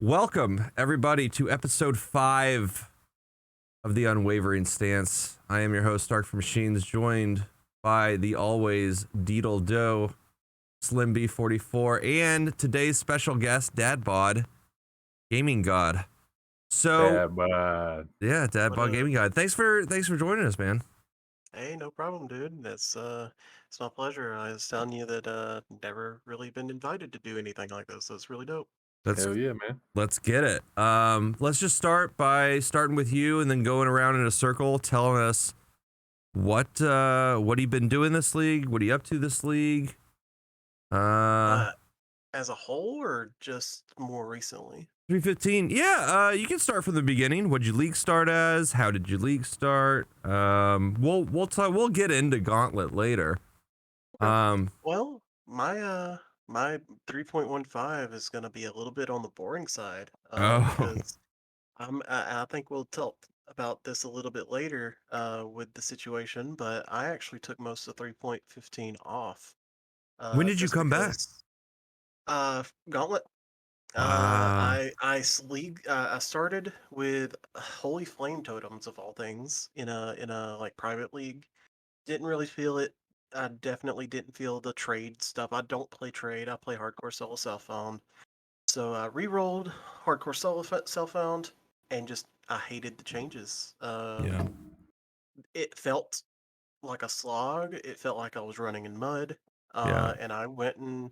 Welcome, everybody, to episode 5 of the Unwavering Stance. I am your host, Stark4machines, joined by the always Deedledo, Slimb44, and today's special guest, DadbodgamingGod. So, yeah, DadbodgamingGod. Thanks for joining us, man. Hey, no problem, dude. It's my pleasure. I was telling you that never really been invited to do anything like this, so it's really dope. Hell yeah, man. Let's get it. Let's just start by starting with you and then going around in a circle, telling us what you been doing this league, what are you up to this league? As a whole, or just more recently? 3.15. Yeah, you can start from the beginning. What'd your league start as? How did your league start? We'll get into Gauntlet later. Well, my 3.15 is gonna be a little bit on the boring side. Because I think we'll talk about this a little bit later with the situation, but I actually took most of 3.15 off. When did you Just come back? because Gauntlet. Wow. I started with Holy Flame Totems of all things in a like private league. Didn't really feel it. I definitely didn't feel the trade stuff. I don't play trade. I play hardcore solo self-found. So I re-rolled hardcore solo self-found and just I hated the changes. Yeah. It felt like a slog. It felt like I was running in mud. Yeah. And I went and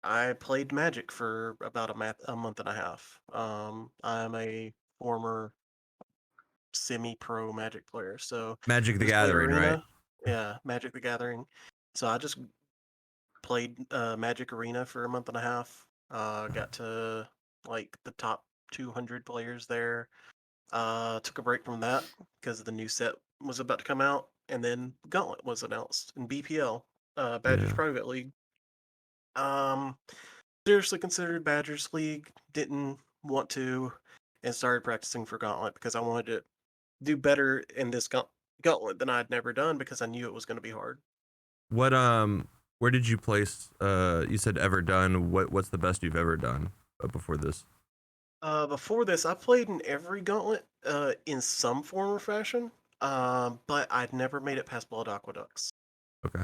I played Magic for about a month and a half. I'm a former semi-pro Magic player, so Magic the just played Gathering, right? Arena. Yeah, Magic the Gathering. So I just played Magic Arena for a month and a half. Got to like the top 200 players there. Took a break from that because the new set was about to come out, and then Gauntlet was announced in BPL, Badgers Yeah. Private League. Um, seriously considered Badgers League, didn't want to, and started practicing for Gauntlet because I wanted to do better in this Gauntlet than I'd never done because I knew it was going to be hard. What where did you place you said ever done? What's the best you've ever done before this? Before this, I played in every Gauntlet in some form or fashion, but I'd never made it past Blood Aqueducts. Okay.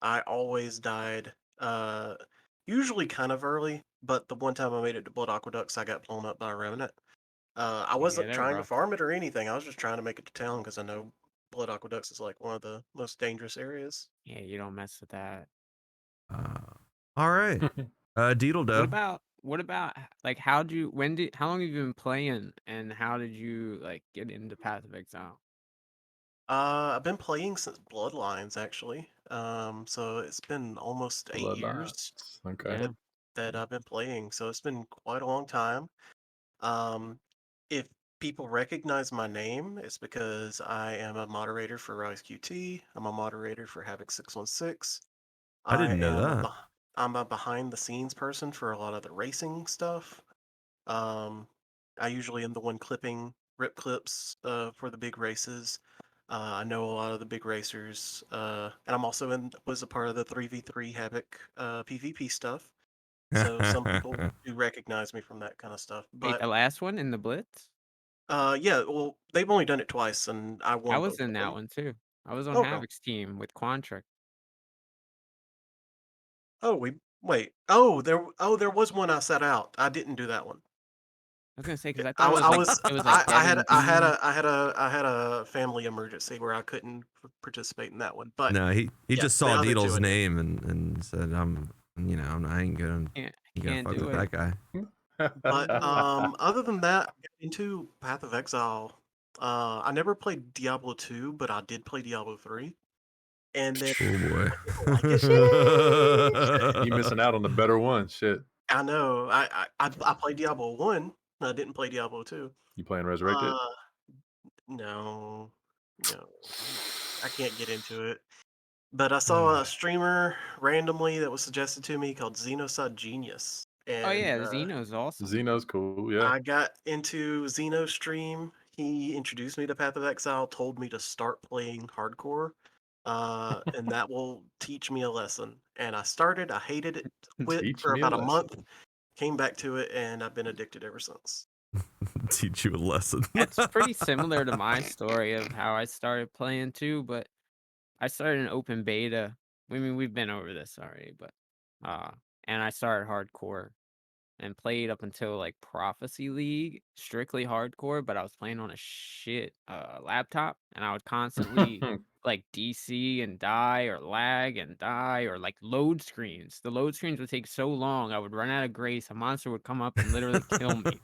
I always died, usually kind of early, but the one time I made it to Blood Aqueducts, I got blown up by a remnant. I wasn't they're trying to rough. farm it or anything. I was just trying to make it to town because I know Blood Aqueducts is like one of the most dangerous areas. Yeah, you don't mess with that. All right. Deedledo. What about like how long have you been playing and how did you like get into Path of Exile? I've been playing since Bloodlines actually. So it's been almost 8 years Yeah. Okay. that I've been playing. So it's been quite a long time. If people recognize my name, it's because I am a moderator for Rise QT. I'm a moderator for Havoc 616. I didn't know that. I'm a behind the scenes person for a lot of the racing stuff. Um, I usually am the one clipping rip clips for the big races. I know a lot of the big racers, and I'm also was a part of the 3v3 Havoc PvP stuff. So some people do recognize me from that kind of stuff. Wait, But the last one in the Blitz? yeah, well, they've only done it twice, and I I won was both in of that them. one too. I was on Okay. Havoc's team with Quantric. Oh, we wait. Oh, there was one I set out. I didn't do that one. I was gonna say because I I, thought I was it was like Devin B. I had a family emergency where I couldn't participate in that one. But No, he yeah, just the saw other two Deedle's I did. name and said I ain't gonna Can't fuck do with it. that guy. But other than that, into Path of Exile, I never played Diablo 2, but I did play Diablo 3. And then Oh boy. I didn't like it. Shit. You missing out on the better one. Shit. I know. I played Diablo 1. I didn't play Diablo 2. You playing Resurrected? Uh, no, no, I can't get into it. But I saw a streamer randomly that was suggested to me called Xenosod Genius, Oh and yeah, Xeno's awesome. Xeno's cool, yeah. I got into Xeno's stream. He introduced me to Path of Exile, told me to start playing hardcore, and that will teach me a lesson. And I started. I hated it. Quit Teach for me a about a lesson. month. came back to it, and I've been addicted ever since. Teach you a lesson. It's pretty similar to my story of how I started playing too, but I started an open beta. I mean, we've been over this already, but and I started hardcore and played up until like Prophecy League, strictly hardcore, but I was playing on a shit laptop, and I would constantly like DC and die or lag and die or like load screens. The load screens would take so long, I would run out of grace. A monster would come up and literally kill me.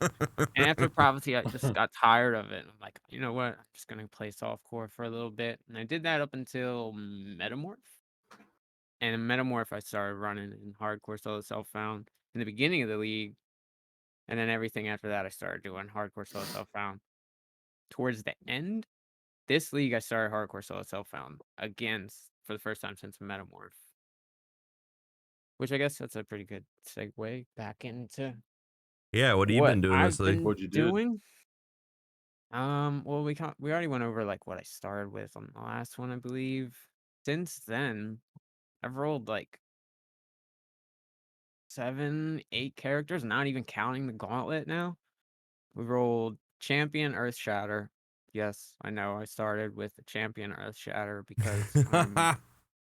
And after Prophecy, I just got tired of it. I'm like, you know what? I'm just gonna play softcore for a little bit, and I did that up until Metamorph. And in Metamorph, I started running in hardcore solo self-found in the beginning of the league, and then everything after that, I started doing hardcore solo self-found. Towards the end, this league, I started hardcore solo self-found again for the first time since Metamorph. Which I guess that's a pretty good segue back into Yeah, what have you been doing this I've league? been What'd you do? doing. Well, we already went over like what I started with on the last one, I believe. Since then, I've rolled like 7, 8 characters, not even counting the gauntlet now. We rolled Champion Earthshatter. Yes, I know I started with the Champion Earthshatter because I'm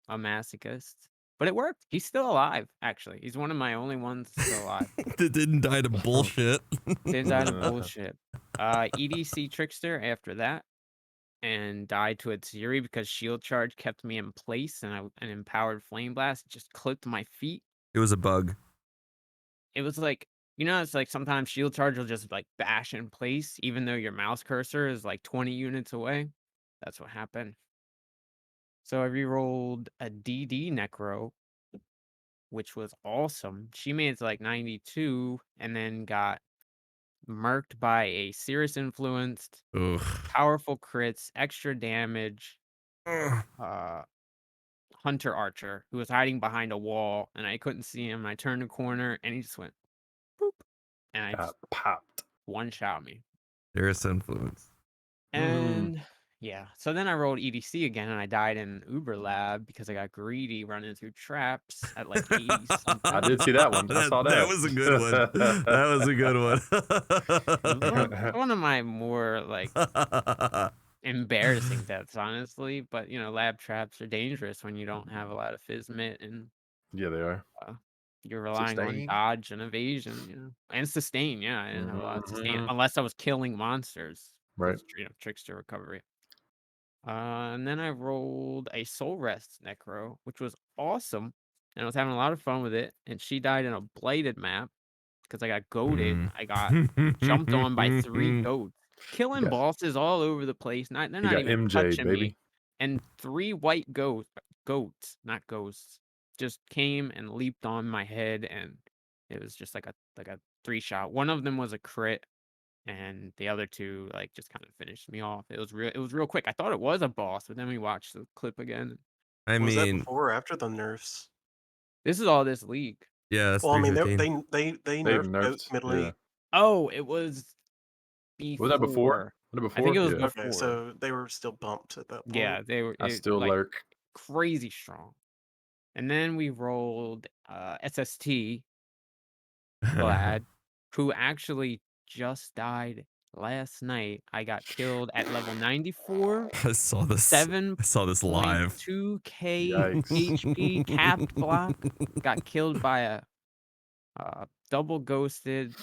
a masochist. But it worked. He's still alive, actually. He's one of my only ones still alive. That didn't die to bullshit. Didn't die to bullshit. EDC Trickster after that. And died to its Zeri because Shield Charge kept me in place, and an Empowered Flame Blast just clipped my feet. It was a bug. It was like, it's like sometimes Shield Charge will just like bash in place, even though your mouse cursor is like 20 units away. That's what happened. So I rerolled a DD Necro, which was awesome. She made it to like 92 and then got murked by a Cirrus Influenced, Ugh. powerful crits, extra damage, Ugh. Hunter Archer who was hiding behind a wall, and I couldn't see him. I turned the corner and he just went boop, and I just Popped. one-shot me. There's influence. And yeah, so then I rolled EDC again, and I died in Uber Lab because I got greedy running through traps at like 80 something. I did see that one. I saw that. That was a good one. That was a good one. One of my more like embarrassing deaths, honestly. But lab traps are dangerous when you don't have a lot of Fizmit and Yeah, they are. you're relying on Sustain. dodge and evasion, and sustain. Yeah, I didn't have a lot of sustain Mhm. unless I was killing monsters. Right. 'Cause, trickster recovery. And then I rolled a Soul Rest Necro, which was awesome, and I was having a lot of fun with it. And she died in a blighted map because I got goated. I got jumped on by 3 goats, killing got- bosses all over the place. They're You not got even MJ, touching baby. me. And 3 white goats, not ghosts, just came and leaped on my head, and it was just like a 3-shot. One of them was a crit, and the other 2 like just kind of finished me off. It was real quick. I thought it was a boss, but then we watched the clip again. I Was that mean, before or after the nerfs? This is all this league. yeah, that's Well, I mean, 315. they They've nerfed nerfed. goats mid-league. Oh, it was before. Was that before? I think it was Yeah. before. Okay, so they were still bumped at that point. Yeah, they were. I still like, lurk. crazy strong. And then we rolled SST Glad, who actually just died last night. I got killed at level 94. I saw this. I saw this live. 7.2k Yikes. HP capped block. Got killed by a double ghosted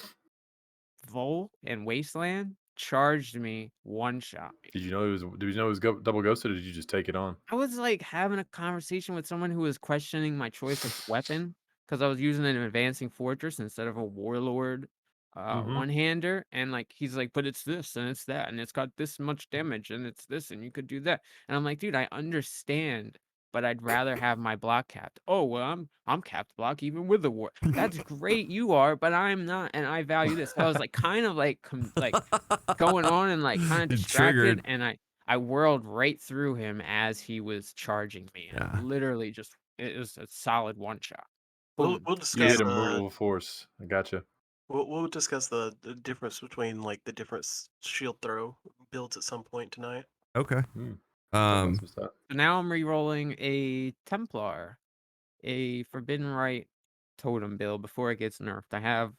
Vol in Wasteland. Charged me, one-shot me. Did you know it was double ghosted, or did you just take it on? I was like having a conversation with someone who was questioning my choice of weapon because I was using an advancing fortress instead of a warlord one-hander, and like he's like, but it's this and it's that, and it's got this much damage, and it's this, and you could do that. And I'm like, dude, I understand, but I'd rather have my block capped. Oh well, I'm capped block even with the war. That's great, you are, but I'm not, and I value this. So I was like kind of like going on and like kind of You distracted, triggered. and I whirled right through him as he was charging me. And Yeah. literally just it was a solid one-shot. We'll You discuss hit a movable force. I gotcha. we'll discuss the difference between like the different shield throw builds at some point tonight. Okay. Talk about some stuff. So now I'm re-rolling a Templar, a Forbidden Rite totem build before it gets nerfed. I have,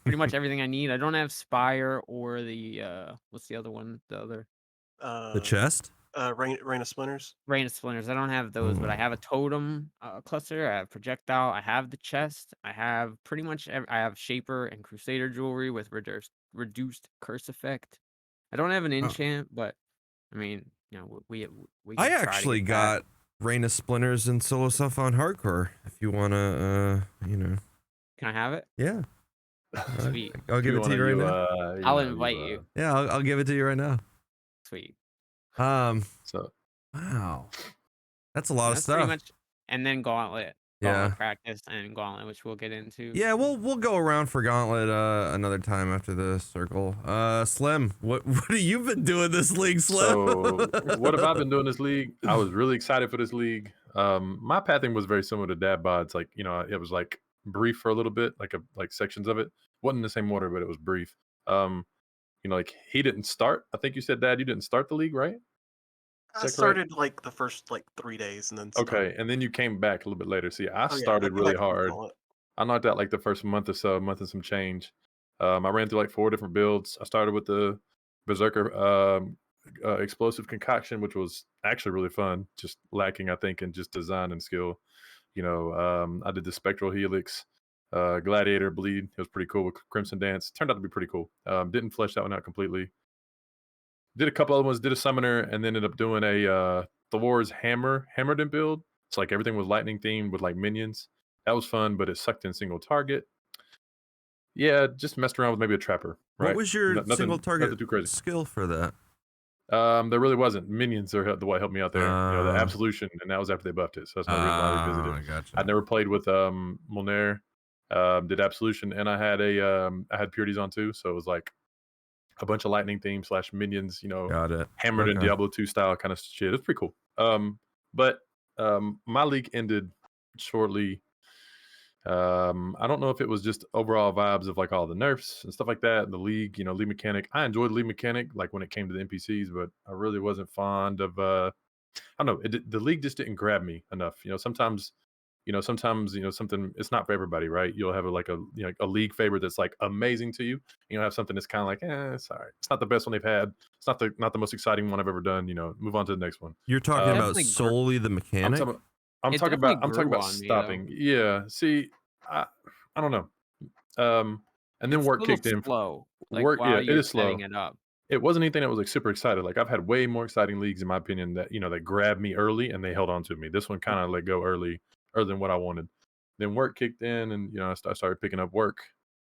pretty much everything I need. I don't have Spire or the what's the other one? The other The chest? Rain of Splinters. Rain of Splinters. I don't have those, but I Ooh. have a totem cluster. I have projectile. I have the chest. I have pretty much. I have Shaper and Crusader jewelry with reduced curse effect. I don't have an enchant, but I mean, we I can try to actually get got Rain of Splinters and solo stuff on hardcore. If you wanna, that. Can I have it? yeah, Sweet. I'll give it to you right now. I'll invite you. Yeah, I'll give it to you right now. Sweet. So Wow, that's a lot of That's stuff. pretty much, and then Gauntlet. Yeah. Gauntlet practice and Gauntlet, which we'll get into. Yeah, we'll go around for Gauntlet another time after the circle. Slim, what have you been doing this league, Slim? So what have I been doing this league? I was really excited for this league. My pathing was very similar to Dadbod's. Like, it was like brief for a little bit, like sections of it. Wasn't in the same order, but it was brief. Like he didn't start. I think you said, Dad, you didn't start the league, right? I started like the first 3 days and then stopped. Okay, and then you came back a little bit later. See, I Oh, yeah, started I really came back from hard. Gauntlet. I knocked out like the first month or so, month and some change. I ran through like 4 different builds. I started with the Berserker explosive concoction, which was actually really fun. Just lacking, I think, in just design and skill. I did the Spectral Helix, Gladiator Bleed. It was pretty cool with Crimson Dance. Turned out to be pretty cool. Didn't flesh that one out completely. Did a couple other ones. Did a Summoner, and then ended up doing a Thor's Hammerden build. It's like everything was lightning themed with like minions. That was fun, but it sucked in single target. Yeah, just messed around with maybe a trapper. Right? What was your single target nothing too crazy. skill for that? There really wasn't. Minions are what helped me out there. The Uh. Absolution, and that was after they buffed it. So that's no reason why I revisited. Gotcha. I'd never played with Molnair. Did Absolution, and I had Purities on too. So it was like a bunch of lightning theme / minions. Got it. Hammered in Okay. Diablo 2 style kind of shit. It's pretty cool. But my league ended shortly. I don't know if it was just overall vibes of like all the nerfs and stuff like that. The league, league mechanic. I enjoyed league mechanic like when it came to the NPCs, but I really wasn't fond of. I don't know. The league just didn't grab me enough. Sometimes something, it's not for everybody, right? You'll have a league favorite that's like amazing to you. You'll have something that's kind of like, it's all right. It's not the best one they've had. It's not the most exciting one I've ever done. Move on to the next one. You're talking about Definitely solely the mechanic? I'm It talking definitely about grew on me, stopping. Yeah. See, I don't know. And then It's work a little kicked in. slow. Work, while it you're is slow. setting it up. It wasn't anything that was like super excited. Like I've had way more exciting leagues in my opinion that that grabbed me early and they held on to me. This one kind of let go earlier than what I wanted. Then work kicked in, and I started picking up work.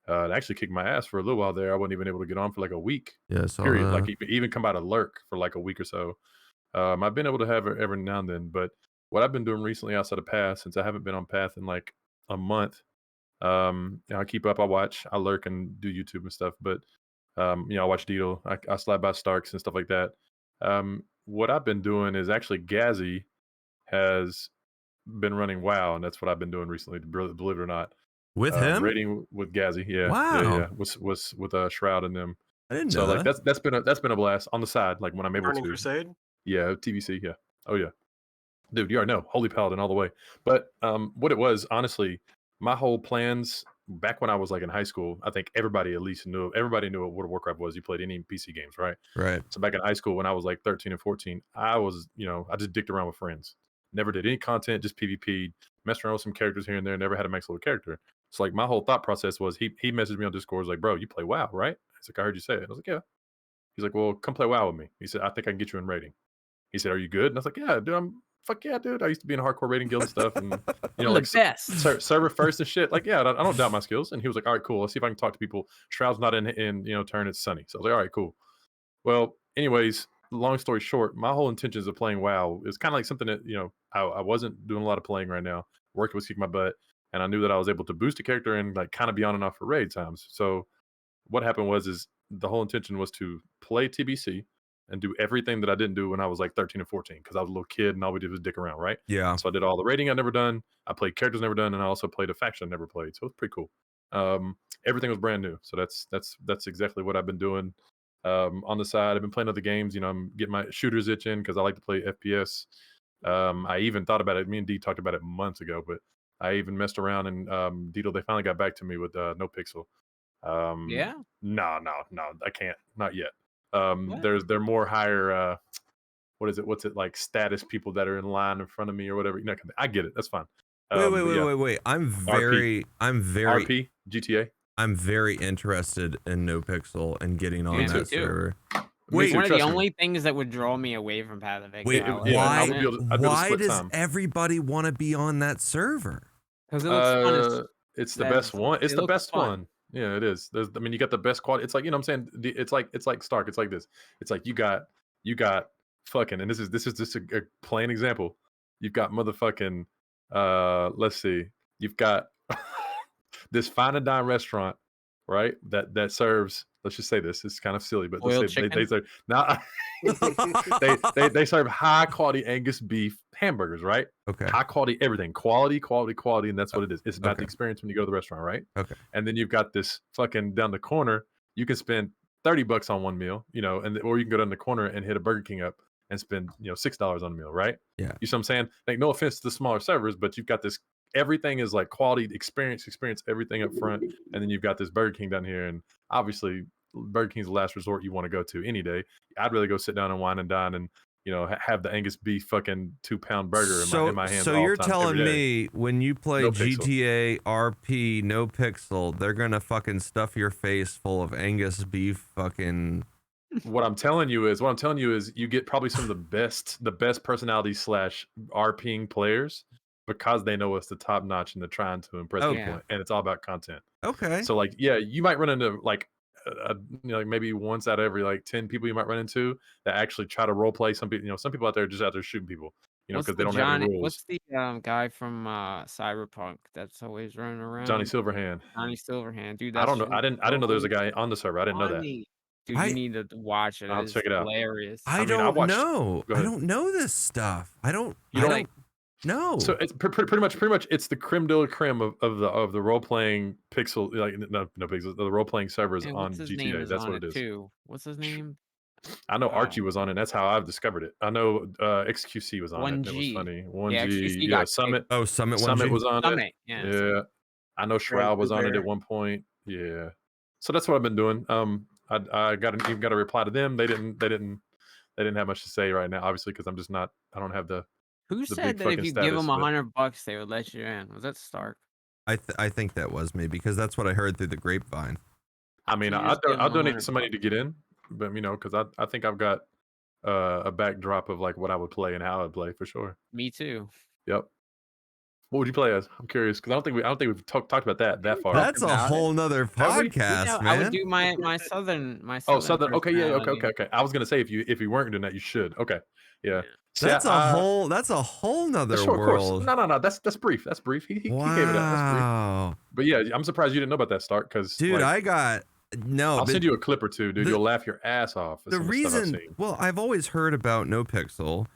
It actually kicked my ass for a little while there. I wasn't even able to get on for like a week. Yeah, so Period. Like even come out of lurk for like a week or so. I've been able to have it every now and then, but what I've been doing recently outside of Path, since I haven't been on Path in like a month, I keep up. I watch. I lurk and do YouTube and stuff, but I watch Deedle. I slide by Starks and stuff like that. What I've been doing is actually Gazzy has been running WoW, and that's what I've been doing recently. Believe it or not, with him raiding with Gazzy. Yeah, Wow. yeah. Was with Shroud and them. I didn't So know like that. that's been a blast on the side. Like when I'm able Burning to. Crusade. Yeah, TBC. Yeah. Oh yeah, dude. You already know, Holy Paladin all the way. But what it was, honestly, my whole plans back when I was like in high school, I think everybody at least knew. Everybody knew what World of Warcraft was. You played any PC games, right? Right. So back in high school, when I was like 13 and 14, I was, I just dicked around with friends. Never did any content, just PvP, messed around with some characters here and there, never had a max level character. So like my whole thought process was he messaged me on Discord, was like, bro, you play WoW, right? He's like, I heard you say it. I was like, yeah. He's like, well, come play WoW with me. He said, I think I can get you in raiding. He said, are you good? And I was like, yeah, dude, fuck yeah, dude. I used to be in a hardcore raiding guild and stuff. And I'm like the best. server first and shit. Like, yeah, I don't doubt my skills. And he was like, all right, cool. Let's see if I can talk to people. Shroud's not in turn, it's Sunny. So I was like, all right, cool. Well, anyways, long story short, my whole intentions of playing WoW is kind of like something that, I wasn't doing a lot of playing right now. Work was kicking my butt. And I knew that I was able to boost a character and like kind of be on and off for raid times. So what happened is the whole intention was to play TBC and do everything that I didn't do when I was like 13 and 14 because I was a little kid and all we did was dick around, right? Yeah. So I did all the raiding I'd never done. I played characters never done, and I also played a faction I never played. So it was pretty cool. Everything was brand new. So that's exactly what I've been doing. On the side, I've been playing other games. I'm getting my shooters itching because I like to play FPS. I even thought about it. Me and D talked about it months ago, but I even messed around and Deedle, they finally got back to me with No Pixel. Yeah. No, I can't. Not yet. What? They're more higher. What's it like? Status people that are in line in front of me or whatever. You know, I get it. That's fine. Wait. I'm very RP GTA. I'm very interested in No Pixel and getting on Me that too. server. Wait, Wait, one of the trust me. only things that would draw me away from Path of Exile. Wait, I would be able to- I'd be able to why split does time. everybody want to be on that server? Because it looks fun. It's the best one. It's it the looks best fun. one. Yeah, it is. I mean, you got the best quality. It's like, you know what I'm saying? It's like Stark. It's like this. It's like you got fucking, and this is just a plain example. You've got motherfucking let's see. You've got this fine and dine restaurant, right? That serves, let's just say this. It's kind of silly, but Boiled let's say chicken? they serve now they serve high quality Angus beef hamburgers, right? Okay. High quality everything, quality, and that's what it is. It's about the Okay. experience when you go to the restaurant, right? Okay. And then you've got this fucking down the corner. You can spend $30 on one meal, you know, or you can go down the corner and hit a Burger King up and spend, you know, $6 on a meal, right? Yeah. You see what I'm saying? Like, no offense to the smaller servers, but you've got this. Everything is like quality, experience everything up front, and then you've got this Burger King down here, and obviously Burger King's the last resort you want to go to any day. I'd rather go sit down and wine and dine and, you know, have the Angus beef fucking 2-pound burger in my hands. So all you're the time, telling every day. me when you play No Pixel. GTA RP No Pixel, they're gonna fucking stuff your face full of Angus beef fucking. What I'm telling you is you get probably some of the best personality / RPing players because they know it's the top notch and they're trying to impress Oh, people, yeah. and it's all about content. Okay. So like, yeah, you might run into like, you know, like maybe once out of every like 10 people you might run into that actually try to role play. Some people, you know, some people out there are just out there shooting people, you know, because they don't have any rules. What's the guy from Cyberpunk that's always running around? Johnny Silverhand. Johnny Silverhand, dude. I That's don't know. I didn't know there was a guy on the server. I didn't know that. funny. Dude, I- you need to watch it. I'll It's check it out. hilarious. I mean, I don't watched- know. Go I ahead. don't know this stuff. I don't. You I don't- don't know. So it's pretty much it's the creme de la creme of the role playing pixel, like no pixels, the role playing servers And on what's his name GTA. is That's on what it is. too. What's his name? I know Archie was on it. And that's how I've discovered it. I know XQC was on it. That was 1G. funny. Yeah, 1G. XQC Yeah, got Summit. Oh, Summit 1G. Summit was on it. Summit. Yeah. Yeah, I know Shroud was on it at one point. Yeah, so that's what I've been doing. I even got a reply to them. They didn't have much to say right now, obviously, because I'm just not. I don't have the. Who the said big that if fucking you give status, them but- $100, they would let you in? Was that Stark? I think that was me because that's what I heard through the grapevine. I mean, You I'll just give them donate some money $100. to get in, but you know, because I think I've got a backdrop of like what I would play and how I would play for sure. Me too. Yep. What would you play as? I'm curious because I don't think we've talked about that far. That's a about it. whole nother Have we? podcast, You know, man. I would do my southern Oh, Southern. Okay, yeah, personality. okay. I was gonna say if you weren't doing that, you should. Okay, yeah. See, That's I- a whole nother Sure, of course. world. No. That's brief. That's brief. He gave it up. That's brief. Wow, But yeah, I'm surprised you didn't know about that, Stark. Because dude, like, I got no. I'll but send you a clip or two, dude. the- You'll laugh your ass off. at the some of the stuff I've reason. seen. Well, I've always heard about No Pixel,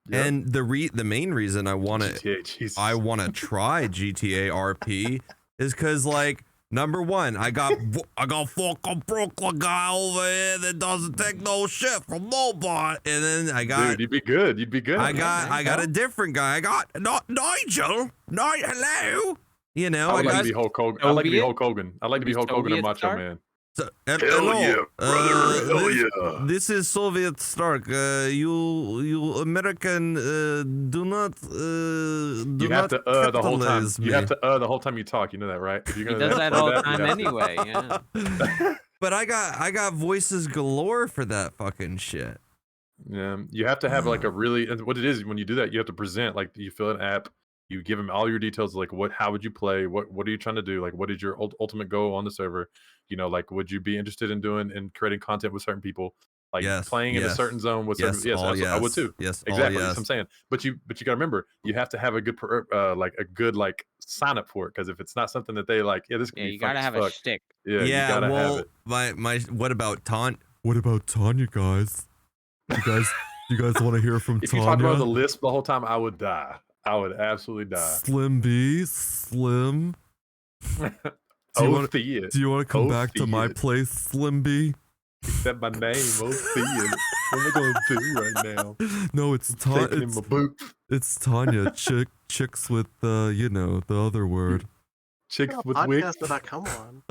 Yep. and the main reason I want to GTA, Jesus. try GTA RP is because like. Number one, I got fucking Brooklyn guy over here that doesn't take no shit from nobody, and then I got Dude, you'd be good. You'd be good. I got a different guy. I got Nigel. Hello. You know, I I would like got to be Hulk Hogan. I like to be Soviet? Hulk Hogan. I like to be Hulk Hogan and Soviet Macho Stark? Man. hello. yeah. This is Soviet Stark. You American do not You have to the whole time. capitalize You me. have to the whole time you talk. You know that, right? If you're He gonna does that say all the you time have to. anyway. Yeah. But I got voices galore for that fucking shit. Yeah, you have to have like a really. And what it is when you do that, you have to present like you fill an app. You give them all your details, like how would you play? What are you trying to do? Like, what is your ultimate goal on the server? You know, like, would you be interested in doing and creating content with certain people? Like Yes, playing in a yes. certain zone with certain. Yes, all absolutely, I would too. Yes, all Exactly, that's yes. what I'm saying. But you got to remember, you have to have a good sign up for it, because if it's not something that they like, yeah, this could Yeah, be you fun gotta as have a fuck. shtick. Yeah, you gotta have it. my what about Tanya? What about Tanya, guys? You guys want to hear from If you talked about the Tanya? lisp the whole time, I would die. I would absolutely die. Slim B, Slim. Do you want Thea. to come back to my Thea. place, Slim B? Said my name, Thea. What am I going to do right now? No, it's Taking in my boot. It's Tanya. Chicks with the other word. Chicks What with podcast wicks. did I come on?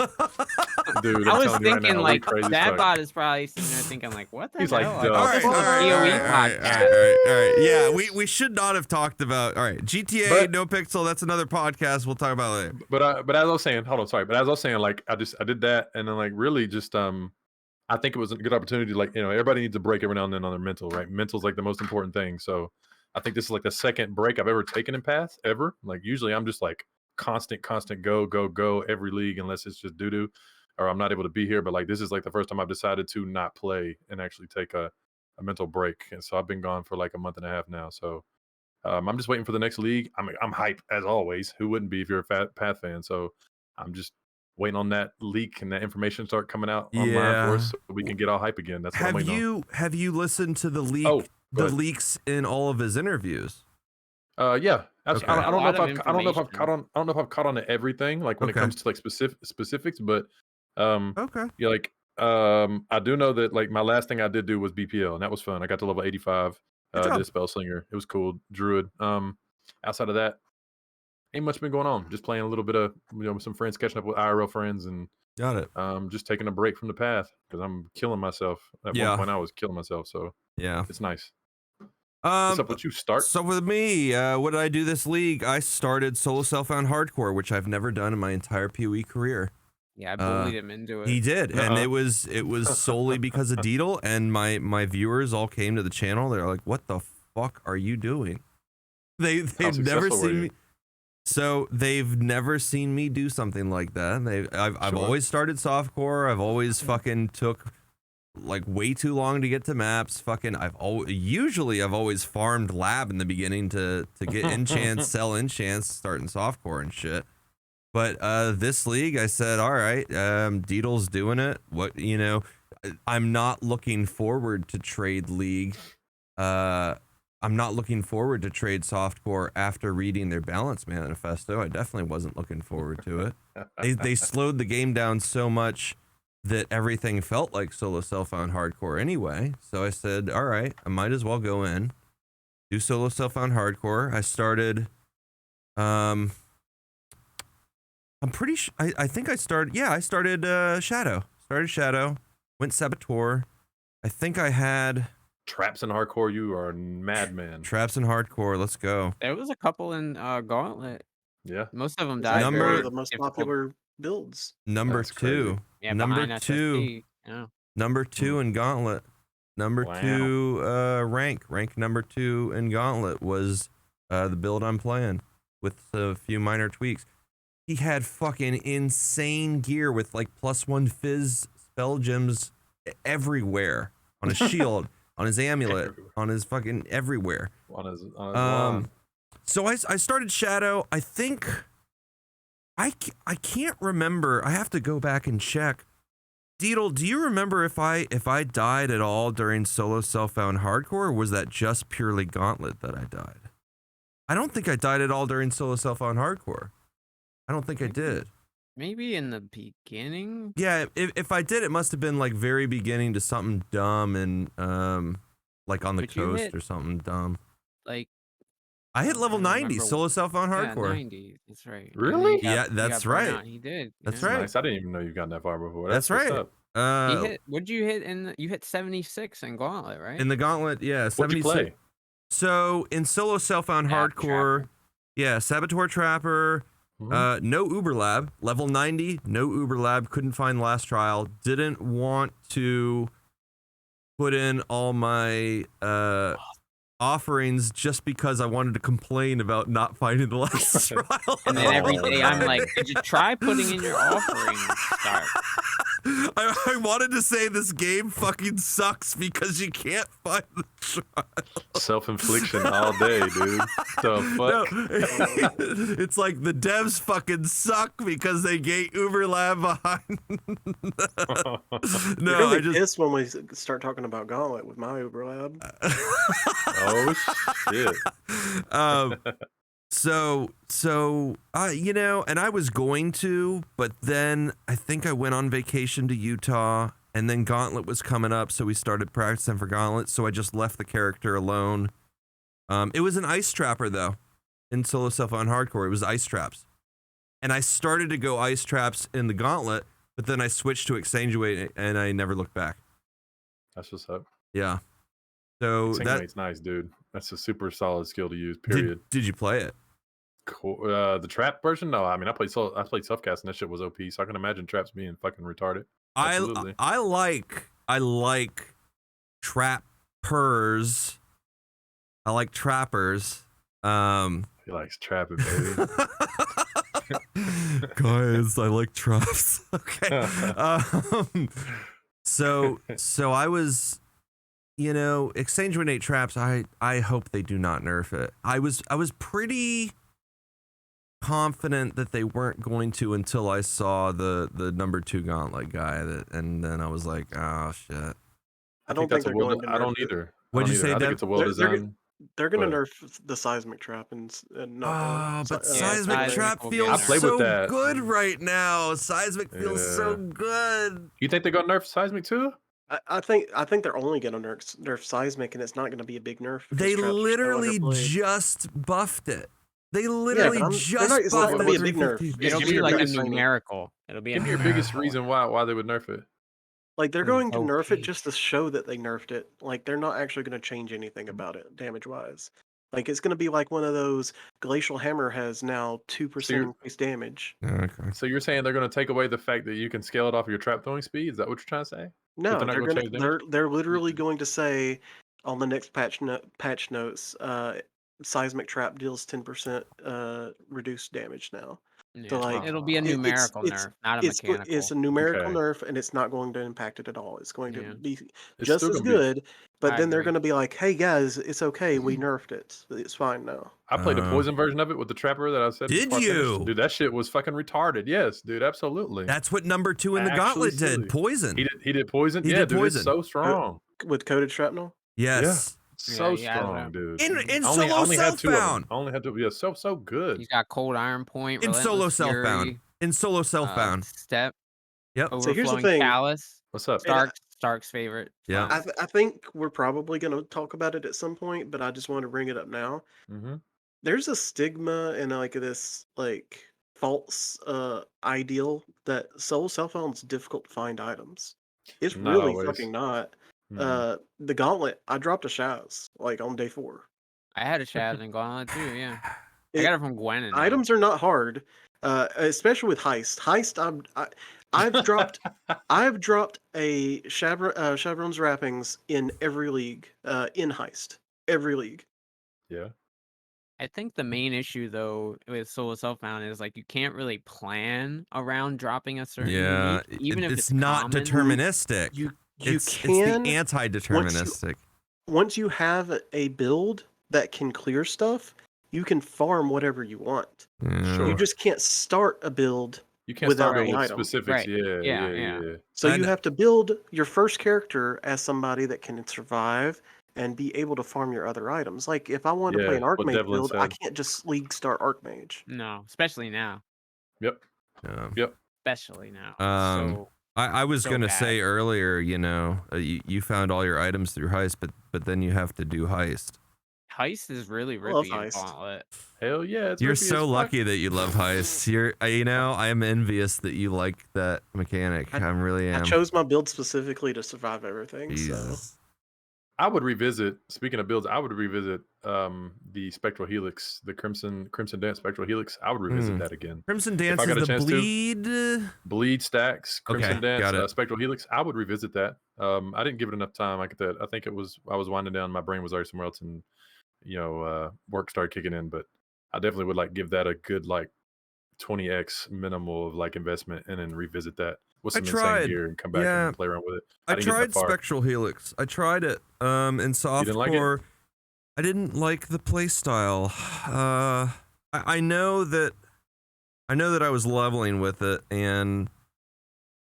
Dude, I I'm was telling you right thinking now, like we're crazy as fuck. Dadbot is probably sitting there thinking like, what the He's hell? like, I duh. thought this was a PoE podcast. All right. Yeah, we should not have talked about. All right, GTA, But- No Pixel. That's another podcast. We'll talk about it later. But as I was saying, hold on, sorry. But as I was saying, like I did that, and then like really just I think it was a good opportunity. Like everybody needs a break every now and then on their mental, right? Mental's like the most important thing. So I think this is like the second break I've ever taken in Path ever. Like usually I'm just like constant go every league unless it's just doo-doo or I'm not able to be here. But like this is like the first time I've decided to not play and actually take a mental break. And so I've been gone for like a month and a half now. So I'm just waiting for the next league. I'm hype as always. Who wouldn't be if you're a Path fan? So I'm just waiting on that leak and that information start coming out online for us so we can get all hype again. That's what I'm waiting on. Have you listened to the leak? Oh, the ahead. leaks in all of his interviews. Yeah, Okay. I don't know if I don't know if I've information. caught on to everything like when it Okay. comes to like specifics, but Okay. yeah, like I do know that like my last thing I did do was BPL and that was fun. I got to level 85. Good job. Did a spell slinger. It was cool. Druid. Outside of that, ain't much been going on. Just playing a little bit of with some friends, catching up with IRL friends, and Got it. just taking a break from the Path because I'm killing myself. At Yeah. one point, I was killing myself, so Yeah. it's nice. What's up with you, Stark? So with me, what did I do this league? I started solo self-found hardcore, which I've never done in my entire PoE career. Yeah, I bullied him into it. He did, and Uh-uh. it was solely because of Deedle, and my viewers all came to the channel. They're like, "What the fuck are you doing?" They've How never successful were seen you? me. So they've never seen me do something like that. I've Sure. always started softcore. I've always fucking took like way too long to get to maps. Fucking I've always farmed lab in the beginning to get enchants, sell enchants, starting softcore and shit. But this league, I said, all right, Deedle's doing it. I'm not looking forward to trade league. I'm not looking forward to trade softcore after reading their balance manifesto. I definitely wasn't looking forward to it. They slowed the game down so much that everything felt like solo self-found hardcore anyway. So I said, all right, I might as well go in, do solo self-found hardcore. I started, I'm pretty sure, I think I started, I started Shadow. Started Shadow, went Saboteur. I think I had Traps in hardcore, you are a madman. Traps in hardcore. Let's go. There was a couple in Gauntlet. Yeah. Most of them It's died. like one Number- of the most difficult. popular builds. Number That's crazy. 2. Yeah, number behind 2. SSD, yeah. Number 2 in Gauntlet. Number Wow. 2 rank number 2 in Gauntlet was the build I'm playing with a few minor tweaks. He had fucking insane gear with like +1 fizz spell gems everywhere on his shield, on his amulet, Everywhere. on his fucking everywhere. On his lawn. So I started Shadow. I think I can't remember. I have to go back and check. Deedle, do you remember if I died at all during solo self-found hardcore, or was that just purely Gauntlet that I died? I don't think I died at all during solo self-found hardcore. I don't think I did. Maybe in the beginning. Yeah, if I did, it must have been like very beginning to something dumb and like on the But you coast hit- or something dumb. Like I hit level I don't 90 remember solo self-found yeah, hardcore. 90. That's right. And Really? then he Yeah, got- he that's got burnt right. out. He did. That's yeah. right. Nice. I didn't even know you've gotten that far before. That's what's right. up. He hit. What'd you hit you hit 76 in Gauntlet, right? In the Gauntlet, yeah, What'd you 76. play? So in solo self-found Trapper. hardcore, yeah, Saboteur Trapper, Mhm. no Uber Lab, level 90, no Uber Lab, couldn't find last trial, didn't want to put in all my offerings just because I wanted to complain about not finding the last trial. And then every Oh, day I'm no. like, did you try putting in your offerings, Stark? I wanted to say this game fucking sucks because you can't find the trial. Self-infliction all day, dude. The fuck? No, it's like the devs fucking suck because they gate Uber Lab behind. You're No, gonna I be just. pissed when we start talking about Gauntlet with my Uber Lab. Oh shit. So and I was going to, but then I think I went on vacation to Utah and then Gauntlet was coming up, so we started practicing for Gauntlet. So I just left the character alone. It was an ice trapper though, in solo self on hardcore. It was ice traps, and I started to go ice traps in the Gauntlet, but then I switched to Exsanguinate, and I never looked back. That's what's up. Yeah. So Exsanguinate's nice, dude. That's a super solid skill to use. Period. Did you play it? Cool. The trap version? No, I mean I played selfcast and that shit was OP, so I can imagine traps being fucking retarded. Absolutely. I like trappers. I like trappers. He likes trapping, baby. Guys, I like traps. Okay. So I was, Exsanguinate traps. I hope they do not nerf it. I was pretty confident that they weren't going to until I saw the number 2 Gauntlet guy, and then I was like, oh shit. I don't think they're going to nerf I don't it. either. What'd you say, I think Deb? it's a well designed. They're going to nerf the seismic trap and not but the seismic Seismic trap will be feels nerfed. I played so with that. good right now. Seismic feels so good. You think they're gonna nerf seismic too? I think they're only going to nerf seismic, and it's not going to be a big nerf. because They traps are so literally underplayed. just buffed it. They literally but just it's not buffed gonna be a the big nerf. 350. It'll give me be your like a biggest- numerical. It'll be a Give me your biggest numerical. reason why they would nerf it. Like, they're going to nerf it OP. just to show that they nerfed it. Like, they're not actually going to change anything about it, damage-wise. Like, it's going to be like one of those Glacial Hammer has now 2% increased damage. Okay. So you're saying they're gonna take away the fact that you can scale it off of your trap throwing speed? Is that what you're trying to say? No, they're not they're gonna going change to damage? they're literally going to say on the next patch notes, seismic trap deals 10% reduced damage now. Yeah. So, like, It'll be a it's- numerical it's- nerf, not a It's mechanical. a numerical Okay. nerf, and it's not going to impact it at all. It's going Yeah. to be It's just still as gonna be- good, but I then they're agree. going to be like, "Hey guys, it's okay. We nerfed it. It's fine now." I played the poison version of it with the trapper that I said. Did before I finished. you? Dude, that shit was fucking retarded. Yes, dude, absolutely. That's what number 2 in the Actually Gauntlet did. silly. Poison. He did poison. He Yeah, did dude, poison. it's so strong. With coated shrapnel. Yes. So Yeah, I don't strong, know. dude. In I solo only had 2 of them. Selfbound. I only had 2. Yeah, so good. He's got Cold Iron Point. In solo Relentless Selfbound. Fury, In solo Selfbound. Step. Yep. So here's the Overflowing thing. Callus. What's up? Stark's favorite. Yeah. I think we're probably going to talk about it at some point, but I just want to bring it up now. Mm-hmm. There's a stigma and like this like false ideal that solo self-found's difficult to find items. It's Not really always. fucking not. Mm-hmm. The Gauntlet, I dropped a Shaz like on day 4. I had a Shaz in Gauntlet too. Yeah, I It- got it from Gwen. Items are not hard, especially with heist. I've dropped a Chevron's wrappings in every league in heist. Every league. Yeah. I think the main issue though with solo self-found is like you can't really plan around dropping a certain Yeah. unique, even if it's it's not common. deterministic. You It's can the anti-deterministic. once you have a build that can clear stuff, you can farm whatever you want. Yeah. Sure. You just can't start a build. You can't Without start an with item. specifics. Right. Yeah. Yeah. So I you kn- have to build your first character as somebody that can survive and be able to farm your other items. Like if I wanted to play an Yeah, what Archmage Devlin build, I said. can't just league start Archmage. No, especially now. Yep. Yeah. Especially now. Um, I was so gonna bad. say earlier, you found all your items through heist, but then you have to do heist. Heist is really love rippy in Heist. Gauntlet. Hell yeah. It's You're rippy as so fuck. lucky that you love heist. I am envious that you like that mechanic. I really I am. chose my build specifically to survive everything. So Jesus. I would revisit. Speaking of builds, I would revisit the Spectral Helix, the Crimson Dance Spectral Helix. I would revisit that again. Crimson Dance I got a is the chance to. bleed. Bleed stacks, Crimson Okay, Dance, got it. Spectral Helix. I would revisit that. I didn't give it enough time. I think I was winding down. My brain was already somewhere else, and work started kicking in. But I definitely would give that a good 20x minimal of investment, and then revisit that with I some tried. insane gear and come back Yeah. and play around with it. I didn't get that tried far. Spectral Helix. I tried it in didn't like it? softcore. I didn't like the playstyle. I know that I was leveling with it, and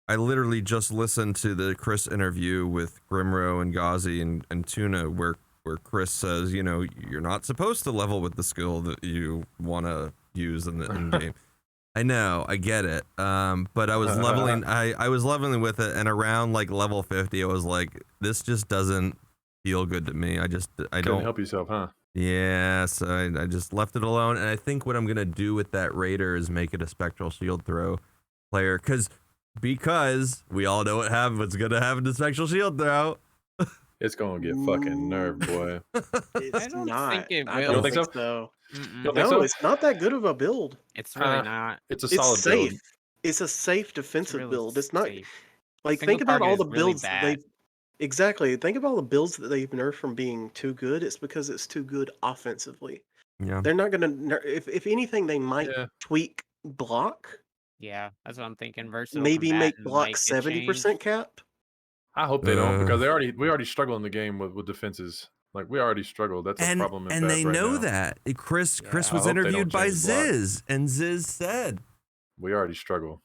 I literally just listened to the Chris interview with Grimro and Ghazi and Tuna where Chris says, you're not supposed to level with the skill that you want to use in the in game. I know, I get it. But I was leveling. I was leveling with it, and around like level 50, I was like, this just doesn't feel good to me. I Couldn't don't help yourself, huh? Yeah, so I just left it alone, and I think what I'm gonna do with that raider is make it a spectral shield throw player, because we all know what's gonna happen to spectral shield throw. It's gonna get fucking nerfed, boy. It's I don't not. think it I will. You don't don't think think so? so. You Mm-mm. don't think No, so? it's not that good of a build. It's really not. It's a It's solid safe. build. It's a safe It's defensive really build. It's not safe. like Single think about target all is the really builds that bad. they've exactly. Think about all the builds that they've nerfed from being too good. It's because it's too good offensively. Yeah. They're not gonna if anything, they might Yeah. tweak block. Yeah, that's what I'm thinking. Versatile Maybe make combatant block might get 70% changed. cap. I hope they don't, because Uh, we already struggle in the game with defenses. Like we already struggle. That's a problem in and Path they right know now. that. Chris Yeah. I was hope they don't interviewed by change block. Ziz, and Ziz said, We already struggle.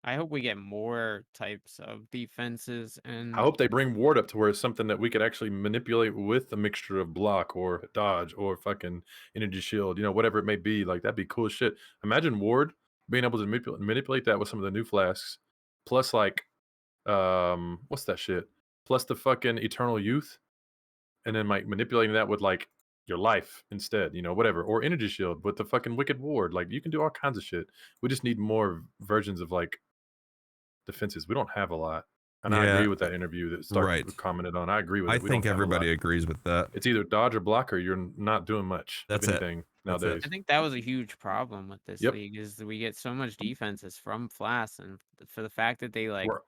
I hope we get more types of defenses I and hope they bring ward up to where it's something that we could actually manipulate with a mixture of block or dodge or fucking energy shield, whatever it may be. Like that'd be cool as shit. Imagine ward being able to manipulate that with some of the new flasks, plus like what's that shit? Plus the fucking eternal youth, and then like manipulating that with like your life instead, whatever, or energy shield with the fucking wicked ward. Like you can do all kinds of shit. We just need more versions of like defenses. We don't have a lot. And I "Yeah, agree with that interview that Stark right." commented on. I agree with I it. We think don't have a lot. everybody agrees with that. It's either dodge or block, or you're not doing much That's of it. anything That's it. nowadays. I think that was a huge problem with this Yep. league is we get so much defenses from Flask, and for the fact that they like We're-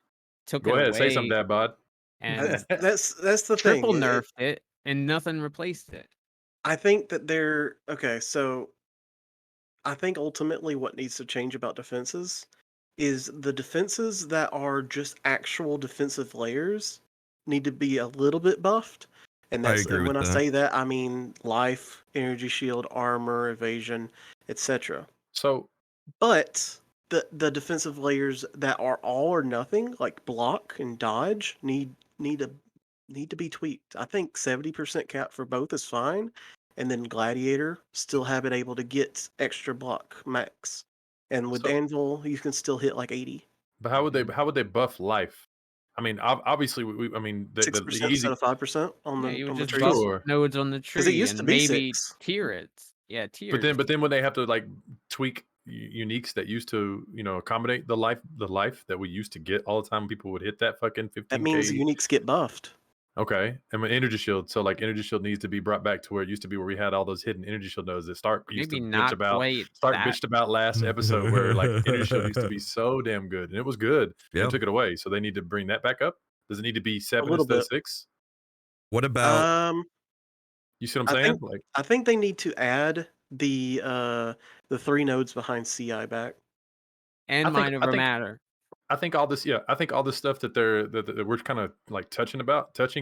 took Go it ahead, say something, away Dad Bod. and That's the triple thing. nerfed it and nothing replaced it. I think that they're okay. So I think ultimately what needs to change about defenses is the defenses that are just actual defensive layers need to be a little bit buffed. And I that's agree and with when I that. say that, I mean life, energy shield, armor, evasion, etc. So But the defensive layers that are all or nothing, like block and dodge, need to be tweaked. I think 70% cap for both is fine, and then gladiator still have it able to get extra block max. And with So- anvil, you can still hit like 80. but how would they buff life? I mean, obviously, I mean, the 6% easy. instead of 5% on Yeah, the you would on the just trees. buff Sure. nodes on the tree, 'Cause it used to and be maybe 6. tier it. Yeah, tiers. But then when they have to like tweak uniques that used to accommodate the life that we used to get all the time, people would hit that fucking 15K. That means the uniques get buffed. Okay, and an energy shield. So like energy shield needs to be brought back to where it used to be, where we had all those hidden energy shield nodes that Stark used Maybe to bitch not about. quite Stark that. bitched about last episode where like energy shield used to be so damn good, and it was good. Yeah. They took it away, so they need to bring that back up. Does it need to be 7 little instead of bit. 6? What about You see what I'm saying? I think they need to add the 3 nodes behind CI back. And Mind Over Matter. I think all this, I think all this stuff that that we're kind of like touching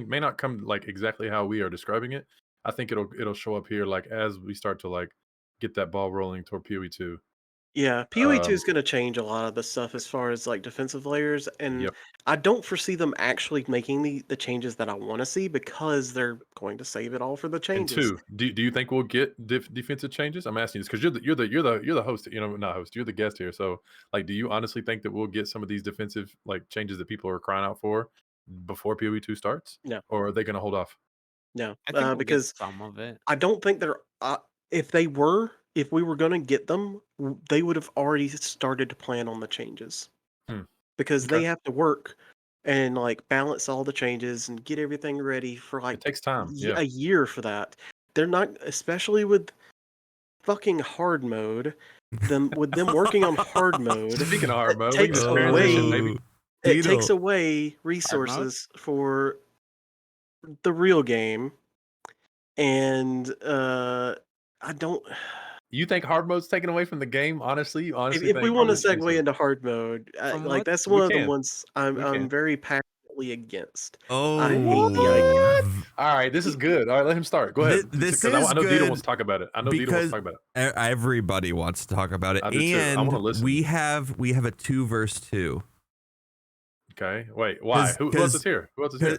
may not come like exactly how we are describing it. I think it'll show up here like as we start to like get that ball rolling toward PoE2. Yeah, PoE2 is going to change a lot of the stuff as far as like defensive layers, and Yep. I don't foresee them actually making the changes that I want to see because they're going to save it all for the And changes. 2, do you think we'll get defensive changes? I'm asking this because you're the host, not host. You're the guest here. So like, do you honestly think that we'll get some of these defensive like changes that people are crying out for before PoE2 starts? No. Or are they going to hold off? No, I think we'll because get some of it. I don't think they're. If we were going to get them, they would have already started to plan on the changes. Because Okay. they have to work and like balance all the changes and get everything ready for like It takes time. Yeah. a year for that. They're not, especially with fucking hard mode. With them working on hard mode, Speaking of hard mode, takes we can just transition, away- baby. it takes Deedle. away resources for the real game. And I don't. You think hard mode's taken away from the game? Honestly, If think we want to hard mode's taken segue away? into hard mode, From like what? that's We one of can. the ones We I'm can. very passionately against. Oh, I hate the idea. All right, this is good. All right, let him start. Go ahead. This 'Cause is I know Deedle good wants to talk about it. I know Deedle wants to talk about it. Everybody wants to talk about it, I do too. I wanna and listen. we have a 2 versus 2. Okay. Wait, why? Who else is here? Who else is here?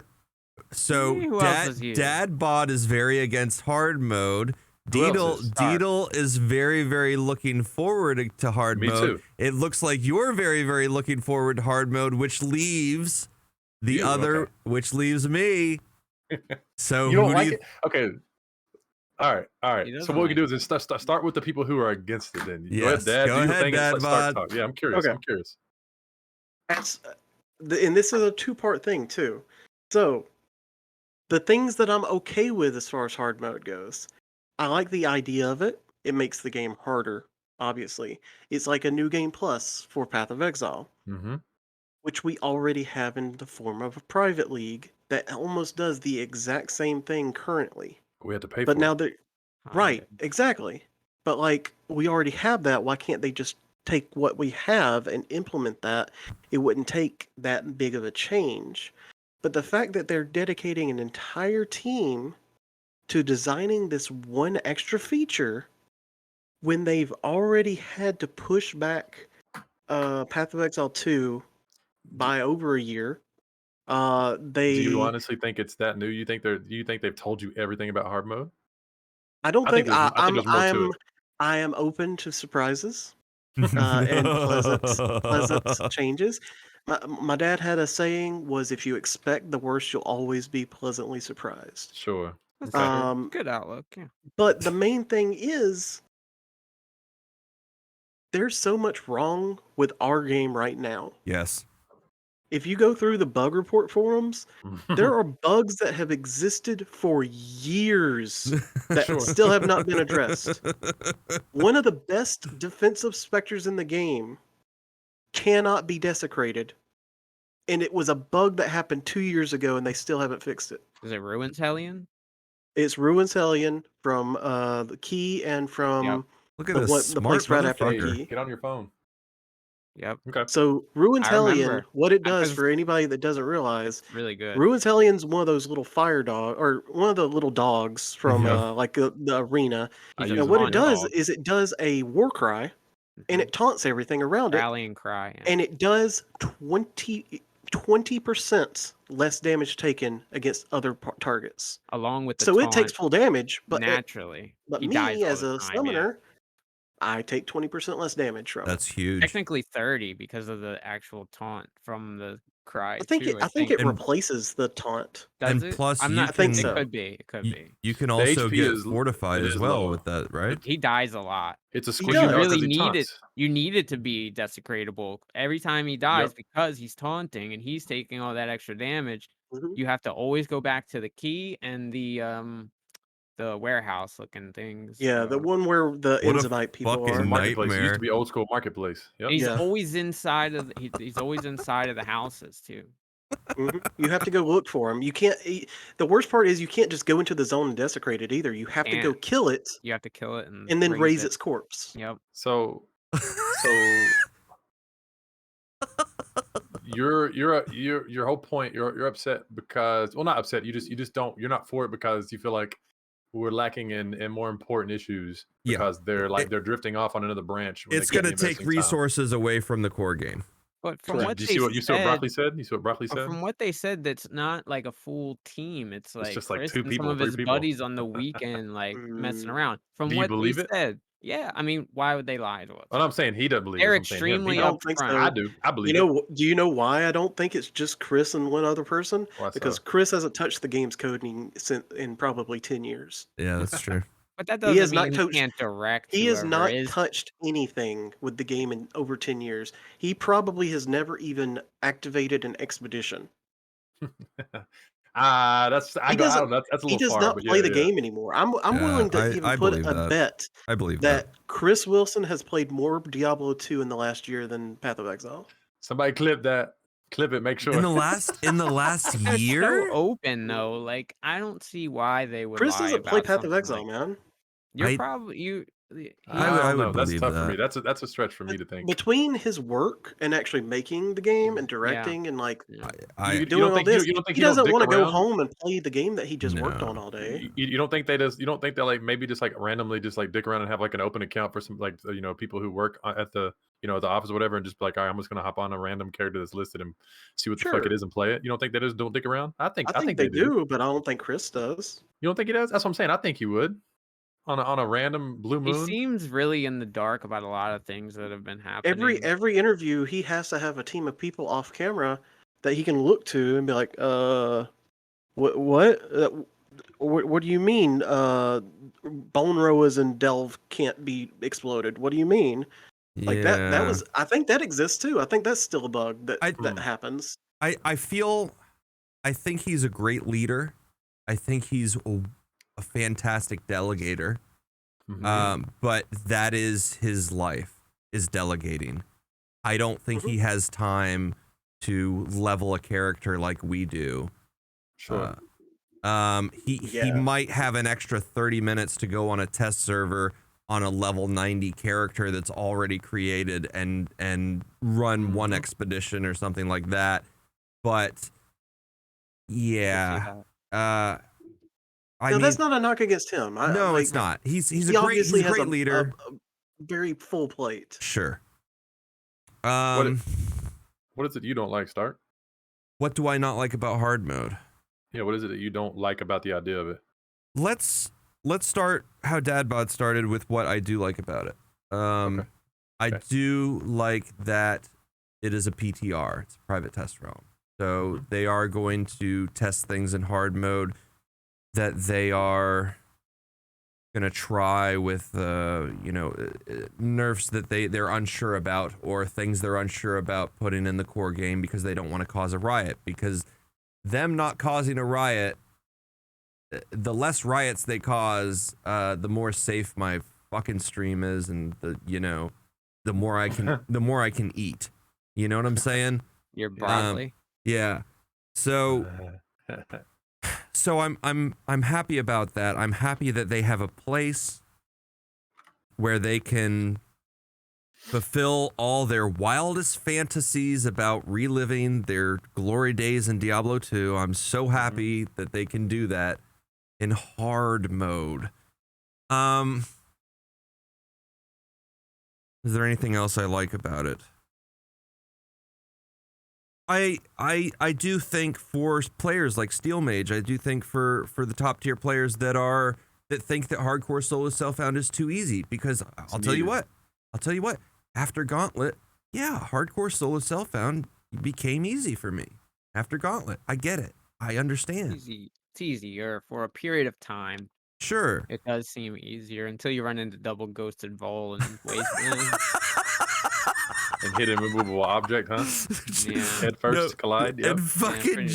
So Who else is here? Dadbod is very against hard mode, Who else is? Deedle is very, very looking forward to hard Me mode. too. It looks like you're very, very looking forward to hard mode, which leaves the other, okay. which leaves me. So You don't who like do you? it? Okay. All right. He So doesn't what we can like do is start with the people who are against it. Then Yes, Dad. go Do your ahead, thing and let's start Dadbod. talk. Yeah, I'm curious. Okay. I'm curious. And this is a two-part thing too. So the things that I'm okay with as far as hard mode goes, I like the idea of it. It makes the game harder, obviously. It's like a new game plus for Path of Exile, Mm-hmm. which we already have in the form of a private league that almost does the exact same thing currently. We had to pay But for now it. they're right, exactly. But like we already have that, why can't they just take what we have and implement that? It wouldn't take that big of a change. But the fact that they're dedicating an entire team to designing this one extra feature when they've already had to push back Path of Exile 2 by over a year. Do you They honestly think it's that new? You think they've told you everything about hard mode? I don't I think think I think there's more to it. I am open to surprises and pleasant changes. My dad had a saying was if you expect the worst, you'll always be pleasantly surprised. Sure. That's Okay. true. Good outlook. Yeah. But the main thing is there's so much wrong with our game right now. Yes. If you go through the bug report forums, there are bugs that have existed for years that Sure. still have not been addressed. One of the best defensive specters in the game cannot be desecrated. And it was a bug that happened 2 years ago and they still haven't fixed it. Is it Ruins Hellion? It's Ruins Hellion from the key and from Look at the this the smart place right after the motherfucker. key. Get on your phone. Yep. Okay. So Ruins I Hellion, remember. what it does Because- for anybody that doesn't realize, Really good. Ruins Hellion's one of those little fire dog or one of the little dogs from Yeah. like the arena. I He's a use And it what on it your does dog. is it does a war cry and Mhm. it taunts everything around it, Rallying cry. Yeah. and it does 20% less damage taken against other targets. Along with the So it takes taunt, full damage, but naturally. but he dies me all as the a time, summoner, I take 20% less damage from it. That's huge. Technically 30 because of the actual taunt from the cry I think too. I think it And- replaces the taunt. Does and it? plus I'm you not. I think can- so. It could be. It could be. You can The also HP get is- fortified it as is well low. with that, right? He dies a lot. It's a He squishy does. dog really because he need it. taunts. You need it to be desecratable every time he dies Yep. because he's taunting and he's taking all that extra damage. Mhm. You have to always go back to the key and the warehouse looking things. Yeah, the one where the What a Enzymite people fucking It's a are. marketplace. It used nightmare. to be old school marketplace. Yep. And he's Yeah. always inside of. He's always inside of the houses too. Mhm. You have to go look for him. You can't. The worst part is you can't just go into the zone and desecrate it either. You have to go Can't. kill it You have to kill it and and then raise it. its corpse. Yep. So your whole point, you're upset because, well, not upset. You just don't, you're not for it because you feel like we're lacking in more important issues Yeah. because they're drifting off on another branch. when they It's could going be to take investing time. resources away from the core game. But from Correct. what Do you they see what said, Broccoli said? You see what Broccoli said? from what they said, that's not like a full team. It's like just like Chris two and people, some of 3 his people. buddies on the weekend, like messing Mm. around. From Do you what believe they it? said, yeah. I mean, why would they lie to us? Well, I'm saying he doesn't believe it. They're I'm saying him. He extremely I don't. don't think upfront. so. I do. I believe Do you know why I don't think it's just Chris and one other person? Why Because so? Chris hasn't touched the game's coding in probably 10 years. Yeah, that's true. But that He has doesn't not mean he coached- can't direct. He has whoever not is. touched anything with the game in over 10 years. He probably has never even activated an expedition. I don't know. That's a He little does far, not but play yeah, the yeah. game anymore. I'm Yeah, willing to I even put believe a that. bet I believe that Chris Wilson has played more Diablo 2 in the last year than Path of Exile. Somebody clip that. Clip it. Make sure. In the last It's so year, open though. Like I don't see why they would. Chris lie doesn't play about Path of something Exile, like man. You're I- probably you. I would don't know. That's believe tough for that. me. That's a stretch for me to think. Between his work and actually making the game and directing and like I You doing don't all think this, you don't think he he don't doesn't dick want to go around? home and play the game that he just worked No. on all day. You don't think you don't think they like maybe just like randomly just like dick around and have like an open account for some like people who work at the the office or whatever and just be like, all right, I'm just gonna hop on a random character that's listed and see what the fuck Sure. it is and play it. You don't think they just don't dick around? I think I think they do, but I don't think Chris does. You don't think he does? That's what I'm saying. I think he would. on a random blue He moon. seems really in the dark about a lot of things that have been happening. Every interview, he has to have a team of people off camera that he can look to and be like, what do you mean? Bone Roas and Delve can't be exploded. What do you mean? Like that was. I think that exists too. I think that's still a bug that happens. I think he's a great leader. I think he's a fantastic delegator. But that is his life, is delegating. I don't think he has time to level a character like we do. Sure. He might have an extra 30 minutes to go on a test server on a level 90 character that's already created and run one expedition or something like that. But yeah, I mean, that's not a knock against him. No, it's not. He's a great leader. A very full plate. Sure. What is it you don't like, Stark? What do I not like about hard mode? Yeah, what is it that you don't like about the idea of it? Let's start how Dadbod started with what I do like about it. Okay. I do like that it is a PTR. It's a private test realm. So they are going to test things in hard mode that they are going to try with, nerfs that they're unsure about, or things they're unsure about putting in the core game because they don't want to cause a riot. Because them not causing a riot, the less riots they cause, the more safe my fucking stream is, and the more I can eat. You know what I'm saying? You're broadly. Yeah. So I'm happy about that. I'm happy that they have a place where they can fulfill all their wildest fantasies about reliving their glory days in Diablo 2. I'm so happy that they can do that in hard mode. Is there anything else I like about it? I do think for players like Steel Mage, I do think for the top tier players that think that hardcore solo self-found is too easy, because I'll tell you what, after Gauntlet, hardcore solo self-found became easy for me. After Gauntlet, I get it. I understand. It's easier for a period of time. Sure. It does seem easier until you run into double ghosted Vol and Wasteland. And hit an immovable object, huh? Yeah. Head first collide. Yep. And fucking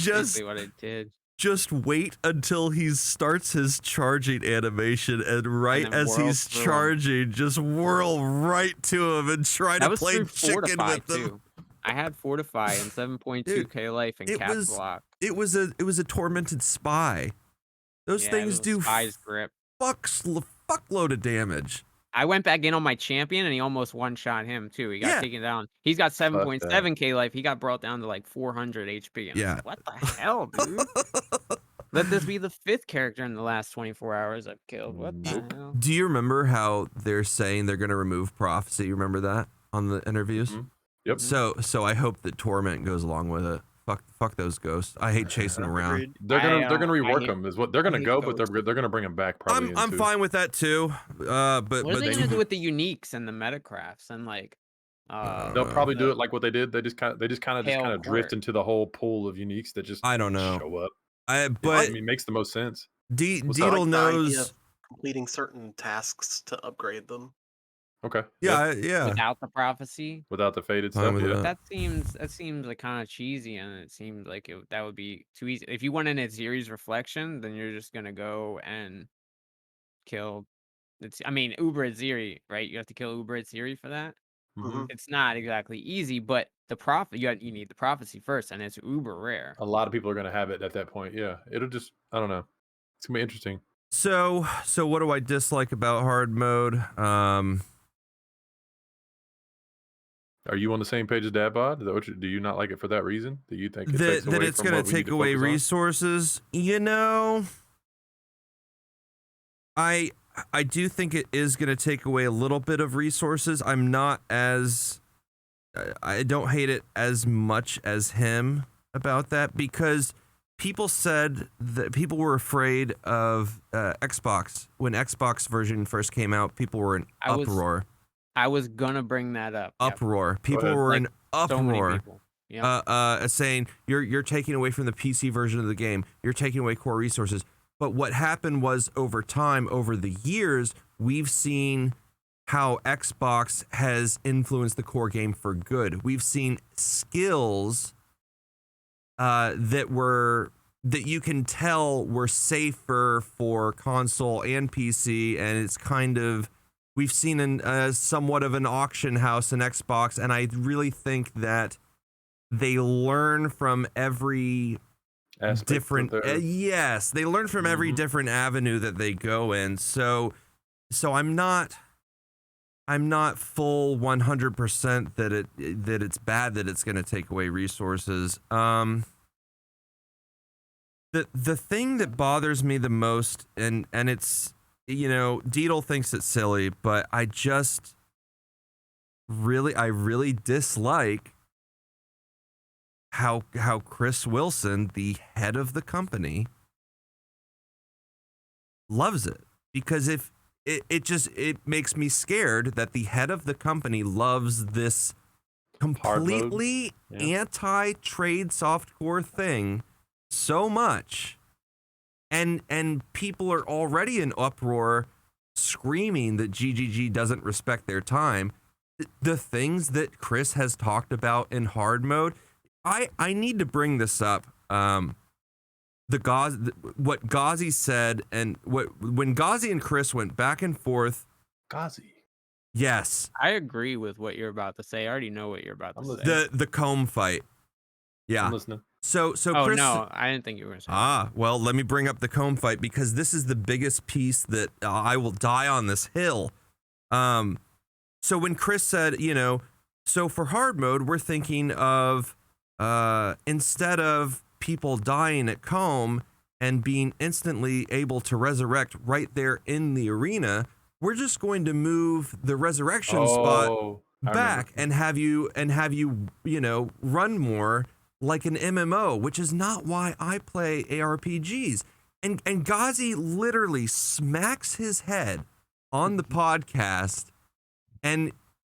what it did. Just wait until he starts his charging animation, and as he's charging, just whirl right to him and try to play chicken with him. Too. I had Fortify and 7.2k life and cast block. It was a tormented spy. Those things do spy's grip. Fuckload of damage. I went back in on my champion and he almost one-shot him too. He got taken down. He's got 7.7k life. He got brought down to like 400 HP. And I was like, what the hell, dude? Let this be the 5th character in the last 24 hours I've killed. What the hell? Do you remember how they're saying they're going to remove Prophecy? You remember that on the interviews? Yep. So I hope that Torment goes along with it. Fuck those ghosts. I hate chasing around. They're gonna rework them. Is what they're gonna go, but they're gonna bring them back. Probably. I'm fine with that too. But what are they gonna do with the uniques and the metacrafts and like? They'll probably do it like what they did. They just kind of drift into the whole pool of uniques that just I don't know show up. But I mean, it makes the most sense. Deedle knows completing certain tasks to upgrade them. Okay. Yeah. Without the prophecy. Without the faded stuff. Yeah. That seems like kind of cheesy, and it seems like that would be too easy. If you want in a series reflection, then you're just gonna go and kill. Uber Aziri, right? You have to kill Uber Aziri for that. It's not exactly easy, but the you need the prophecy first, and it's uber rare. A lot of people are gonna have it at that point. Yeah. It'll just, I don't know. It's gonna be interesting. So what do I dislike about hard mode? Are you on the same page as Dadbod? Do you not like it for that reason? Do you think that it's going to take away resources? I do think it is going to take away a little bit of resources. I don't hate it as much as him about that, because people said that people were afraid of Xbox. When Xbox version first came out, people were in uproar. I was gonna bring that up. Yep. Uproar. People ahead. were Like, in So many uproar. people. Yeah. Saying you're taking away from the PC version of the game. You're taking away core resources. But what happened was over time, over the years, we've seen how Xbox has influenced the core game for good. We've seen skills that you can tell were safer for console and PC, and it's kind of, we've seen somewhat of an auction house in Xbox, and I really think that they learn from every different yes, they learn from every different avenue that they go in. So I'm not full 100% that it's bad that it's going to take away resources. The thing that bothers me the most, and it's, Deedle thinks it's silly, but I really dislike how Chris Wilson, the head of the company, loves it. Because if it makes me scared that the head of the company loves this completely anti-trade softcore thing so much, and people are already in uproar screaming that GGG doesn't respect their time. The things that Chris has talked about in hard mode, I need to bring this up. What Ghazi said, and when Ghazi and Chris went back and forth. Ghazi. Yes. I agree with what you're about to say. I already know what you're about to say. The comb fight. Yeah. I'm listening. So Oh, Chris, no, I didn't think you were going to say that. Well, let me bring up the comb fight, because this is the biggest piece that I will die on this hill. So when Chris said, so for hard mode, we're thinking of instead of people dying at comb and being instantly able to resurrect right there in the arena, we're just going to move the resurrection spot back and have you run more like an MMO, which is not why I play ARPGs. And Ghazi literally smacks his head on the podcast, and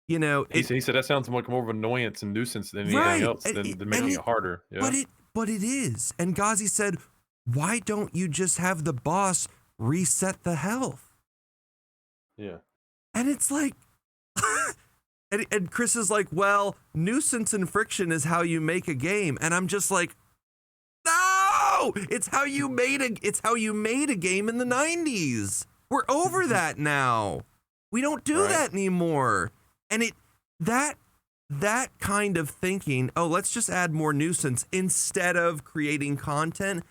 he said that sounds like more of annoyance and nuisance than anything else, than making it harder. Yeah. But it is. And Ghazi said, why don't you just have the boss reset the health? Yeah. And it's like, and Chris is like, well, nuisance and friction is how you make a game. And I'm just like, no, it's how you made a game in the 90s. We're over that now. We don't do that anymore. And that kind of thinking, oh, let's just add more nuisance instead of creating content,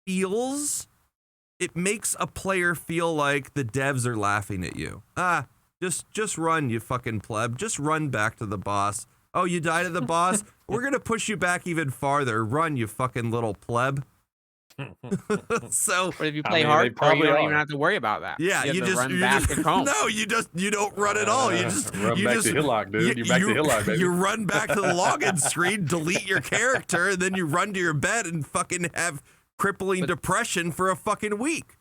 it makes a player feel like the devs are laughing at you. Just run, you fucking pleb. Just run back to the boss. Oh, you died at the boss? We're going to push you back even farther. Run, you fucking little pleb. So, but if you play hardcore, you don't even have to worry about that. Yeah, you just run back to comb. No, you don't run at all. You just run back to Hillock, dude. You're back to Hillock, baby. You run back to the login screen, delete your character, and then you run to your bed and fucking have crippling depression for a fucking week.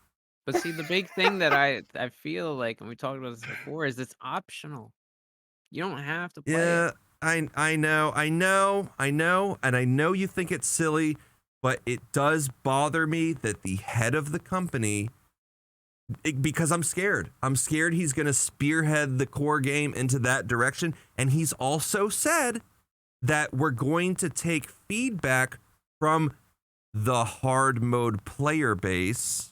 But see, the big thing that I feel like, and we talked about this before, is it's optional. You don't have to play it. I know, and I know you think it's silly, but it does bother me that the head of the company, because I'm scared. I'm scared he's going to spearhead the core game into that direction. And he's also said that we're going to take feedback from the hard mode player base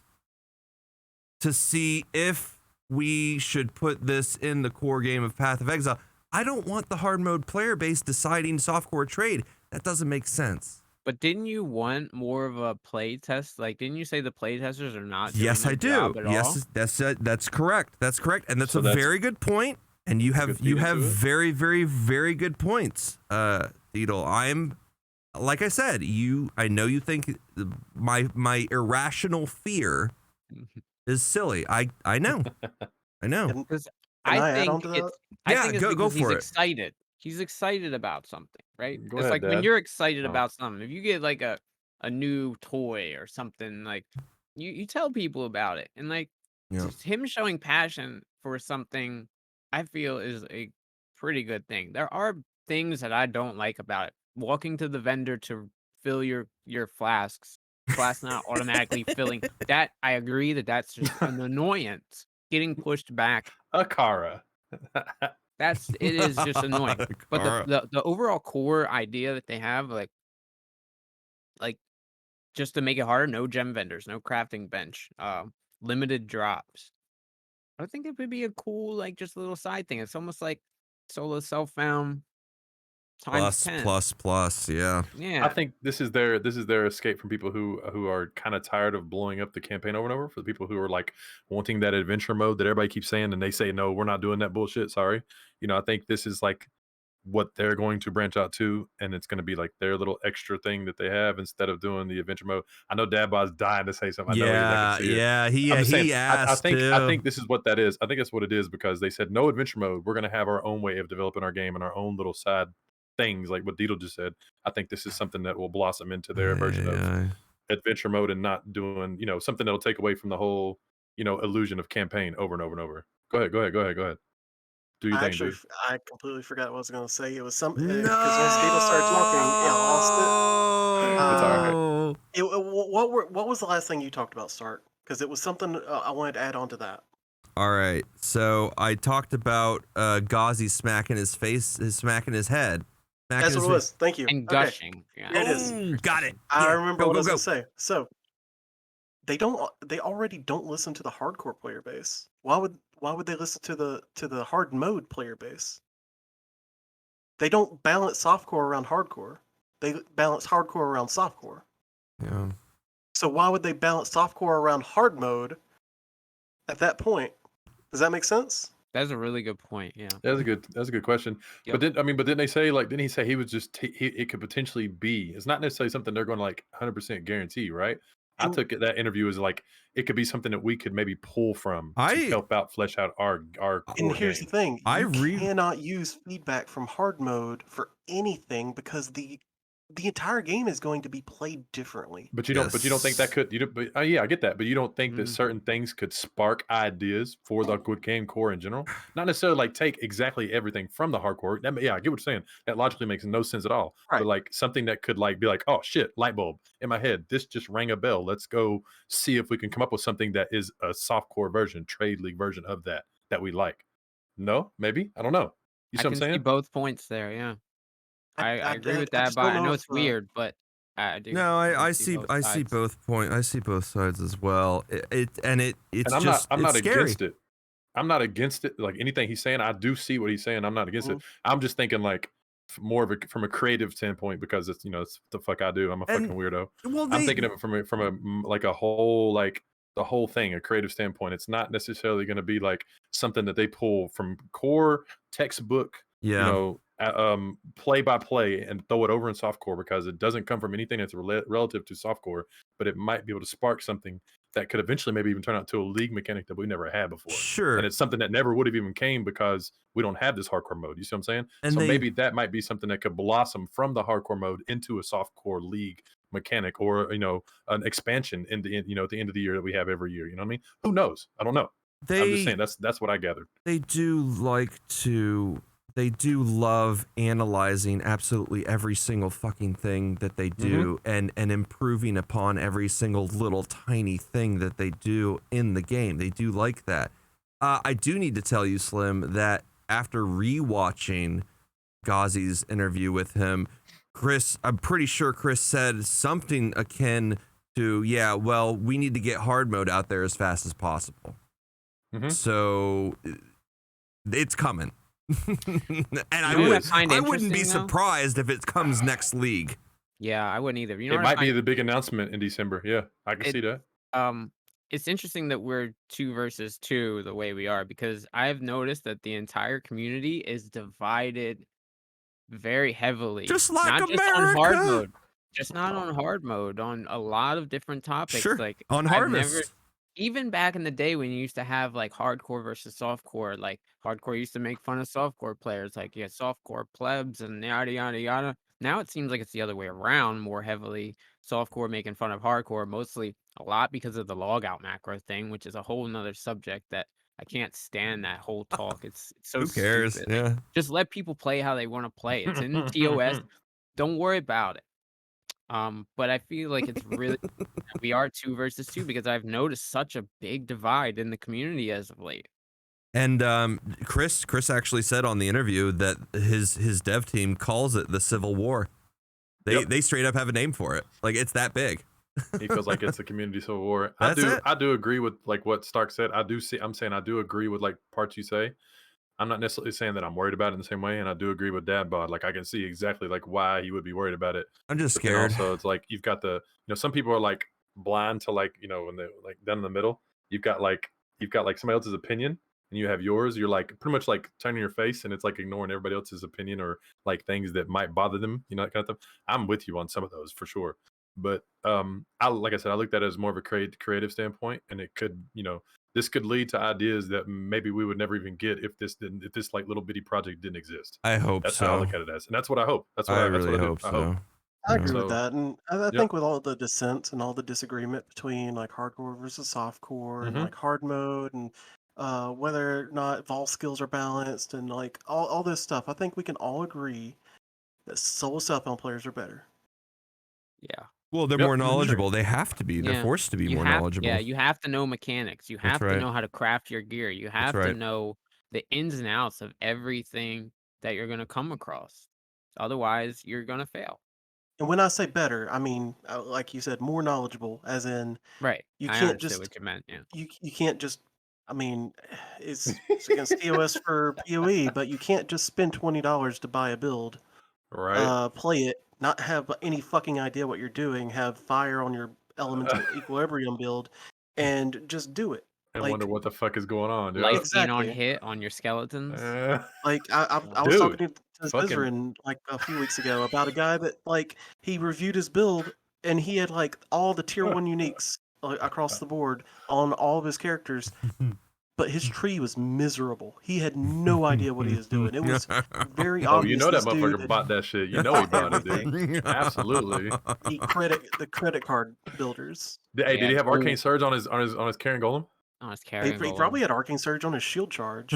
to see if we should put this in the core game of Path of Exile. I don't want the hard mode player base deciding softcore trade. That doesn't make sense. But didn't you want more of a play test? Like, didn't you say the play testers are not doing Yes, their I do. job at all? Yes, that's correct. That's correct. And that's very good point. And you have very, very, very good points, Deedle. I'm, like I said, I know you think my irrational fear is silly. I know. I know. I think go for it. Excited. He's excited about something, right? Go It's ahead, like when Dad. you're excited about something. If you get like a a new toy or something, like you tell people about it, and like Yeah. just him showing passion for something, I feel is a pretty good thing. There are things that I don't like about it. Walking to the vendor to fill your flasks, flasks not automatically filling. That I agree that that's just an annoyance. Getting pushed back, Akara. it is just annoying. But Kara. the overall core idea that they have, like just to make it harder, no gem vendors, no crafting bench, limited drops. I think it would be a cool, like, just little side thing. It's almost like solo self-found times 10. Yeah. I Yeah. think this is their escape from people who are kind of tired of blowing up the campaign over and over. For the people who are like wanting that adventure mode that everybody keeps saying, and they say no, we're not doing that bullshit. Sorry, I think this is like what they're going to branch out to, and it's going to be like their little extra thing that they have instead of doing the adventure mode. I know Dadbod's dying to say something. I know I can see it. I'm just saying, He asked I too. think this is what that is. I think that's what it is because they said no adventure mode. We're going to have our own way of developing our game and our own little side things, like what Deedle just said. I think this is something that will blossom into their version of adventure mode and not doing, something that'll take away from the whole, illusion of campaign over and over and over. Go ahead. Do your thing, dude. I completely forgot what I was going to say. It was some No. because once Data started talking, I lost It's all right. What was the last thing you talked about, Stark? Because it was something I wanted to add on to that. All right. So I talked about Ghazi smacking his face, smacking his head. That's what it was. Thank you. And Okay. gushing. Yeah. Here it is. Got it. I Yeah. remember what I was Go. going to say. So they already don't listen to the hardcore player base. Why would they listen to the hard mode player base? They don't balance softcore around hardcore. They balance hardcore around softcore. Yeah. So why would they balance softcore around hard mode at that point? Does that make sense? That's a really good point. Yeah. That's a good question. Yep. But didn't they say, like, didn't he say he was just it could potentially be? It's not necessarily something they're going to like 100% guarantee, right? I took that interview as like it could be something that we could maybe pull from to help out flesh out our core And here's game. the thing: you cannot use feedback from hard mode for anything because the entire game is going to be played differently. But you don't think that could yeah, I get that, but you don't think that certain things could spark ideas for the good game core in general? Not necessarily like take exactly everything from the hardcore. Yeah, I get what you're saying. That logically makes no sense at all. Right. But like something that could like be like, oh shit, light bulb in my head. This just rang a bell. Let's go see if we can come up with something that is a softcore version, trade league version of that we like. No, maybe? I don't know. You see what I'm I can see saying? both points there. Yeah. I agree with I that, just but don't I know know it's if, weird, but I do. No, I see see both I see sides. both sides as well. It's And I'm just not scary. against it. I'm not against it. Like anything he's saying, I do see what he's saying. I'm not against it. I'm just thinking like more of from a creative standpoint because it's it's what the fuck I do. I'm a fucking weirdo. Well, I'm thinking of it from a like a whole like the whole thing, a creative standpoint. It's not necessarily going to be like something that they pull from core textbook, play by play and throw it over in softcore because it doesn't come from anything that's relative to softcore, but it might be able to spark something that could eventually maybe even turn out to a league mechanic that we never had before. Sure. And it's something that never would have even came because we don't have this hardcore mode. You see what I'm saying? And so maybe that might be something that could blossom from the hardcore mode into a softcore league mechanic or, an expansion in the, at the end of the year that we have every year. You know what I mean? Who knows? I don't know. I'm just saying that's what I gathered. They do love analyzing absolutely every single fucking thing that they do and improving upon every single little tiny thing that they do in the game. They do like that. I do need to tell you, Slim, that after rewatching Ghazi's interview with him, I'm pretty sure Chris said something akin to, yeah, well, we need to get hard mode out there as fast as possible. So it's coming. And I wouldn't be surprised if it comes next league. Yeah, I wouldn't either. It might be the big announcement in December. Yeah, I can see that. It's interesting that we're 2 versus 2 the way we are because I've noticed that the entire community is divided very heavily. Just like not America. Just on hard mode. Just not on hard mode, on a lot of different topics. Sure. Like on Harvest. Even back in the day when you used to have like hardcore versus softcore, like hardcore used to make fun of softcore players, like softcore plebs and yada yada yada. Now it seems like it's the other way around more heavily. softcore making fun of hardcore, mostly a lot because of the logout macro thing, which is a whole nother subject that I can't stand that whole talk. It's so Who cares? stupid. Yeah. Just let people play how they want to play. It's in TOS. Don't worry about it. But I feel like it's really we are 2 versus 2 because I've noticed such a big divide in the community as of late. And Chris actually said on the interview that his dev team calls it the Civil War. They straight up have a name for it. Like, it's that big. He feels like it's a community civil war. That's it. I do agree with like what Stark said. I'm saying I do agree with like parts you say. I'm not necessarily saying that I'm worried about it in the same way, and I do agree with Dadbod. Like, I can see exactly like why he would be worried about it. I'm just But then scared. also, it's like you've got the some people are like blind to like when they're like down in the middle. You've got like somebody else's opinion, and you have yours. You're like pretty much like turning your face, and it's like ignoring everybody else's opinion or like things that might bother them. That kind of stuff. I'm with you on some of those for sure. But like I said, I looked at it as more of a creative standpoint, and it could this could lead to ideas that maybe we would never even get if this like little bitty project didn't exist. I hope That's so. how I look at it as, and that's what I hope. That's what I I really hope I so. I agree So, with that, and I yep. think with all the dissent and all the disagreement between like hardcore versus softcore and like hard mode and whether or not vol skills are balanced and like all this stuff, I think we can all agree that solo Southbound players are better. Yeah. Well, they're Yep. more knowledgeable. They have to be. They're Yeah. forced to be You more have, knowledgeable. yeah, you have to know mechanics. You have to right. know how to craft your gear. You have to right. know the ins and outs of everything that you're going to come across. Otherwise, you're going to fail. And when I say better, I mean like you said, more knowledgeable, as in Right. you I can't understood just what you meant. Yeah. you can't just. I mean, it's against TOS for PoE, but you can't just spend $20 to buy a build. Right. Play it, not have any fucking idea what you're doing, have fire on your elemental equilibrium build, and just do it. And like, wonder what the fuck is going on. Life Yep. being on Exactly. hit on your skeletons. Like I was Dude, talking to fucking- Zizrin like a few weeks ago about a guy that like he reviewed his build and he had like all the tier 1 uniques across the board on all of his characters. But his tree was miserable. He had no idea what he was doing. It was very Oh, obvious. you know that this dude motherfucker bought that shit. You know he bought it, dude. Absolutely. the credit card builders. Hey, did Yeah, he have cool. Arcane Surge on his Karen Golem? Oh, it's He carrying probably had Arcane Surge on his shield charge.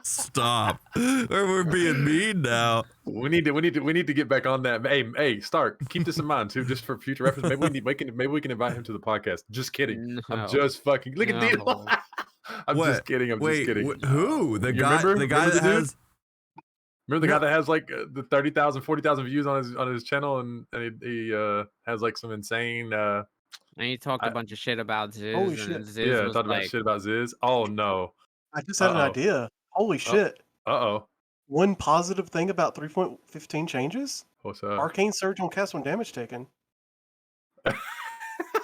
Stop. We're being mean now. We need to get back on that. Hey, Stark, keep this in mind too, just for future reference. Maybe we can invite him to the podcast. Just kidding. No. I'm just fucking look at No. Deedle. I'm What? just kidding. I'm Wait, just kidding. who? The You guy? remember? The guy Remember that the dude? has. Remember the No. guy that has like the 30,000, 40,000 views on his channel, and he has like some insane. And he talked I- a bunch of shit about Ziz. Holy and shit. then Ziz Yeah, was talked about like, shit about Ziz. Oh no. I just had an idea. Holy shit. Uh-oh. One positive thing about 3.15 changes? What's up? Arcane Surge on cast when damage taken.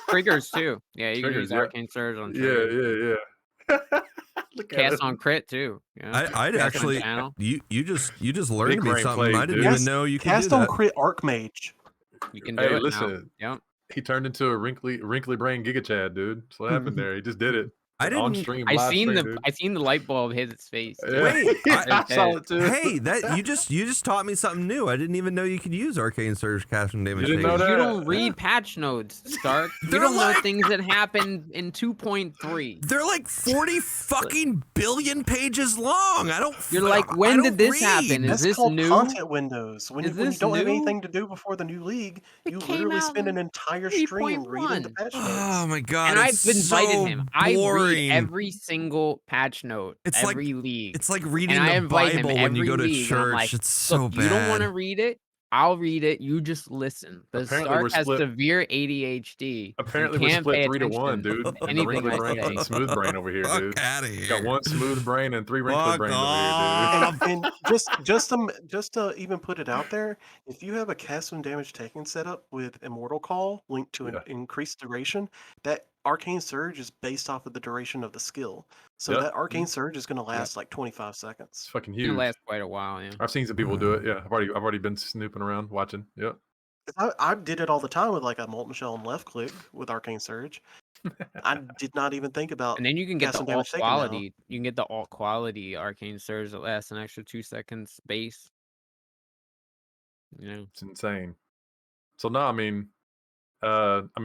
triggers too. Yeah, you Triggers, can use yeah. Arcane Surge on triggers. Yeah. Look at Cast it. on crit too. Yeah. I'd Cast on actually. channel. You just learned Big me brain something. plays, I didn't dude. even know you could Cast do on that. crit Archmage. You can do Hey, it listen. now. Yep. He turned into a wrinkly brain Giga Chad, dude. That's what happened there. He just did it. I On didn't. stream, I live seen stream, the dude. I seen the light bulb hit his face. Yeah. Wait, I saw it too. Hey, that you just taught me something new. I didn't even know you could use Arcane Surge cast and damage. You didn't know taken. that? You don't read patch notes, Stark. You They're don't know like- things that happen in 2.3. They're like 40 fucking billion pages long. I don't. You're like, when I did don't this read. happen? Is That's this called new? content windows. When Is you this don't have new? anything to do before the new league, It you came literally out spend in an entire stream reading the 3.1. patch notes. Oh my god! And I've it's invited so him. I boring. read every single patch note, It's like- every league. It's like reading And I the invite him Bible when you every go to league, and I'm church. like, It's so Look, bad. you don't want to read it? I'll read it. You just listen. The Apparently Stark we're has split- severe ADHD. Apparently and we're can't split pay 3 to 1, attention dude. to And the anything wrinkly I brain say. and smooth brain over here, Fuck dude. out of here. Got one smooth brain and 3 wrinkly Fuck brains over off. here, And just to even put it out there, if you have a cast when damage taken setup with Immortal Call linked to an Yeah. increased duration, that Arcane Surge is based off of the duration of the skill. So Yep. that Arcane Surge is going to last like 25 It's seconds. fucking It can huge. last quite a while, yeah. I've seen some people do it. Yeah, I've already been snooping around watching. Yep. I did it all the time with like a Molten Shell and left click with Arcane Surge. I did not even think about. And then you can get Cast the when damage alt taken now. quality. You can get the alt quality Arcane Surge that lasts an extra 2 seconds base. You know, It's insane. So no, I mean,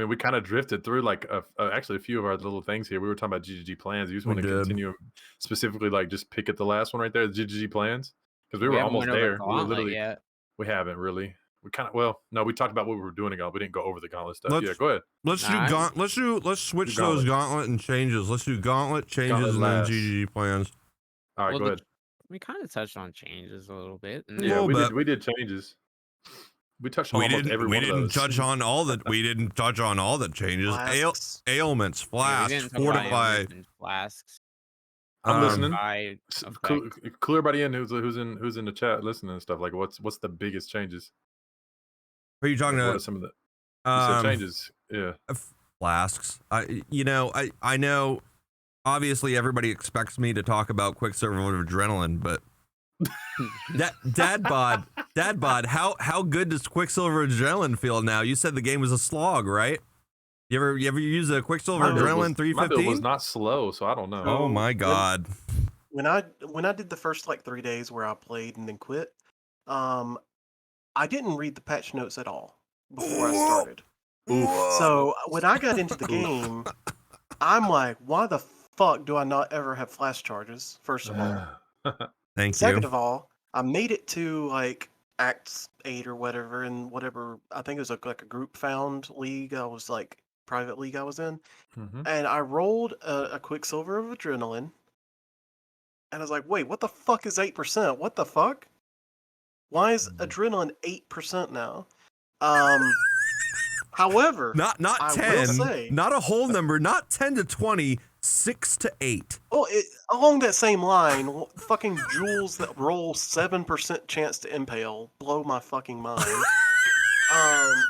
we kind of drifted through like actually a few of our little things here. We were talking about GGG plans. You just We want to did. continue specifically, like just pick at the last one right there, the GGG plans, because we were haven't almost went over there. We were Gauntlet literally. yet. We haven't really. We kind of no. We talked about what we were doing again. We didn't go over the gauntlet stuff. Let's- Yeah, go ahead. Let's switch those gauntlet and changes. Let's do gauntlet changes Gauntlet and then last. GGG plans. All right, Well, go ahead. We kind of touched on changes a little bit. And Yeah, little bit. we did changes. We touched on We almost didn't. every We one of didn't those. touch on all the. We didn't touch on all the changes. Flasks. Ailments, Yeah, we flasks, didn't talk about fortify. ailments and flasks. I'm listening. Fortify Clue effect. everybody in who's in the chat listening and stuff. Like, what's the biggest changes? Are you talking Like, what are about? some of the you said changes? Yeah. Flasks. I know. Obviously, everybody expects me to talk about Quicksilver of Adrenaline, but Dadbod, how good does Quicksilver Adrenaline feel now? You said the game was a slog, right? You ever use a Quicksilver Adrenaline 3.15? My build was not slow, so I don't know. Oh my god! When I did the first like 3 days where I played and then quit, I didn't read the patch notes at all before I started. So when I got into the game, I'm like, why the fuck do I not ever have flash charges? First of all. Thank Second you. of all, I made it to like Act 8 or whatever, and whatever, I think it was like a group found league. I was like, private league I was in. Mhm. And I rolled a Quicksilver of Adrenaline. And I was like, wait, what the fuck is 8%? What the fuck? Why is Adrenaline 8% now? However, Not I 10, will say, not a whole number, not 10 to 20, 6 to 8. oh, along that same line, fucking jewels that roll 7% chance to impale blow my fucking mind. I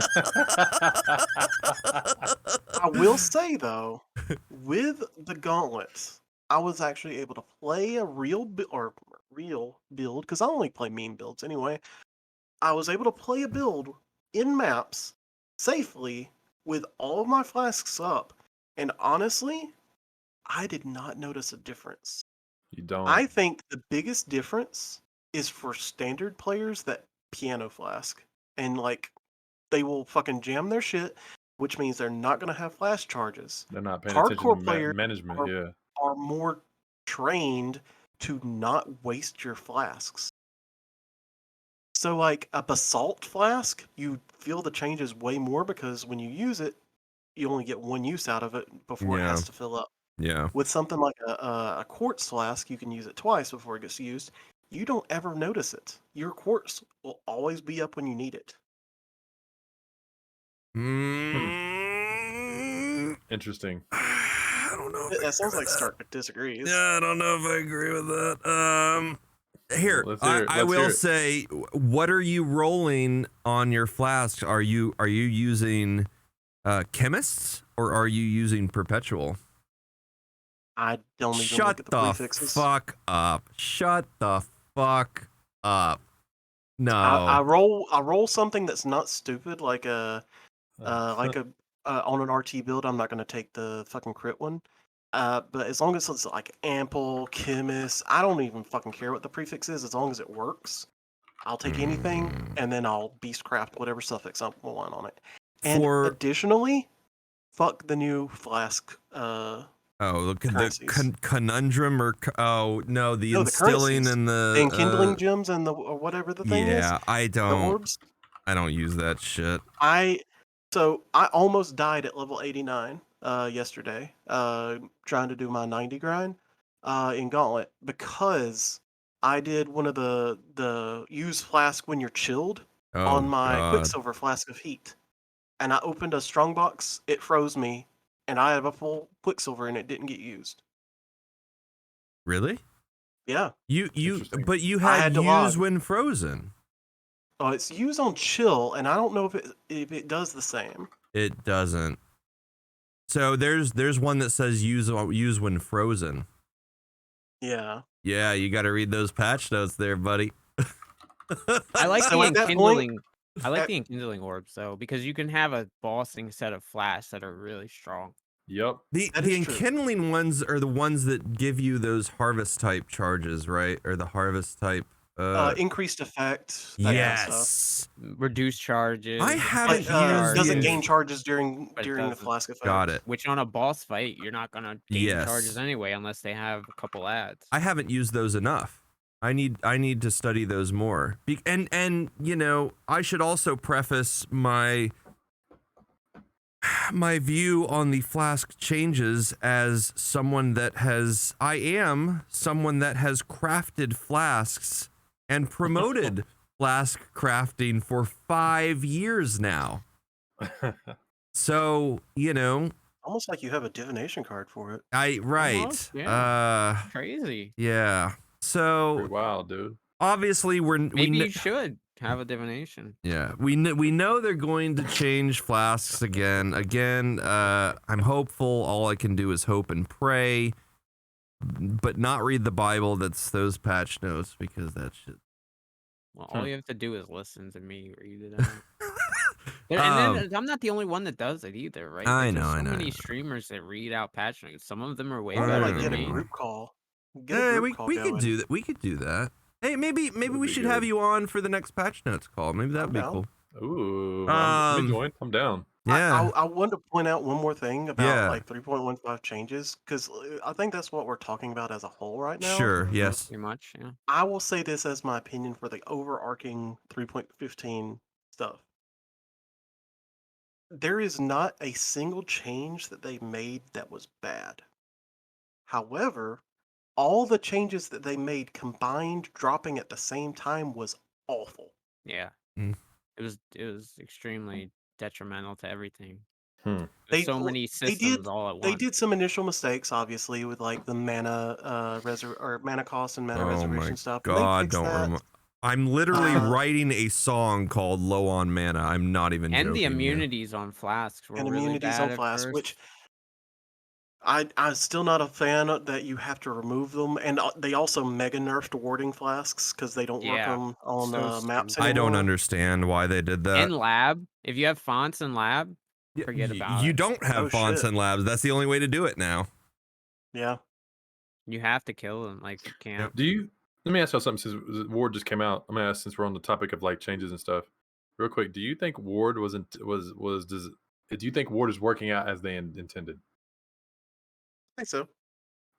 will say though, with the gauntlet, I was actually able to play a real build because I only play meme builds anyway. I was able to play a build in maps safely with all of my flasks up, and honestly, I did not notice a difference. You don't. I think the biggest difference is for standard players that piano flask, and like they will fucking jam their shit, which means they're not going to have flash charges. They're not paying Hardcore attention to players management. are more trained to not waste your flasks. So like a basalt flask, you feel the changes way more because when you use it, you only get one use out of it before it has to fill up. Yeah. With something like a quartz flask, you can use it twice before it gets used. You don't ever notice it. Your quartz will always be up when you need it. Interesting. I don't know. That sounds like Stark disagrees. Yeah, I don't know if I agree with that. Here, Let's hear it. I Let's will hear it. say, what are you rolling on your flask? Are you using chemists or are you using perpetual? I don't even Shut look at the the prefixes. fuck up. Shut the fuck up. No. I roll something that's not stupid, like on an RT build. I'm not going to take the fucking crit one. But as long as it's like ample, chemist, I don't even fucking care what the prefix is. As long as it works, I'll take anything, and then I'll beastcraft whatever suffix I want on it. And additionally, fuck the new Flask. The conundrum or the instilling and the enkindling gems and the or whatever the thing is. Yeah, I The orbs. I don't use that shit. I almost died at level 89 yesterday, trying to do my 90 grind in Gauntlet because I did one of the use flask when you're chilled on my Quicksilver Flask of Heat, and I opened a strongbox. It froze me, and I have a full Quicksilver, and it didn't get used. Really? Yeah. But you had use when frozen. Oh, it's use on chill, and I don't know if it does the same. It doesn't. So there's one that says use when frozen. Yeah. Yeah, you got to read those patch notes there, buddy. I like So the at that enkindling. I like the enkindling orbs though, because you can have a bossing set of flash that are really strong. Yep. The enkindling ones are the ones that give you those harvest type charges, right? Or the harvest type Increased effect, that kind of stuff. Yes. Reduce charges. I haven't But doesn't used- gain charges during But it the doesn't. flask effect. Got it. Which on a boss fight, you're not gonna gain charges Yes. anyway unless they have a couple ads. I haven't used those enough. I need to study those more. And you know, I should also preface my view on the Flask changes as someone that has crafted flasks and promoted flask crafting for 5 years now. So, you know, Almost like you have a divination card for it. Almost, yeah. Crazy. Yeah. So Pretty wild, dude. obviously Maybe you should have a divination. Yeah, we know they're going to change flasks again. I'm hopeful. All I can do is hope and pray, but not read the Bible. That's those patch notes, because that shit. Well, all you have to do is listen to me read it out. And then I'm not the only one that does it either, right? I Like, know, there's I so know. many streamers that read out patch notes. Some of them are way Or better like than get a me. group call. Hey, we could do that. We could do that. Hey, maybe we be should have good. you on for the next patch notes call. Maybe that'd be down. cool. Ooh, let me join. I'm down. Yeah. I wanted to point out one more thing about Yeah. like 3.15 changes, because I think that's what we're talking about as a whole right now. Sure. Yes. Pretty much, yeah. I will say this as my opinion for the overarching 3.15 stuff. There is not a single change that they made that was bad. However, all the changes that they made combined dropping at the same time was awful. Yeah. Mm. It was extremely detrimental to everything. Hmm. There's so many systems all at once. They did some initial mistakes, obviously, with like the mana mana cost and mana reservation stuff. but they God, fixed don't that. remember. I'm literally writing a song called "Low on Mana." I'm not even And joking. the yeah. immunities on flasks were And really immunities bad on at Flask, first. which I'm still not a fan that you have to remove them, and they also mega nerfed warding flasks because they don't work Yeah, on so maps stupid. I don't anymore. understand why they did that. In lab, if you have fonts in lab, forget about You it. don't have Oh, fonts shit. and labs. That's the only way to do it now. Yeah. You have to kill them. Like, you can't. Do you? Let me ask you something. Since Ward just came out, I'm gonna ask, since we're on the topic of like changes and stuff, real quick. Do you think Ward do you think Ward is working out as they intended? I think so.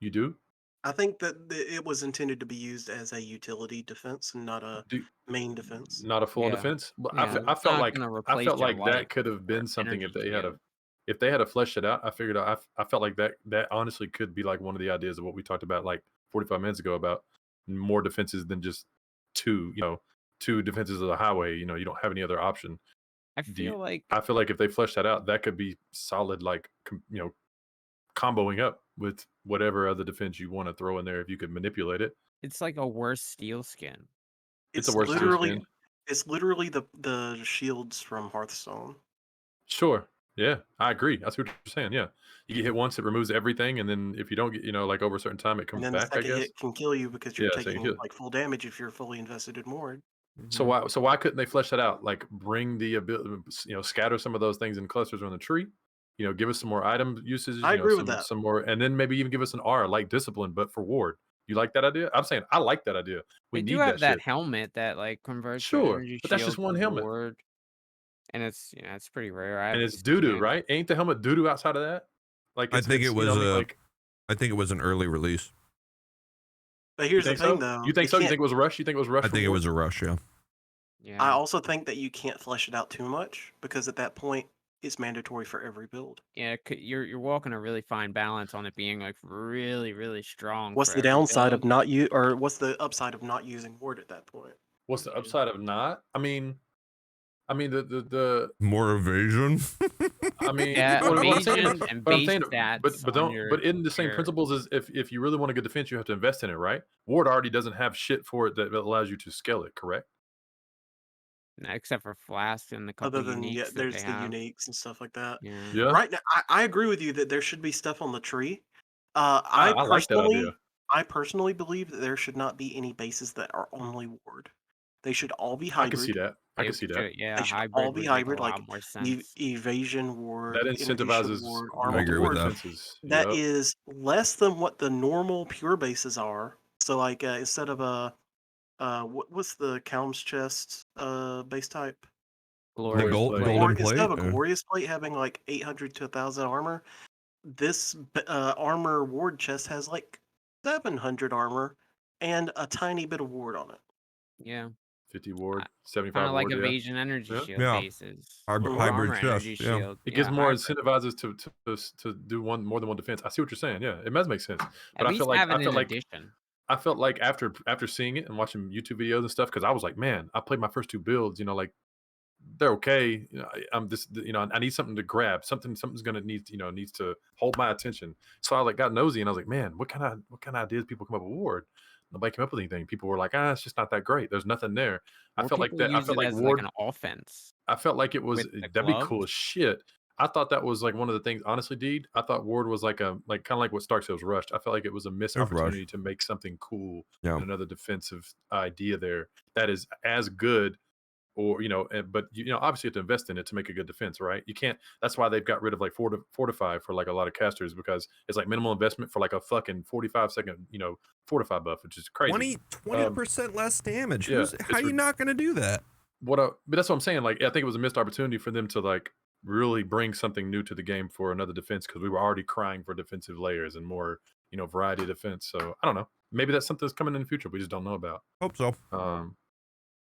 You do? I think that it was intended to be used as a utility defense and not a main defense. Not a full Yeah. defense. But Yeah, I it's felt not like gonna replace your that life could have or been something if energy they had shield. if they had to flesh it out. I figured out. I felt like that honestly could be like one of the ideas of what we talked about like 45 minutes ago about more defenses than just two. You know, two defenses of the highway. You know, you don't have any other option. I feel like I feel like if they flesh that out, that could be solid. Like comboing up with whatever other defense you want to throw in there if you could manipulate it. it's like a worse steel skin. It's a worse steel literally skin. it's literally the shields from Hearthstone. Sure. Yeah, I agree. That's what you're saying. Yeah, you get hit once, it removes everything, and then if you don't get, like over a certain time, it And comes then the back. I second guess. hit can kill you because you're Yeah, second taking hit. like full damage if you're fully invested in Ward. So why couldn't they flesh that out? Like bring the ability, scatter some of those things in clusters on the tree. Give us some more item usage. I agree with that. Some more, and then maybe even give us an R like discipline, but for Ward. You like that idea? I'm saying I like that idea. We They need do have that shit. helmet that like converts your Sure, energy but that's just shield one to helmet. ward. And it's it's pretty rare. I And haven't it's doo-doo, seen it. right? Ain't the helmet doo-doo outside of that? Like I it's, think it's, it was you know what I mean? I think it was an early release. But here's the think thing, so? though. You think so? You think it was a rush? You think it was a rush? I for think it Ward? was a rush. Yeah. Yeah. I also think that you can't flesh it out too much because at that point it's mandatory for every build. Yeah, you're walking a really fine balance on it being like really, really strong. What's for the every downside of build. not what's the upside of not using Ward at that point? What's the upside of not? I mean the More evasion. I mean, Yeah, what I'm saying, evasion and but I'm base saying, stats on your but in the same your- principles as if you really want a good defense, you have to invest in it, right? Ward already doesn't have shit for it that allows you to scale it, correct? except for Flask and the couple Other than uniques that there's they the have. uniques and stuff like that. Yeah. Yeah, Right now, I agree with you that there should be stuff on the tree. I like that idea. I personally believe that there should not be any bases that are only Ward. They should all be I hybrid. can see that. I can see that. Yeah, They should hybrid all be would hybrid, make a like lot more sense. evasion Ward, That energy shield incentivizes Ward, I armor agree with Ward. that. defenses. That Yep. is less than what the normal pure bases are. So like instead of what's the Calm's chest base type? The Glorious plate. plate. golden Instead plate. of a glorious plate having like 800 to 1,000 armor, this armor ward chest has like 700 armor and a tiny bit of ward on it. Yeah. 50 ward, Kind 75 of like ward. Yeah. evasion energy Yeah. shield Yeah. bases. Hybrid- Or hybrid armor chest, energy yeah. shield. It Yeah, gives more hybrid. incentivizes to do more than one defense. I see what you're saying. Yeah, it does make sense. But At I least feel like have it I feel in like addition. I felt like after seeing it and watching YouTube videos and stuff, because I was like, man, I played my first two builds. Like they're okay. I'm this. I need something to grab. Something's gonna needs to hold my attention. So I like got nosy and I was like, man, what kind of ideas people come up with Ward? Nobody came up with anything. People were like, it's just not that great. There's nothing there. I More felt like people that. I use felt it like as like Ward. an offense I felt like it was with the that'd be cool gloves. as shit. I thought that was like one of the things. Honestly, Deed, I thought Ward was like kind of like what Stark said was rushed. I felt like it was a missed It was rushed. opportunity to make something cool Yeah. and another defensive idea there that is as good, or but obviously you have to invest in it to make a good defense, right? You can't. That's why they've got rid of like fortify for like a lot of casters, because it's like minimal investment for like a fucking 45-second fortify buff, which is crazy. 20% less damage. yeah, How it's you not going to do that? but that's what I'm saying. Like, I think it was a missed opportunity for them to like really bring something new to the game for another defense, because we were already crying for defensive layers and more, variety of defense. So I don't know. Maybe that's something that's coming in the future we just don't know about. Hope so. I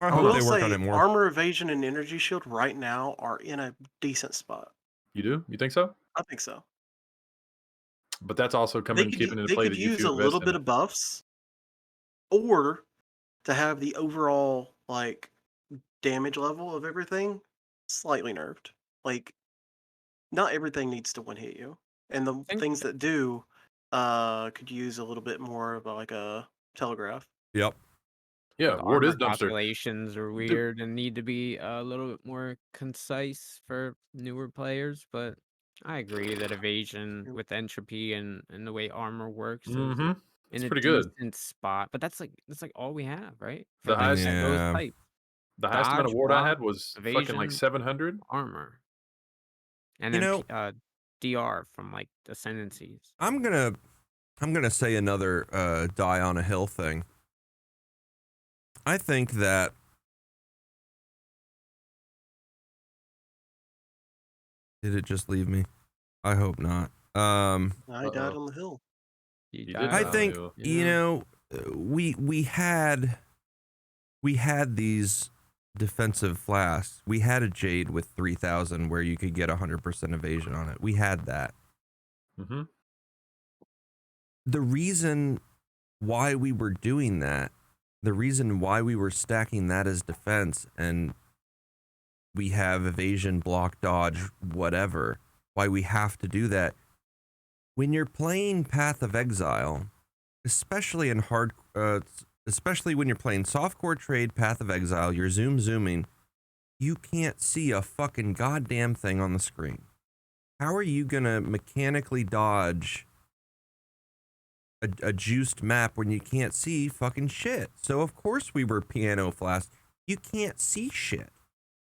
I hope will they work on say it more. armor evasion and energy shield right now are in a decent spot. You do? You think so? I think so. But that's also keeping into They play could that use you a little invest in bit it. of buffs, or to have the overall like damage level of everything slightly nerfed. Like, not everything needs to one hit you, and the think- things that do could use a little bit more of like a telegraph. Yep. Yeah, The Ward is armor dumpster. calculations are weird and need to be a little bit more concise for newer players, but I agree that evasion with entropy and the way armor works is Mm-hmm. in It's a pretty good. decent spot. But that's like all we have, right? The highest- those Yeah. types. The highest amount of Dodge, Ward I block, had was fucking like evasion, 700. armor. And You then know- DR from like ascendancies. I'm gonna say another die on a hill thing. I think that did it just leave me? I hope not. I died Uh-oh. on the hill. You You died did I die on on think the hill. you know we had these defensive flasks. We had a Jade with 3,000 where you could get 100% evasion on it. We had that. Mm-hmm. The reason why we were doing that, the reason why we were stacking that as defense, and we have evasion, block, dodge, whatever, why we have to do that. When you're playing Path of Exile, especially in especially when you're playing softcore trade Path of Exile, you're zooming, you can't see a fucking goddamn thing on the screen. How are you gonna mechanically dodge a juiced map when you can't see fucking shit? So of course we were piano flask. You can't see shit.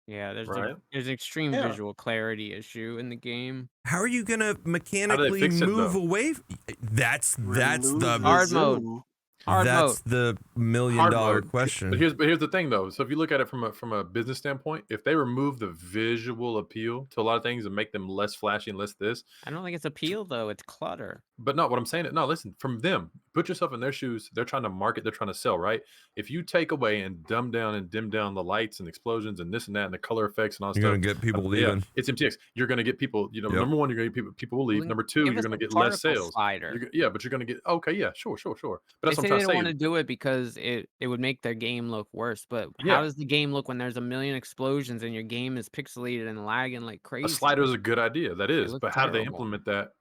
Yeah, there's Right. there's an extreme Yeah. visual clarity issue in the game. How are you gonna mechanically fix it, move though? away? That's Remove the Hard mode. zoom. Hard that's the $1 million mode. question. But here's the thing though. So if you look at it from a business standpoint, if they remove the visual appeal to a lot of things and make them less flashy and less this, I don't think it's appeal though. It's clutter. but no, what I'm saying, no, listen, from them, put yourself in their shoes. They're trying to market, they're trying to sell, right? If you take away and dumb down and dim down the lights and explosions and this and that and the color effects and all that You're stuff, gonna get people yeah, leaving. it's MTX. You're gonna get people. Yep. Number one, you're gonna get people will leave. Well, Number two, give you're us gonna a get less particle sales. slider. Yeah, but you're gonna get okay, yeah, sure. But They that's what say I'm they trying don't to want say. to do it because it would make their game look worse. But Yeah. how does the game look when there's a million explosions and your game is pixelated and lagging like crazy? A slider is a good idea. That is, looks but how do they terrible. implement that?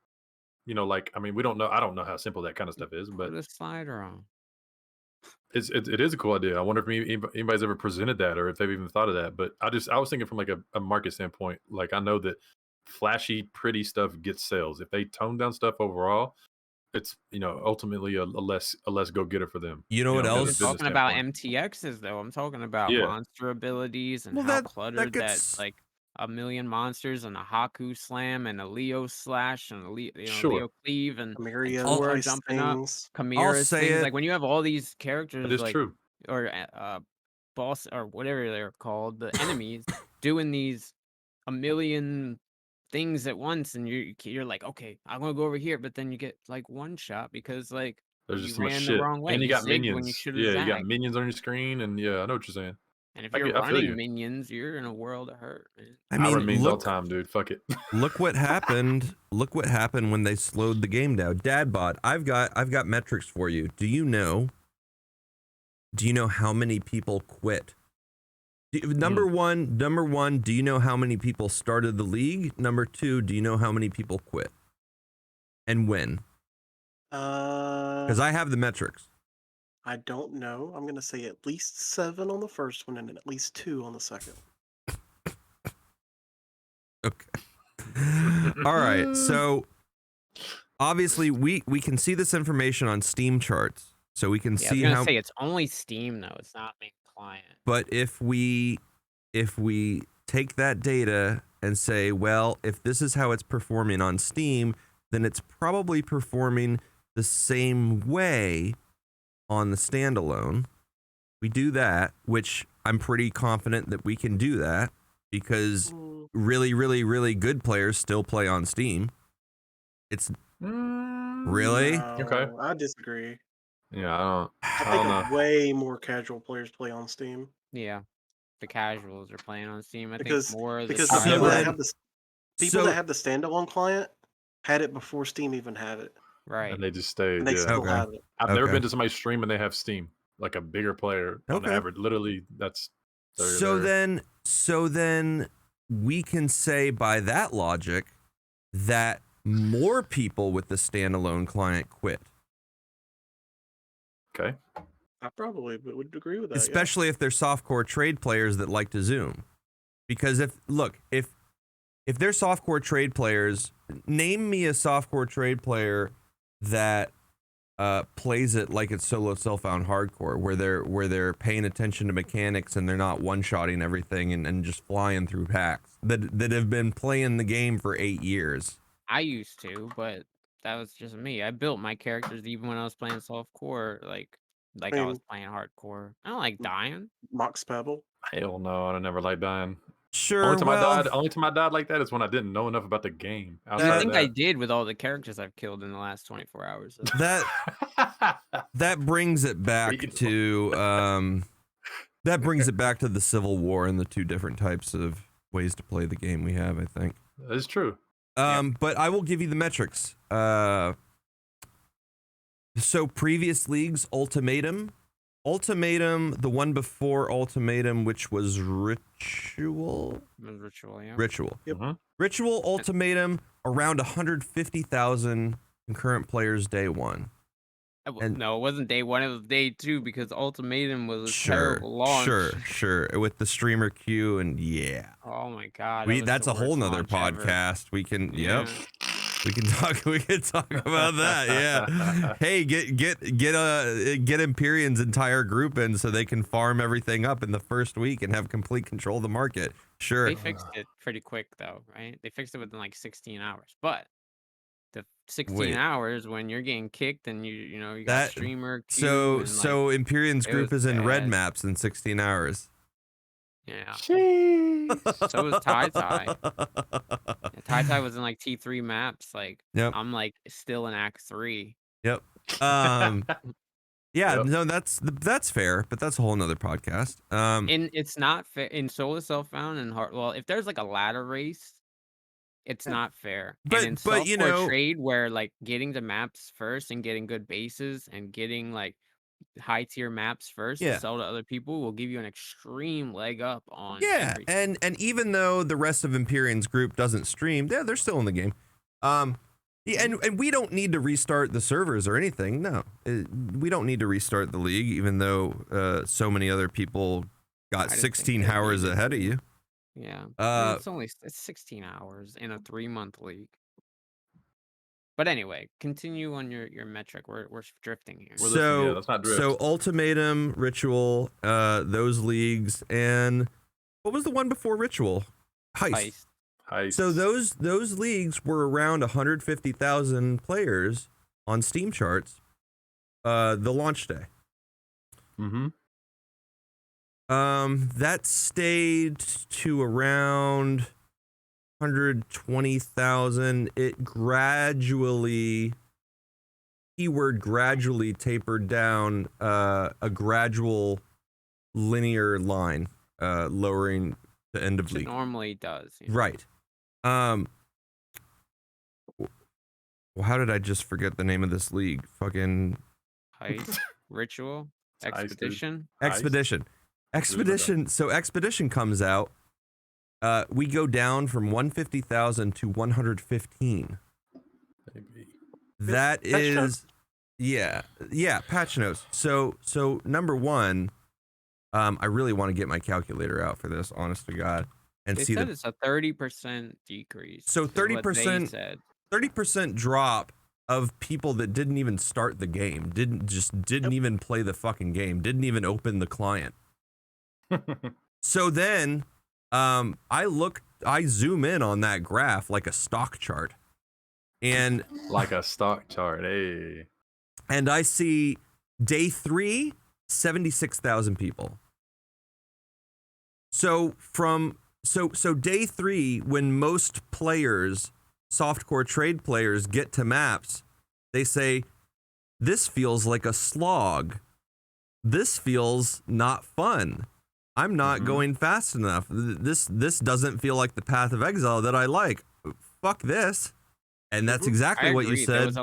Like, I mean, we don't know. I don't know how simple that kind of stuff is, but Put a slider on. it is a cool idea. I wonder if anybody's ever presented that or if they've even thought of that. But I was thinking from like a market standpoint. Like, I know that flashy, pretty stuff gets sales. If they tone down stuff overall, it's ultimately a less go getter for them. You know what from a I'm else? business talking about standpoint. MTXs though. I'm talking about Yeah. monster abilities and Well, how that cluttered gets- that like a million monsters and a Haku slam and a Leo slash and a Sure. Leo cleave and Chimera Tor type jumping up. things. Chimera say things. it- Like when you have all these characters That is like true. or boss or whatever they're called, the enemies doing these a million things at once, and you're like, okay, I'm gonna go over here, but then you get like one shot because like There's you just so much ran the shit, wrong way. and you got zigged when you minions. should have Yeah, you got zagged. minions on your screen, and yeah, I know what you're saying. And if I you're feel running you. minions, you're in a world of hurt, man. I I mean, run minions all look, the time, dude. Fuck it. look what happened. Look what happened when they slowed the game down. Dadbod, I've got metrics for you. Do you know how many people quit? Number one, do you know how many people started the league? Number two, do you know how many people quit? And when? Because I have the metrics. I don't know. I'm gonna say at least 7 on the first one and at least 2 on the second. Okay. All right. So obviously we can see this information on Steam charts. So we can Yeah, I was see gonna how say it's only Steam though. It's not main client. but if we take that data and say, well, if this is how it's performing on Steam, then it's probably performing the same way on the standalone. We do that, which I'm pretty confident that we can do that because really, really, really good players still play on Steam. It's really No, Okay. I disagree. Yeah, I I don't think know. way more casual players play on Steam Yeah, the casuals are playing on Steam. I think because more of the because So the people that then- have the people that have the standalone client had it before Steam even had it, right. And they just stayed. and they Yeah, still Okay. have it. I've never Okay. been to somebody's stream and they have Steam, like a bigger player on Okay. average. Literally, that's So then we can say by that logic that more people with the standalone client quit, okay. I probably would agree with that. especially if they're softcore trade players that like to zoom. Because if they're softcore trade players, name me a softcore trade player that plays it like it's solo self-found hardcore, where they're paying attention to mechanics and they're not one-shotting everything and just flying through packs that have been playing the game for 8 years. I used to, but that was just me. I built my characters even when I was playing softcore, like I mean- was playing hardcore. I don't like dying. Mox Pebble. Hell no, I never liked dying. Sure, Only time I died like that is when I didn't know enough about the game. I Outside think of I that, did with all the characters I've killed in the last 24 hours. So. that brings it back to the Civil War and the two different types of ways to play the game we have, I think. It's true. But I will give you the metrics. So previous leagues, Ultimatum, the one before Ultimatum, which was Ritual. Ritual, yeah. Ritual. Yep. Mhm. Ritual, Ultimatum, around 150,000 concurrent players day one. No, it wasn't day one. It was day two because Ultimatum was a Sure, terrible launch. sure. With the streamer queue and yeah. Oh my god. That's a whole nother podcast. We can we can talk about that. Yeah. Hey, get Empyrean's entire group in so they can farm everything up in the first week and have complete control of the market. Sure. They fixed it pretty quick though, right? They fixed it within like 16 hours. But the 16 Wait. hours when you're getting kicked and you got streamer queue So Empyrean's it group was is in red bad. maps in 16 hours. Yeah. So was Tai. Tai was in like T3 maps. Like Yep. I'm like still in Act 3. Yep. Yeah, Yep. no, that's fair, but that's a whole nother podcast. And it's not fair in solo self-found and hard. Well, if there's like a ladder race, it's not fair. But- and in but, you software know- trade where like getting the maps first and getting good bases and getting like high tier maps first Yeah. to sell to other people will give you an extreme leg up on Yeah, everything. and even though the rest of Empyrean's group doesn't stream, they're still in the game. Yeah, and we don't need to restart the servers or anything. No, we don't need to restart the league, even though so many other people got I didn't think 16 they hours needed ahead of to. you. Yeah. I mean, it's 16 hours in a 3-month league. But anyway, continue on your metric. We're drifting here. We're listening, yeah, let's not drift. So Ultimatum, Ritual, those leagues, and what was the one before Ritual? Heist. Heist. So those leagues were around 150,000 players on Steam charts the launch day. Mm-hmm. That stayed to around 120,000. It gradually, keyword gradually tapered down a gradual linear line, lowering the end of Which it league. normally does. Right. Well, how did I just forget the name of this league? Fucking Heist, ritual, expedition. Expedition. So Expedition comes out. We go down from 150,000 to 115. Maybe. That Patch notes. is, yeah, patch notes. So number one, I really want to get my calculator out for this, honest to God, and They see said the it's a 30% decrease. So is what they 30%. said. 30% drop of people that didn't even start the game, didn't even play the fucking game, didn't even open the client. So then, I zoom in on that graph like a stock chart, and Like a stock chart, hey. and I see day 3, 76,000 people. So so day 3, when most players, softcore trade players, get to maps, they say, this feels like a slog. This feels not fun. I'm not going fast enough. This doesn't feel like the Path of Exile that I like. Fuck this. And that's exactly I what you agree. said. There was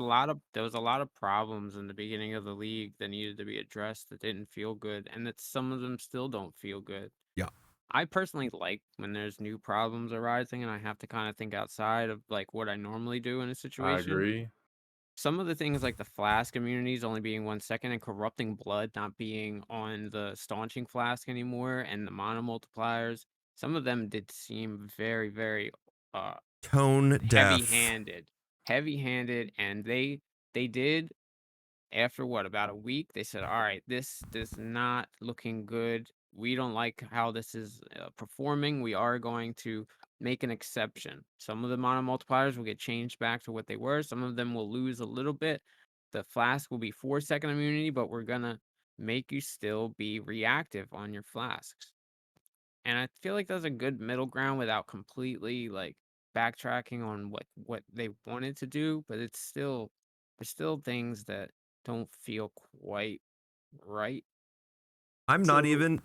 a lot of problems in the beginning of the league that needed to be addressed that didn't feel good, and that some of them still don't feel good. Yeah. I personally like when there's new problems arising and I have to kind of think outside of like what I normally do in a situation. I agree. Some of the things like the Flask immunities only being 1 second and corrupting blood not being on the staunching Flask anymore, and the mono multipliers, some of them did seem very, very Tone deaf. heavy-handed, and they did, after what, about a week, they said, all right, this is not looking good. We don't like how this is performing. We are going to make an exception. Some of the mono multipliers will get changed back to what they were. Some of them will lose a little bit. The Flask will be 4 second immunity, but we're gonna make you still be reactive on your Flasks. And I feel like that's a good middle ground without completely like backtracking on what they wanted to do, but there's still things that don't feel quite right. I'm not even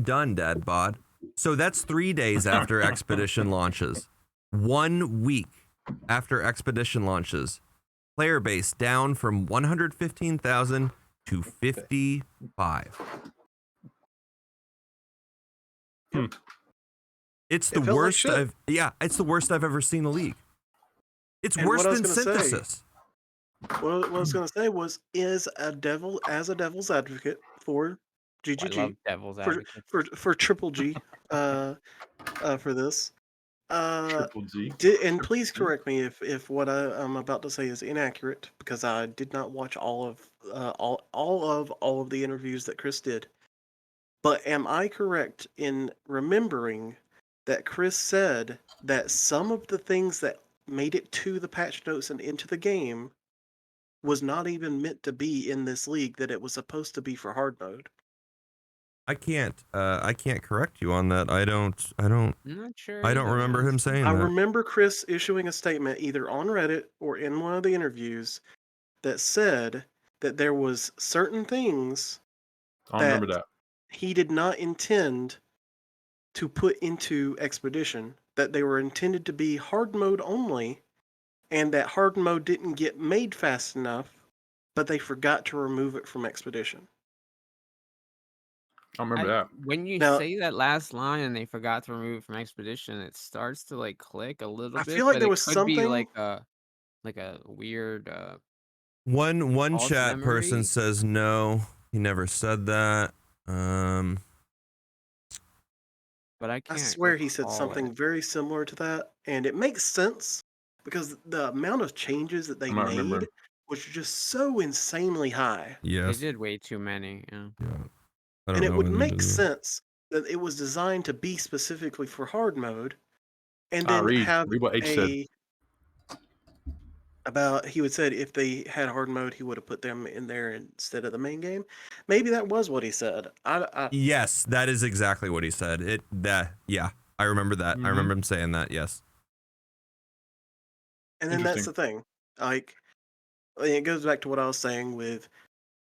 done, Dadbod. So that's 3 days after Expedition launches. 1 week after Expedition launches. Player base down from 115,000 to 55. It's the worst it's the worst I've ever seen a league. It's worse than Synthesis. What I was going to say was, as a devil's advocate for GGG, I love devil's advocate. for Triple G, for this, Triple G. and please correct me if what I'm about to say is inaccurate, because I did not watch all of the interviews that Chris did. But am I correct in remembering that Chris said that some of the things that made it to the patch notes and into the game was not even meant to be in this league, that it was supposed to be for hard mode? I can't correct you on that. I don't I'm not sure. I don't remember him saying I that. remember Chris issuing a statement either on Reddit or in one of the interviews that said that there was certain things I remember that. he did not intend to put into Expedition, that they were intended to be hard mode only, and that hard mode didn't get made fast enough, but they forgot to remove it from Expedition. I remember that. When you say that last line and they forgot to remove it from Expedition, it starts to like click a little bit. I feel like but there it was could something be like a weird One false chat person memory. says no, he never said that. But I can't. I swear he said recall something it. very similar to that, and it makes sense because the amount of changes that they made was just so insanely high. Yes. They did way too many. Yeah. And it would make sense that it was designed to be specifically for hard mode, and then have read what H said. about he would said if they had hard mode, he would have put them in there instead of the main game. Maybe that was what he said. Yes, that is exactly what he said. Yeah, I remember that. I remember him saying that. Yes. And then that's the thing. Like, it goes back to what I was saying with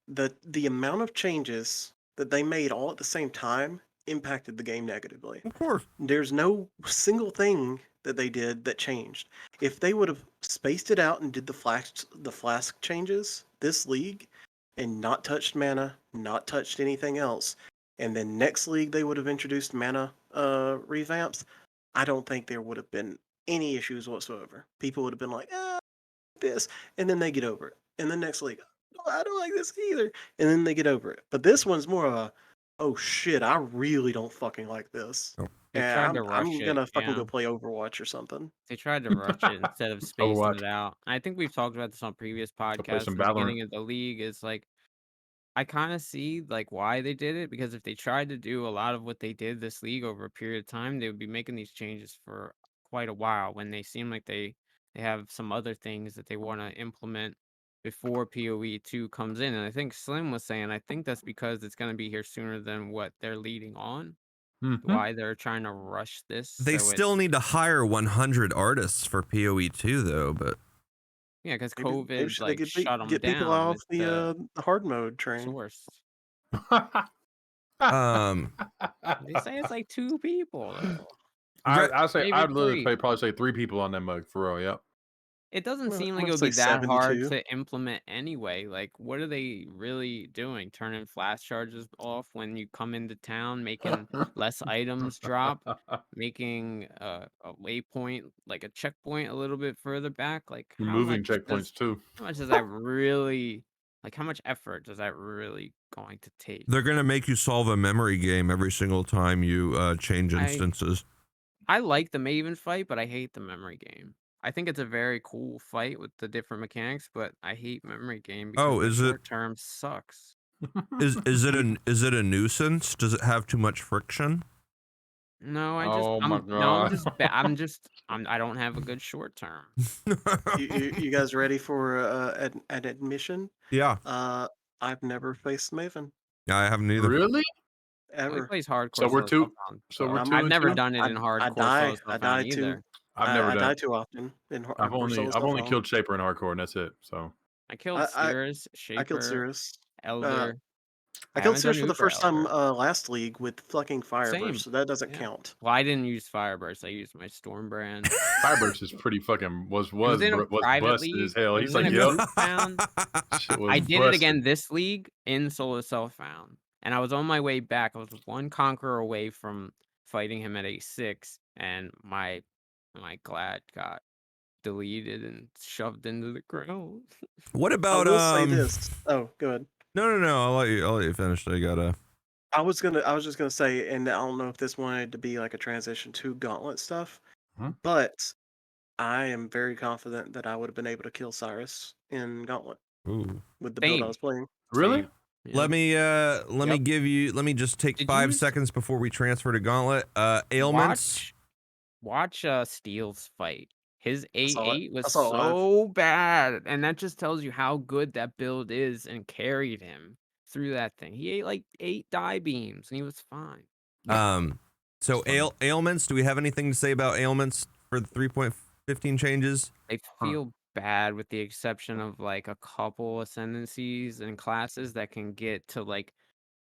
the amount of changes that they made all at the same time impacted the game negatively. Of course. There's no single thing that they did that changed. If they would have spaced it out and did the flask changes this league and not touched mana, not touched anything else, and then next league they would have introduced mana revamps, I don't think there would have been any issues whatsoever. People would have been like, this, and then they get over it. And the next league, I don't like this either, and then they get over it. But this one's more of a, oh shit, I really don't fucking like this. And I'm gonna fucking go play Overwatch or something. They tried to rush it instead of spacing it out. I think we've talked about this on previous podcasts. In the beginning of the league, is like, I kind of see like why they did it, because if they tried to do a lot of what they did this league over a period of time, they would be making these changes for quite a while when they seem like they have some other things that they want to implement before PoE 2 comes in. And I think Slim was saying, I think that's because it's going to be here sooner than what they're leading on. Why they're trying to rush this. They still need to hire 100 artists for PoE 2 though, but yeah, because COVID like shut them get down. People off the hard mode train. Source. they say it's like 2 people. I'd literally probably say 3 people on that mug for real. Yep. It doesn't seem like it would be that hard to implement anyway. Like, what are they really doing? Turning flash charges off when you come into town, making less items drop, making a waypoint, like a checkpoint, a little bit further back. Like, moving checkpoints too. How much does that really? Like, how much effort does that really going to take? They're gonna make you solve a memory game every single time you change instances. I like the Maven fight, but I hate the memory game. I think it's a very cool fight with the different mechanics, but I hate memory game because short term sucks. Is it a nuisance? Does it have too much friction? No, I don't have a good short term. you guys ready for an admission? Yeah. I've never faced Maven. Yeah, I haven't either. Really? Ever. He plays hardcore. So we're two. I've never done it in hardcore. I die too. I die too often. I've only killed Shaper in hardcore, and that's it. So I killed Cirrus, Shaper. I killed Cirrus. Elder. I killed Cirrus for the first time last league with fucking Fireburst, so that doesn't count. Well, I didn't use Fireburst. I used my Storm brand. Fireburst is pretty fucking was busted as hell. He's like, yep. I did it again this league in solo self-found, and I was on my way back. I was 1 conqueror away from fighting him at A6, and my glad got deleted and shoved into the ground. What about I will say this. Oh, go ahead. No. I'll let you finish. I was just gonna say, and I don't know if this wanted to be like a transition to Gauntlet stuff, but I am very confident that I would have been able to kill Cyrus in Gauntlet with the build I was playing. Really? Yeah. Let me just take 5 seconds before we transfer to Gauntlet. Ailments. Watch Steel's fight. His 8-8 was so bad, and that just tells you how good that build is and carried him through that thing. He ate like 8 die beams, and he was fine. So ailments, do we have anything to say about ailments for the 3.15 changes? They feel bad with the exception of like a couple ascendancies and classes that can get to like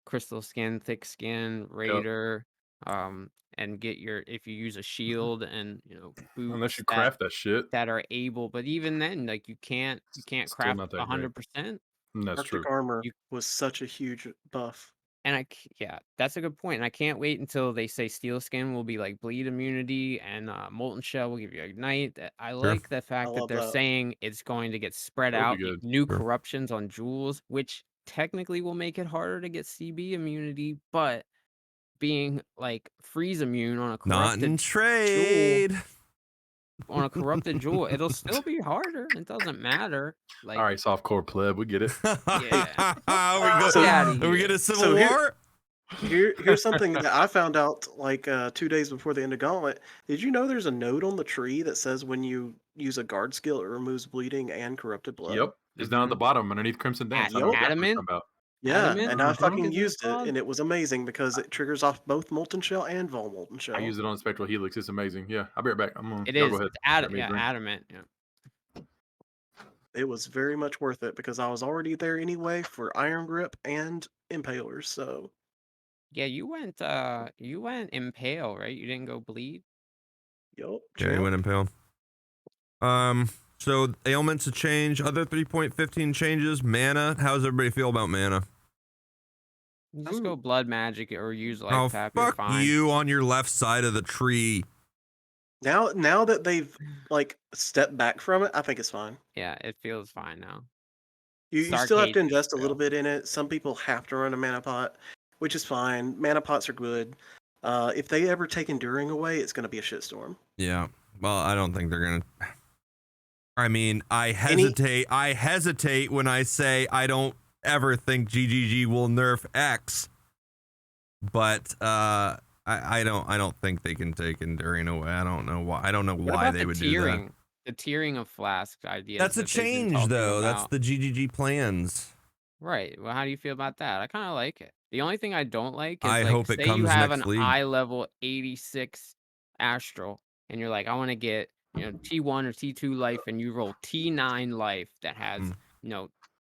Crystal Skin, Thick Skin, Raider, and get if you use a shield and boots unless you craft that shit that are able, but even then, like you can't craft 100%. That's true. Armor was such a huge buff. And that's a good point. And I can't wait until they say Steel Skin will be like bleed immunity and Molten Shell will give you Ignite. I like the fact that they're saying it's going to get spread out. New corruptions on jewels, which technically will make it harder to get CB immunity, but being like freeze immune on a corrupted not in trade jewel, on a corrupted jewel, it'll still be harder. It doesn't matter. Like, all right, softcore pleb, we get it. Yeah. We get a civil war. Here's something that I found out like 2 days before the end of Gauntlet. Did you know there's a note on the tree that says when you use a guard skill, it removes bleeding and corrupted blood? Yep, it's down at the bottom underneath Crimson Dance. I know Yep. exactly what you're Adamant? talking about. Yeah, Adamant, and I I think fucking is what it's used it, called. and it was amazing because it triggers off both Molten Shell and Vol Molten Shell. I use it on Spectral Helix. It's amazing. Yeah, I'll be right back. I'm gonna. It Y'all is. go ahead. It's Grab me a drink. adamant. Yeah. It was very much worth it because I was already there anyway for Iron Grip and Impalers. So Yeah, you went impale, right? You didn't go bleed. yup. Yeah, he went impale. So ailments a change. Other 3.15 changes. Mana. How does everybody feel about mana? You just go blood magic or use life Oh, tap. You're fuck fine. you on your left side of the tree. Now that they've like stepped back from it, I think it's fine. Yeah, it feels fine now. You Stark still have to hates invest a it, little though. bit in it. Some people have to run a mana pot, which is fine. Mana pots are good. If they ever take enduring away, it's going to be a shitstorm. Yeah. Well, I don't think they're gonna. I mean, I hesitate when I say I don't ever think GGG will nerf X, but I don't think they can take enduring away. I don't know why. I don't know What why about they the would tiering? do that. The tiering of Flask ideas. That's a that they've been change, talking though. That's about. the GGG plans. Right. Well, how do you feel about that? I kind of like it. The only thing I don't like is I like, hope it say you comes have next an league. eye level 86 Astral, and you're like, I want to get T1 or T2 life, and you roll T9 life that has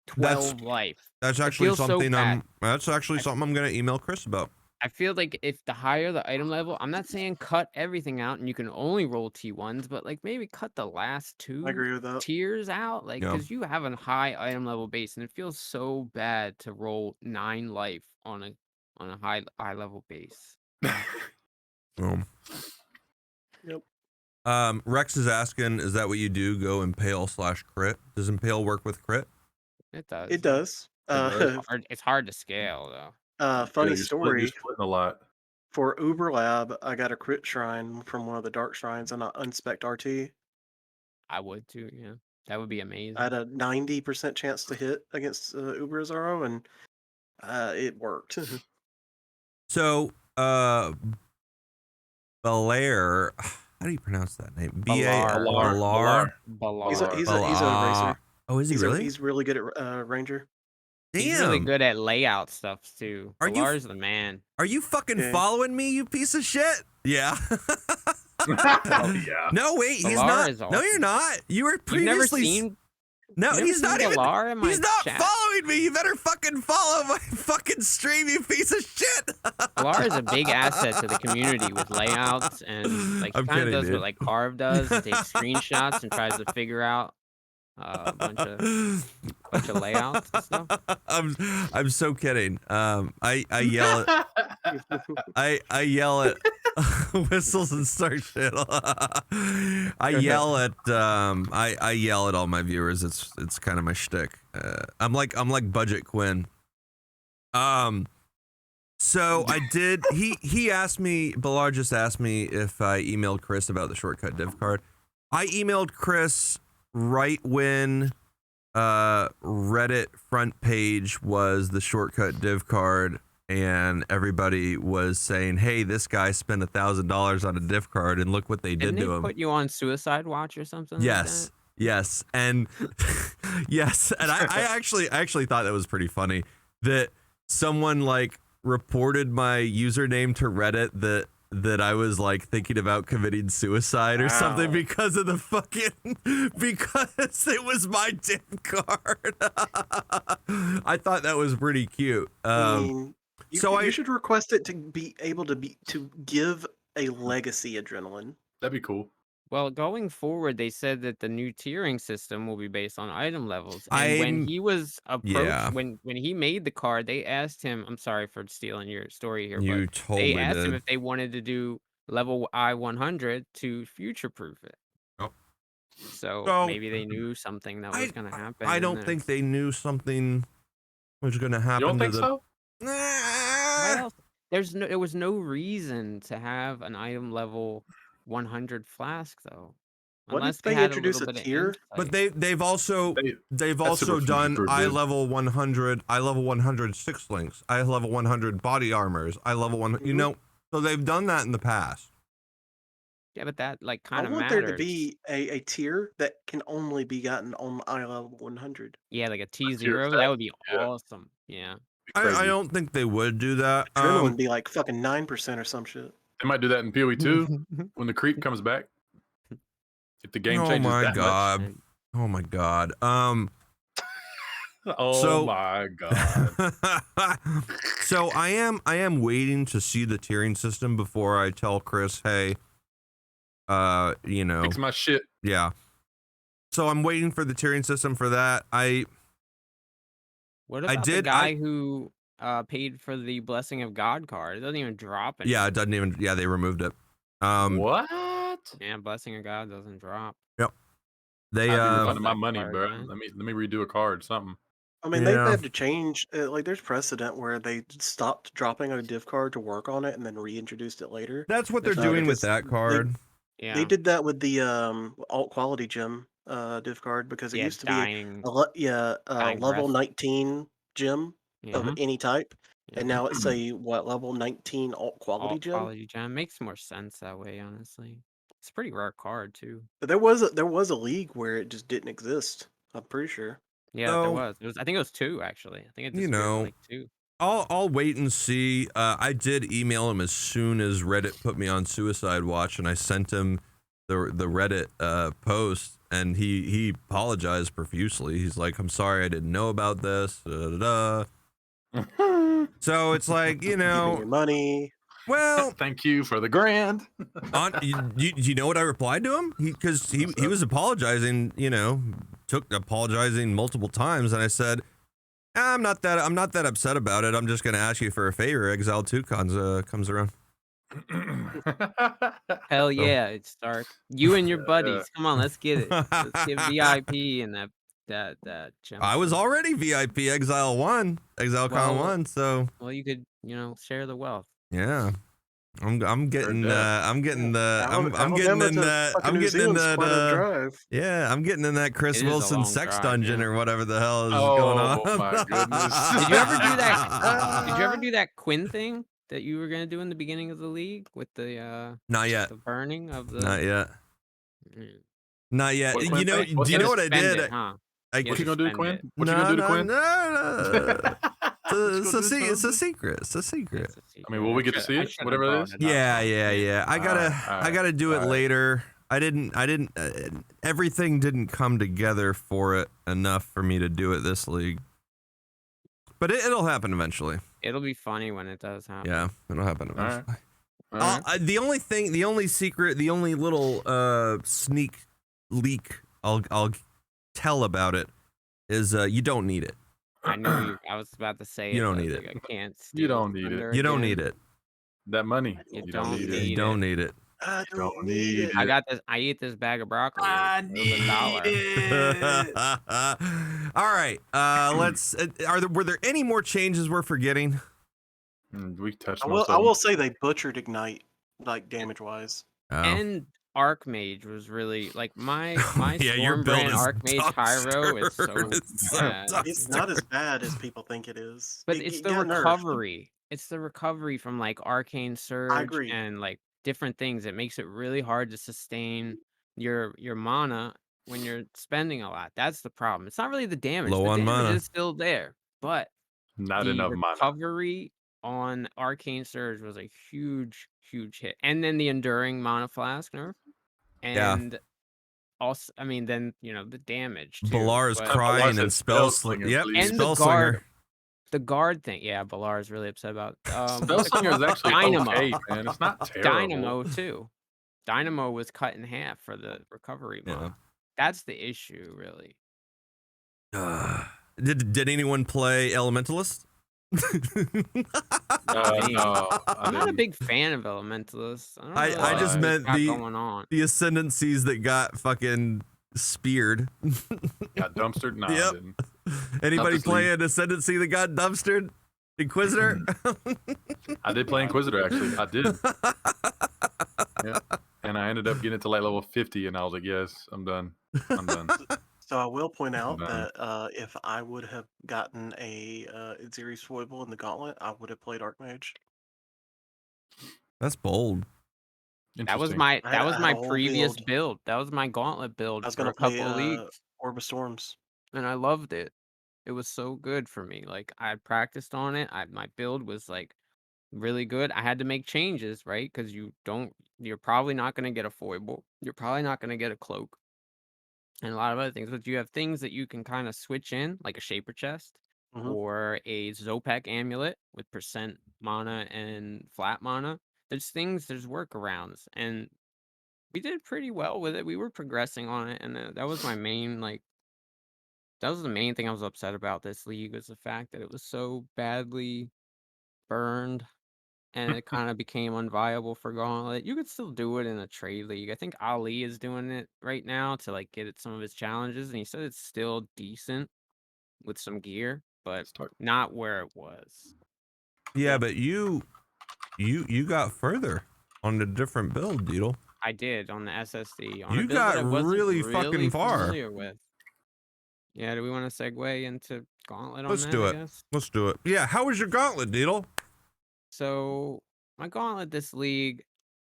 12 life. That's It actually feels so something bad. something I'm gonna email Chris about. I feel like if the higher the item level, I'm not saying cut everything out and you can only roll T1s, but like maybe cut the last I two agree with that. tiers out, like Yeah. because you have a high item level base and it feels so bad to roll 9 life on a high level base. Yep. Rex is asking, is that what you do? Go impale/crit? Does impale work with crit? It does. It does. It's hard to scale though. Funny You're story. splitting a lot. For Uber Lab, I got a crit shrine from one of the dark shrines and I unspec'd RT. I would too, yeah. That would be amazing. I had a 90% chance to hit against Uber Azaro, and it worked. So, Belair, how do you pronounce that name? Balar. He's a Balar. racer. Oh, is he really? He's really good at Ranger. Damn. He's really good at layout stuff too. Balar's the man. Are you fucking Okay. following me, you piece of shit? Yeah. Oh, yeah. No, wait, he's Balar not. is No, awesome. you're not. You were You've never previously. seen. No, you've never he's not seen even. Balar in my He's not chat? following me. You better fucking follow my fucking stream, you piece of shit. Balar is a big asset to the community with layouts and like he I'm kind of kidding, does dude. what like Carve does and takes screenshots and tries to figure out a bunch of layouts and stuff. I'm so kidding. I yell at I yell at whistles and start shit. I yell at all my viewers. It's kind of my shtick. I'm like Budget Quinn. So I did. He asked me. Balar just asked me if I emailed Chris about the shortcut div card. I emailed Chris right when Reddit front page was the shortcut div card, and everybody was saying, "Hey, this guy spent $1,000 on a div card, and look what they did Didn't to they him." put you on suicide watch or something? Yes. Like Yes, and yes, and I actually thought that was pretty funny that someone like reported my username to Reddit that I was like thinking about committing suicide or something Wow. because of the fucking because it was my div card. I thought that was pretty cute. I mean, you should request it to be able to give a legacy adrenaline. That'd be cool. Well, going forward, they said that the new tiering system will be based on item levels. And when he was approached, when he made the card, they asked him. I'm sorry for stealing your story here, You but totally they asked him did. if they wanted to do level I-100 to future-proof it. Oh. So maybe they knew something that was going to happen. I don't think they knew something was going to happen. You don't think so? Well, there was no reason to have an item level 100 Flask though. What Unless did they they had introduce a a little bit tier? of But insight. they've also That's super done super I good. level 100, I level 100 six links, I level 100 body armors, I level 100. You Mhm. know, so they've done that in the past. Yeah, but that like I kind of want there to matters. be a tier that can only be gotten on eye level 100. Yeah, like a tier T0. stat? That would be Yeah. awesome. Yeah. I Crazy. don't think they would do that. Adrenaline be like fucking 9% or some shit. They might do that in PoE 2 when the creep comes back. If the game Oh changes my that god. And Oh my god. much. Oh So- my god. So I am waiting to see the tiering system before I tell Chris, hey, you know, Fix my shit. yeah. So I'm waiting for the tiering system for that. what I about the did- guy who paid for the Blessing of God card? It doesn't even drop it. Yeah, it doesn't even. Yeah, they removed it. What? Yeah, Blessing of God doesn't drop. They I'd be love refunding my that money, card, bro. man. Let me redo a card, something. I mean, Yeah. they've had to change. Like, there's precedent where they stopped dropping a div card to work on it and then reintroduced it later. that's what they're That's doing with because that card. Yeah. They did that with the alt quality gem div card because it Yeah, used to be dying. a Dying level breath. 19 gem Yeah. of any type, Yeah. and now it's a level 19 alt quality Alt gem. quality gem makes more sense that way, honestly. It's a pretty rare card too. But there was a league where it just didn't exist. I'm pretty sure. Yeah, So- there was. It was. I think it was 2 actually. I think it You disappeared know, to, like 2. I'll wait and see. I did email him as soon as Reddit put me on suicide watch, and I sent him the Reddit post, and he apologized profusely. He's like, "I'm sorry, I didn't know about this." Da, da, da. So it's like, you Give me know, your money. well, Thank you for the grand. you know what I replied to him? Because he was apologizing, you know, apologizing multiple times, and I said, I'm not that upset about it. I'm just gonna ask you for a favor. Exile 2 comes around. Hell So- yeah, it's Stark. You and your Yeah. buddies. Come on, let's get it. Let's get VIP and that gem. I was set. already VIP Exile 1, Exile Con Well- 1, so Well, you could, share the wealth. yeah. I'm getting that. I'm getting the I'm Alabama getting in to that fucking I'm New getting in Zealand's that quite a drive. yeah, I'm getting in that Chris It is a Wilson long sex drive, dungeon yeah. or whatever the hell is Oh, going on. my goodness. Did you ever do that? Did you ever do that Quinn thing that you were gonna do in the beginning of the league with the Not yet. the burning of the? Not yet. Mm. Not yet. What You Quinn know, thing? What's you that? know what I Spend did? it, huh? I You What you have gonna to do, spend Quinn? it. What you gonna do to Quinn? No. It's a What you gonna do to it's a him? secret. It's a secret. It's a secret. I mean, will we get to see I it? shouldn't Whatever have it brought is? up. Yeah. I Alright, I gotta do it alright. later. I didn't. Everything didn't come together for it enough for me to do it this league. But it'll happen eventually. It'll be funny when it does happen. Yeah, it'll happen Alright. eventually. All right. The only secret, the only little sneak leak I'll tell about it is you don't need it. I knew you. I was about to say You it. don't but I need was it. like, I can't. You steal don't his need it. thunder You don't again. need it. That money. You You don't don't need need it. You don't need it. I Don't don't need need it. I got this. I eat this bag of broccoli. It was $1. All right. Let's. Were there any more changes we're forgetting? We touched I most will. of I them. will say they butchered Ignite, like damage wise. Oh. And Archmage was really like my Yeah, your Storm build brand is Archmage Pyro is so dumpster. It's so bad. It's not as bad as people think it is. But It- it's it the got nerfed. recovery. It's the recovery from like Arcane Surge agree. and like different things. It makes it really hard to sustain your mana when you're spending a lot. That's the problem. It's not really the damage. Low the on damage mana. is still there, but Not the enough mana. recovery on Arcane Surge was a huge hit. And then the enduring mana flask nerf. Yeah. And also, I mean, then the damage too. Balar's but- crying said and spell Spellslinger, slinger. Yep, please. And the spell guard. slinger. The guard thing, yeah, Balar is really upset about. Spellslinger is actually Dynamo. okay, man. It's not terrible. Dynamo too. Dynamo was cut in half for the recovery Yeah. mod. That's the issue, really. Did anyone play Elementalist? No, I'm not a big fan of Elementalists. I, don't I really I like just what meant got the- going on. The ascendancies that got fucking speared. got dumpstered. No, Yep. I didn't. Anybody this play league. an ascendancy that got dumpstered? Inquisitor? I did play Inquisitor actually. I did. Yeah. And and I ended up getting it to like level 50, and I was like, yes, I'm done. I'm done. So I will point out done. that if I would have gotten a Ziri's foible in the Gauntlet, I would have played Archmage. That's bold. That was Interesting. my I had a whole previous build. build. That was my gauntlet build I was for gonna a play couple of leagues, Orb of Storms. and I loved it. It was so good for me. Like I practiced on it. My build was like really good. I had to make changes, right? Because you're probably not gonna get a foible. You're probably not gonna get a cloak, and a lot of other things. But you have things that you can kind of switch in, like a shaper chest Mhm. or a Zopac amulet with percent mana and flat mana. There's workarounds, and we did pretty well with it. We were progressing on it, and that was my main that was the main thing I was upset about this league, was the fact that it was so badly burned, and it kind of became unviable for Gauntlet. You could still do it in a trade league. I think Ali is doing it right now to like get at some of his challenges, and he said it's still decent with some gear, but Stark. not where it was. Yeah, Yep. but you got further on a different build, Deedle. I did on the SSD on a You build that got I wasn't really fucking far. familiar with. Yeah, do we want to segue into Gauntlet on Let's that, do I it. guess? Let's do it. Yeah, how was your gauntlet, Deedle? So my Gauntlet this league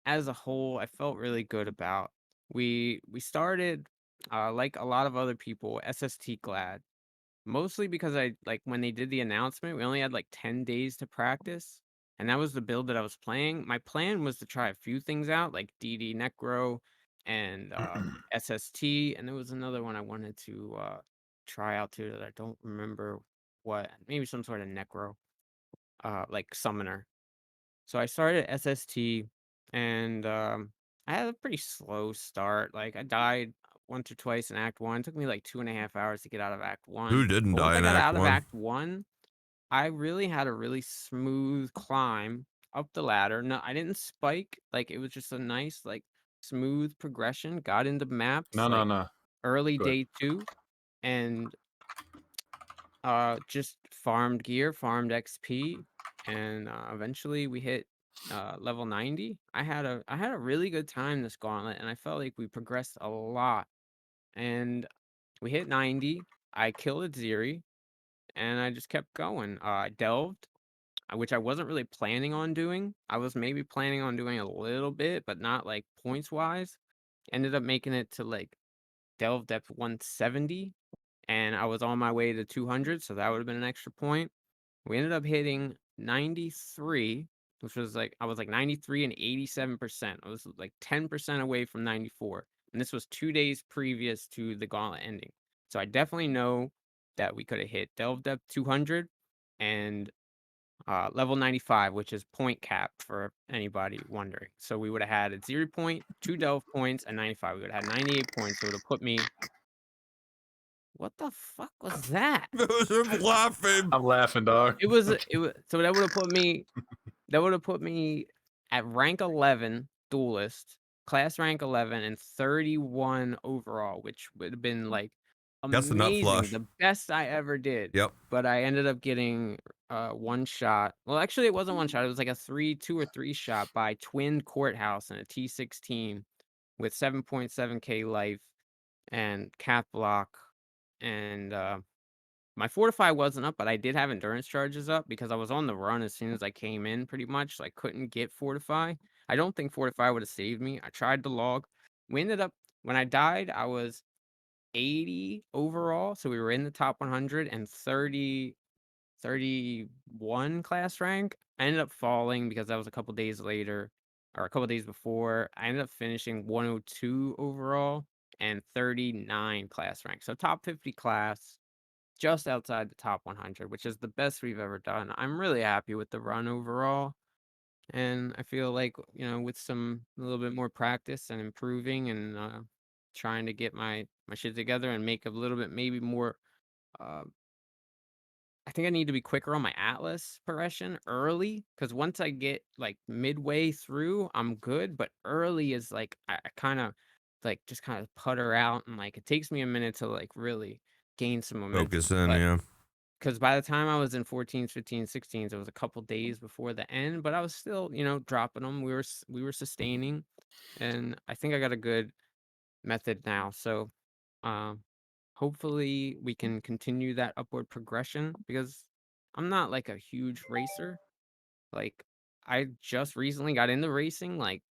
as a whole, I felt really good about. We started like a lot of other people, SST glad. Mostly because I like when they did the announcement, we only had like 10 days to practice. And that was the build that I was playing. My plan was to try a few things out, like DD Necro and SST. And there was another one I wanted to try out too that I don't remember what. Maybe some sort of Necro, like Summoner. So I started SST, and I had a pretty slow start. Like I died once or twice in Act 1. It took me like 2.5 hours to get out of Act 1. Who didn't But once die I in got Act out of 1? Act 1, I really had a really smooth climb up the ladder. No, I didn't spike. Like it was just a nice, like smooth progression. Got into maps No. like No. early Go ahead. day 2, and just farmed gear, farmed XP, and eventually we hit level 90. I had a really good time this gauntlet, and I felt like we progressed a lot. And we hit 90. I killed a Ziri, and I just kept going. I delved, which I wasn't really planning on doing. I was maybe planning on doing a little bit, but not like points wise. Ended up making it to like delve depth 170, and I was on my way to 200, so that would have been an extra point. We ended up hitting 93, which was like I was like 93 and 87%. I was like 10% away from 94, and this was 2 days previous to the gauntlet ending. So I definitely know that we could have hit delve depth 200 and level 95, which is point cap for anybody wondering. So we would have had a 0 point, 2 delve points, and 95. We would have had 98 points. So it would have put me. What the fuck was that? I'm laughing. I'm laughing, dog. It was so that would have put me at rank 11 duelist, class rank 11, and 31 overall, which would have been like That's the nut amazing, flush. the best I ever did. Yep. But I ended up getting one shot. Well, actually, it wasn't one shot. It was like a 2 or 3 shot by Twin Courthouse and a T16 with 7.7k life and cap block, and my fortify wasn't up, but I did have endurance charges up because I was on the run as soon as I came in, pretty much. So I couldn't get fortify. I don't think fortify would have saved me. I tried to log. We ended up, when I died, I was 80 overall. So we were in the top 100 and 31 class rank. I ended up falling because that was a couple days later, or a couple days before. I ended up finishing 102 overall and 39 class rank. So top 50 class, just outside the top 100, which is the best we've ever done. I'm really happy with the run overall. And I feel like, with a little bit more practice and improving and trying to get my shit together and make a little bit maybe more. I think I need to be quicker on my Atlas progression early, because once I get like midway through, I'm good. But early is like I kind of like just kind of putter out, and like it takes me a minute to like really gain some momentum. Focus in, But yeah. because by the time I was in 14s, 15s, 16s, it was a couple days before the end, but I was still, dropping them. We were sustaining. and I think I got a good method now. So, um, hopefully we can continue that upward progression because I'm not like a huge racer. Like I just recently got into racing like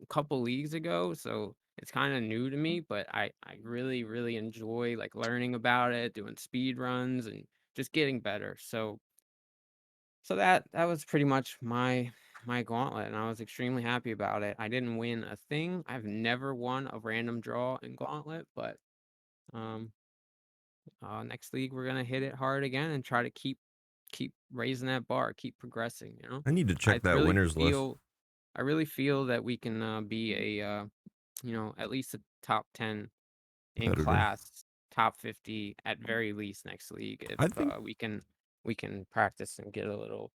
a couple leagues ago, so it's kind of new to me, but I really really enjoy like learning about it, doing speed runs and just getting better. So that was pretty much my gauntlet, and I was extremely happy about it. I didn't win a thing. I've never won a random draw in gauntlet, but um next league we're gonna hit it hard again and try to keep raising that bar, keep progressing, you know? I need to I check that really winners list. feel I really feel that we can be a at least a top 10 in Competitor. class, top 50 at very least next league if I think we can practice and get a little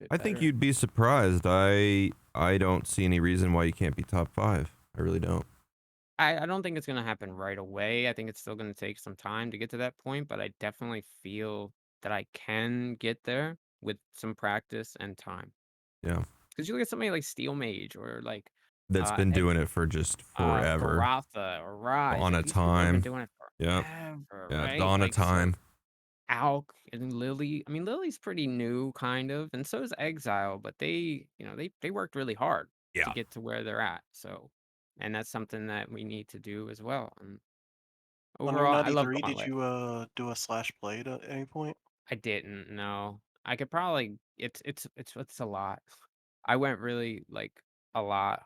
bit I think better. you'd be surprised. I don't see any reason why you can't be top 5. I really don't. I don't think it's gonna happen right away. I think it's still gonna take some time to get to that point, but I definitely feel that I can get there with some practice and time. Yeah. Because you look at somebody like Steel Mage or like That's been doing it for just forever. Baratha or Rise. Dawn Like of these people have been Time. doing it Yeah. forever, Yeah. right? Dawn of Like so Time. Alk and Lily. I mean, Lily's pretty new, kind of, and so is Exile, but they worked really hard to Yeah. get to where they're at. So, and that's something that we need to do as well. And Under overall, I love 93, did Gauntlet. you do a slash blade at any point? I didn't know. I could probably. It's a lot. I went really like a lot,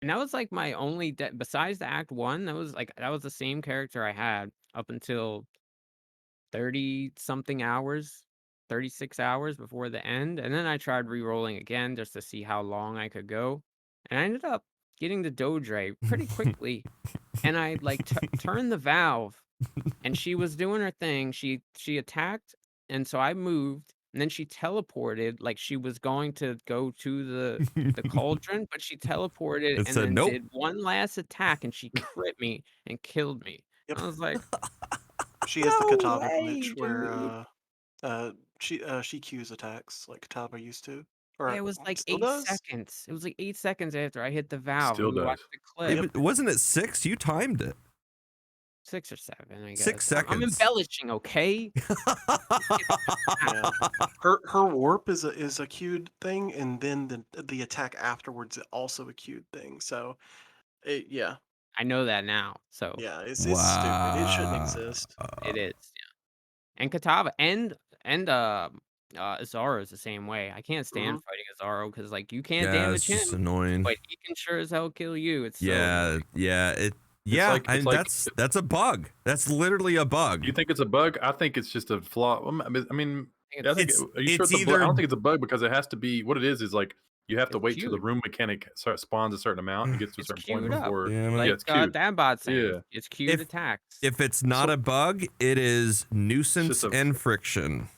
and that was like my only. Besides the Act One, that was the same character I had up until 30 something hours, 36 hours before the end. And then I tried re-rolling again just to see how long I could go. And I ended up getting the Dodre pretty quickly. And I like turned the valve and she was doing her thing. She attacked, and so I moved, and then she teleported like she was going to go to the cauldron, but she teleported It and said then nope. did one last attack and she crit me and killed me. Yep. I was like, She has the no Katava way, glitch where dude. she queues attacks like Katava used to, or It was like still 8 does. seconds. It was like 8 seconds after I hit the valve, Still and we does. watched the Yeah, clip. but wasn't it 6? You timed it. 6 or 7, I 6 guess. I'm seconds. embellishing, okay? Yeah, her warp is a queued thing, and then the attack afterwards is also a queued thing. So, yeah, I know that now, so it's stupid. It shouldn't Wow. exist. it is, yeah. And Katava and Azaro is the same way. I can't stand Hmm. fighting Azaro because, like, you can't Yeah, damage it's just him, annoying. but he can sure as hell kill you. It's so Yeah, annoying. yeah, It's and like that's a bug. That's literally a bug. you think it's a bug? I think it's just a flaw. I mean, I I think think. It's Are you sure it's it's a bug? I don't either think it's a bug because it has to be. What it is like you have to it's wait till the queued. room mechanic spawns a certain amount and gets to a It's certain point queued up. before. Damn it. Yeah, Like, it's queued. Dadbod's saying, Yeah. it's queued if attacks. if it's not So- a bug, it is It's nuisance just a. and friction.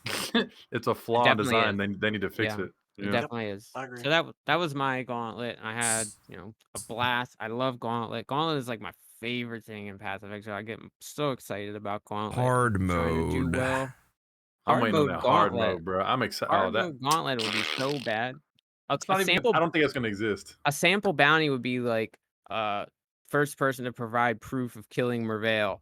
It's a It flaw in definitely design. is. They need to fix Yeah. it. It Yeah. Yep, definitely is. I agree. So that was my gauntlet. I had, a blast. I love gauntlet. Gauntlet is like my favorite thing in Path of Exile. I get so excited about gauntlet. Hard Trying to do mode. well. I'm Hard waiting on mode that hard gauntlet. mode, bro. I'm excited. Oh, Hard that. mode gauntlet would be so bad. A, It's a not even. sample I don't think it's gonna exist. a sample bounty would be like first person to provide proof of killing Mervale.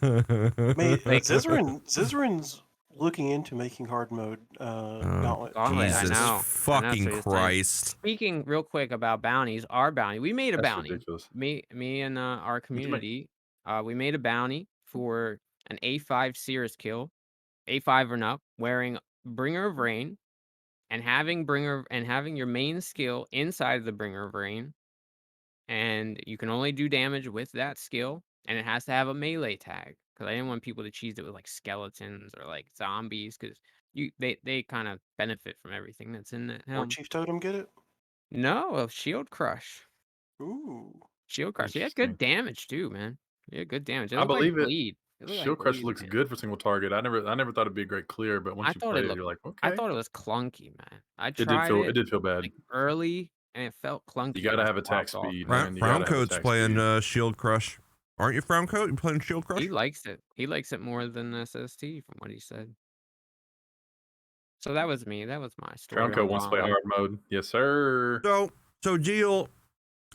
Mate, Like Zizarin's looking into making hard mode gauntlet. Gauntlet, I Jesus know. I know, that's fucking what he was saying. Christ. Speaking real quick about bounties, our bounty, we made a That's bounty. ridiculous. Me and our What you mean? community, we made a bounty for an A5 Cirrus kill, A5 or up, wearing Bringer of Rain, and having your main skill inside of the Bringer of Rain, and you can only do damage with that skill, and it has to have a melee tag because I didn't want people to cheese it with like skeletons or like zombies because they kind of benefit from everything that's in that Or helm. Chief Totem get it? No, of Shield Crush. Ooh. Shield Crush. He had Interesting. good damage too, man. He had good damage. It I looked like believe it. bleed. It looked like Shield Crush bleed, looks man. good for single target. I never thought it'd be a great clear, but once I you thought play it it, looked. you're like, I okay. thought it was clunky, man. I It tried it did feel bad. like early, and it felt clunky. You gotta once have it attack popped off, speed, man. man. You Frown gotta have Coat's attack playing speed. Shield Crush. Aren't you Frown Coat? You playing Shield Crush? He likes it. He likes it more than SST, from what he said. So that was me. That was my story Trunko on wants to play Gauntlet. hard mode. Yes, sir. So Gio,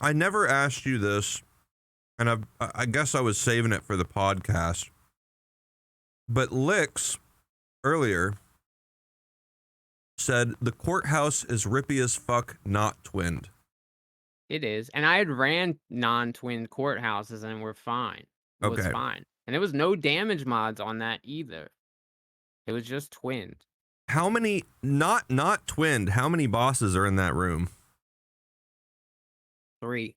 I never asked you this, and I guess I was saving it for the podcast. But Licks earlier said the courthouse is rippy as fuck, not twinned. It is. And I had ran non-twinned courthouses and we're fine. It was Okay. fine. And there was no damage mods on that either. It was just twinned. How many, not twinned, how many bosses are in that room? 3.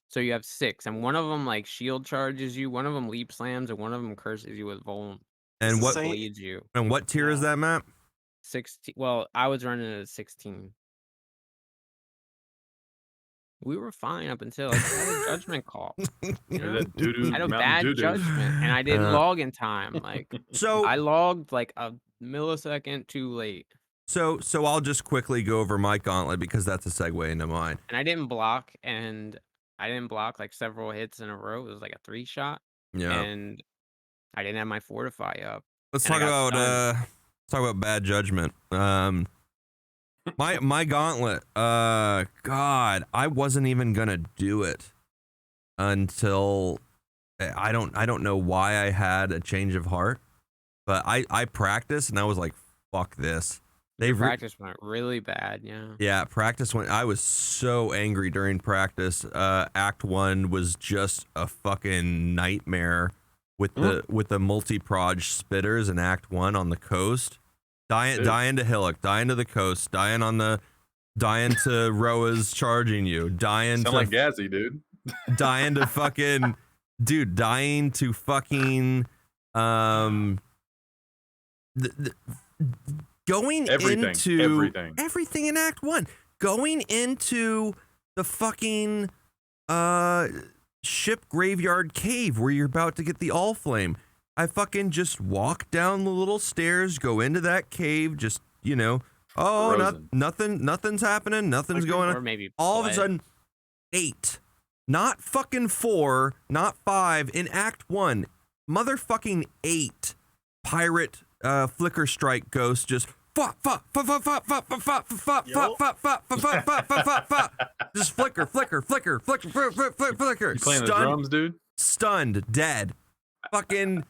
So you have 6. And one of them like shield charges you, one of them leap slams, and one of them curses you with Vuln. And what bleeds you? And what tier is that map? 16. Well, I was running it at 16. We were fine up until I had a judgment call. You know? That doo-doo, I had a Mountain bad Doo-doo. judgment, and I didn't log in time. Like So I logged like a millisecond too late, So I'll just quickly go over my gauntlet because that's a segue into mine. and I didn't block, like several hits in a row. It was like a 3-shot, Yeah. and I didn't have my fortify up. Let's and I talk got about stunned. let's talk about bad judgment. My gauntlet. God, I wasn't even gonna do it until I don't know why I had a change of heart, but I practiced and I was like, fuck this. Practice went really bad. Yeah, practice went. I was so angry during practice. Act 1 was just a fucking nightmare with the multi-proj spitters in Act 1 on the coast. Dying to Hillock, dying to the coast, dying to Roa's charging you, dying Sound to like Gazzy, dude. dying to fucking dude, dying to fucking going into everything in Act 1, going into the fucking ship graveyard cave where you're about to get the all flame. I fucking just walk down the little stairs, go into that cave, just, nothing's happening, nothing's going on. Or maybe all of a sudden, 8, not fucking 4, not 5, in Act 1, motherfucking 8, pirate flicker strike ghost just just flicker. You playing the drums, dude? Stunned, dead. Fucking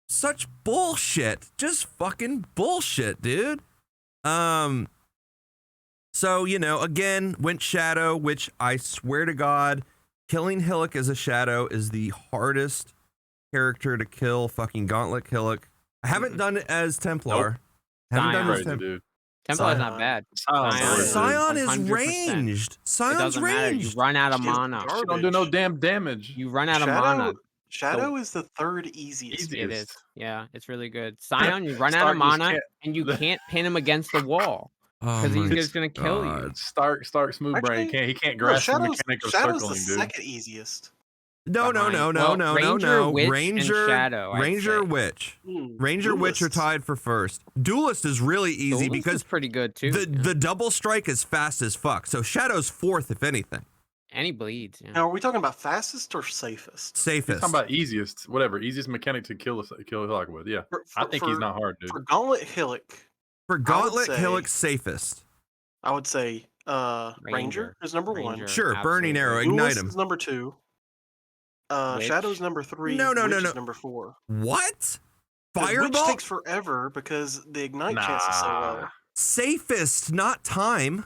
such bullshit. Just fucking bullshit, dude. So, again, went Shadow, which I swear to God, killing Hillock as a Shadow is the hardest character to kill. Fucking Gauntlet Hillock. I haven't done it as Templar. Haven't done it as dude. Templar's not bad. Scion is 100%. ranged. Scion's ranged. You run out of mana. Don't do no damn damage. You run out of mana. Shadow is the 3rd easiest. It is. Yeah, it's really good. Scion, you run out of mana, and you can't pin him against the wall because he's just gonna kill you. Stark smooth brain. He can't grasp the mechanic of Shadow's circling, the dude. 2nd easiest. No. Ranger, Witch, and Shadow. Ranger, Witch. Ranger, Witch are tied for first. Duelist is really easy because pretty good too. The double strike is fast as fuck. So Shadow's 4th, if anything. And he bleeds. Yeah. Now, are we talking about fastest or safest? Safest. He's talking about easiest, whatever. Easiest mechanic to kill Hillock with. Yeah. I think he's not hard, dude. For Gauntlet Hillock. For Gauntlet Hillock, safest. I would say Ranger is number 1. Sure, absolutely. Burning Arrow, ignite Duelist him. is number 2. Shadow's number 3. No. Witch is number 4. What? Fireball? Witch takes forever because the ignite chance is so low. Safest, not time.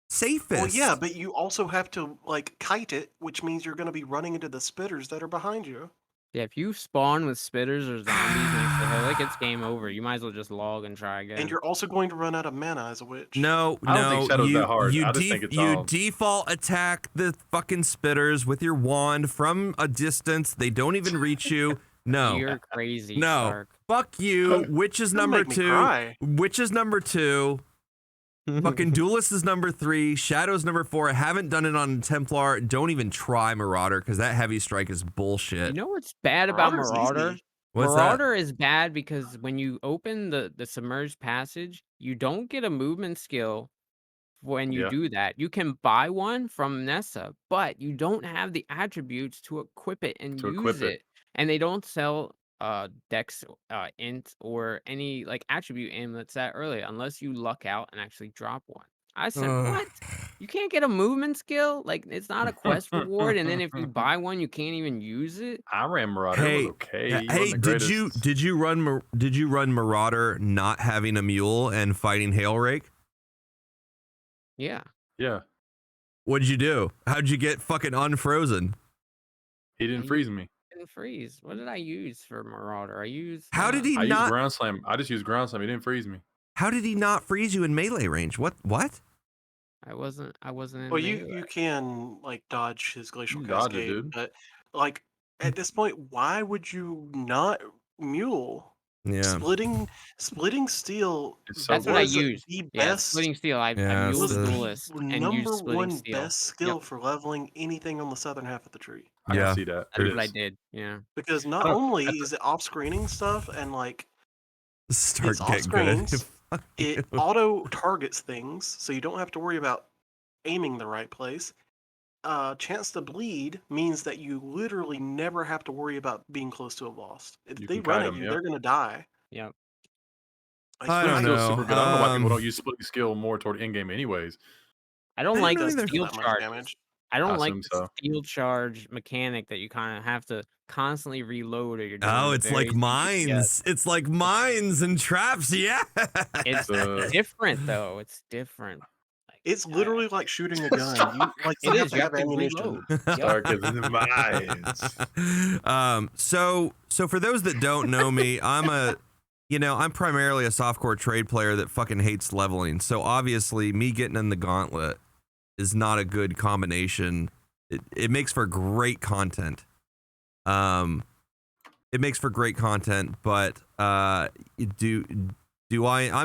Safest. Well, yeah, but you also have to kite it, which means you're going to be running into the spitters that are behind you. Yeah, if you spawn with spitters or zombies next to Hillock, it's game over. You might as well just log and try again. And you're also going to run out of mana as a witch. No. I don't think Shadow's that hard. I just think it's you default attack the fucking spitters with your wand from a distance. They don't even reach you. No. You're crazy. No. Stark. Fuck you. Witch is number 2. Witch is number 2. Fucking Duelist is number 3. Shadow's number 4. I haven't done it on Templar. Don't even try Marauder because that heavy strike is bullshit. You know what's bad about Marauder? What's Marauder is bad because when you open the submerged passage, you don't get a movement skill when you do that. You can buy one from Nessa, but you don't have the attributes to equip it and use it. And they don't sell dex int or any attribute aimlets that early unless you luck out and actually drop one. I said, what? You can't get a movement skill? Like, it's not a quest reward, and then if you buy one, you can't even use it? I ran Marauder. It was okay. It hey, wasn't the greatest. did you run Marauder not having a mule and fighting Hailrake? Yeah. Yeah. What'd you do? How'd you get fucking unfrozen? He didn't freeze me. Didn't freeze. What did I use for Marauder? I used. How did he I not? used Ground Slam. I just used Ground Slam. He didn't freeze me. How did he not freeze you in melee range? What? I wasn't in Well, melee. you can like dodge his glacial You dodge it, cascade, dude. but like at this point, why would you not mule? Yeah. Splitting steel. It's so That's what I was used. The Yeah, best. splitting steel. I Yeah, muled was the the duelist and used number splitting one steel. best skill for leveling anything on the southern half of the tree. I can see that. That's It what I is. did. Yeah. Because not only is it off screening stuff and like Start it's off getting good at screens, it auto targets things, so you don't have to worry about aiming the right place. Chance to bleed means that you literally never have to worry about being close to a boss. If You they can run kite at 'em, you, yep. they're gonna die. Yep. I don't Splitting know. skill's super good. I don't know why people don't Um, use splitting skill more toward in game, anyways. I don't I like don't the either. steel That much charge. damage. I I don't like assume the so. steel charge mechanic that you kind of have to constantly reload or you're doing Oh, a it's very like deep mines. It's like mines and traps. Yeah. It's different though. It's different. Like, It's literally like shooting a gun. You like it you have is. to You have have to ammunition. reload. Stark is in the mines. So for those that don't know me, I'm primarily a softcore trade player that fucking hates leveling. So obviously me getting in the gauntlet is not a good combination. It makes for great content. It makes for great content, but I'm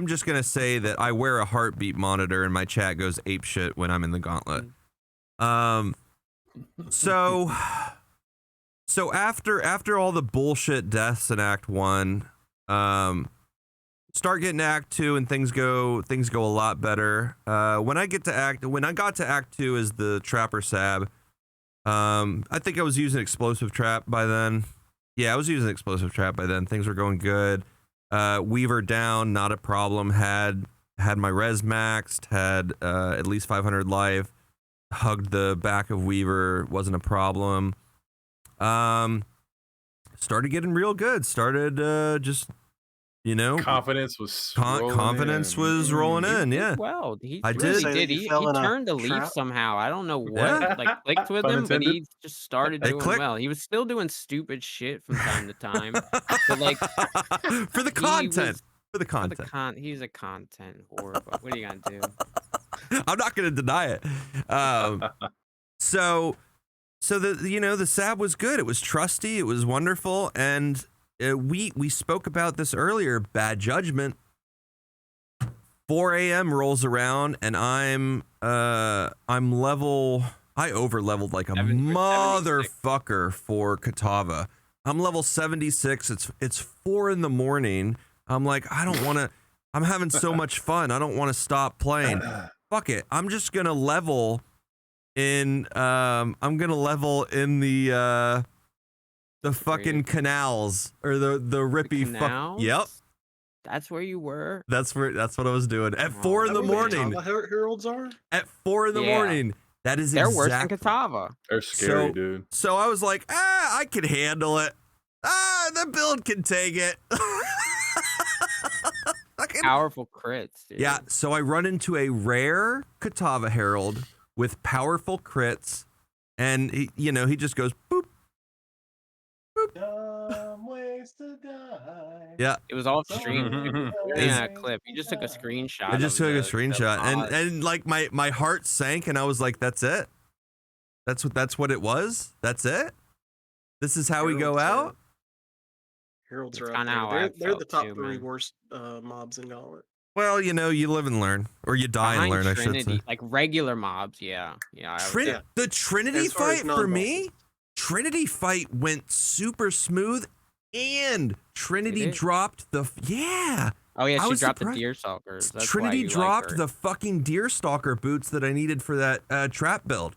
just gonna say that I wear a heartbeat monitor and my chat goes apeshit when I'm in the gauntlet. So after all the bullshit deaths in Act 1, start getting to Act 2 and things go a lot better. When I got to Act 2 as the Trapper Sab, I think I was using Explosive Trap by then. Yeah, I was using Explosive Trap by then. Things were going good. Weaver down, not a problem. Had my res maxed, had at least 500 life. Hugged the back of Weaver, wasn't a problem. Started getting real good. Started just, Confidence was rolling rolling in. He Yeah, did well. He I really did. did. You He fell in a turned the leaf trap? somehow. I don't know what. Yeah. Like clicked with Pun him, but he intended. just started It doing clicked. well. He was still doing stupid shit from time to time. But like for the he content. was- For the content. he's a content whore. But what are you gonna do? I'm not gonna deny it. So the Sab was good. It was trusty. It was wonderful, and we spoke about this earlier. Bad judgment. 4 a.m. rolls around, and I'm level. I over leveled like a 76. motherfucker for Katava. I'm level 76. It's 4 in the morning. I'm like, I don't want to. I'm having so much fun. I don't want to stop playing. Fuck it. I'm just gonna level in. I'm gonna level in the fucking canals or the rippy fuck. Canals? Yep. That's where you were. That's what I was doing at Oh, 4 in the Is that where morning. Katava heralds are? At 4 in the Yeah. morning. That is They're worse than exactly. Katava. They're scary, So- dude. So I was like, I can handle it. The build can take it. Fucking- Powerful crits, dude. Yeah, so I run into a rare Katava Herald with powerful crits, and he just goes boop. Dumb ways to die. Yeah, It was off stream. Mhm. Yeah, a clip. You just took a screenshot. I just of took a the screenshot, pod. and like my heart sank, and I was like, that's it. That's what it was. That's it. This is how we go out. Heralds That's are up kinda how there. I They're the felt top too, 3 man. worst mobs in Gauntlet. Well, you live and learn, or you die and Behind learn. I should Trinity, say. like regular mobs, yeah. I would say. The Trinity As far as fight for me, non-bosses. Trinity fight went super smooth, and Trinity Did it? dropped the yeah. Oh yeah, I she was dropped surprised. the Deerstalkers. That's Trinity why you dropped like her. the fucking Deerstalker boots that I needed for that trap build.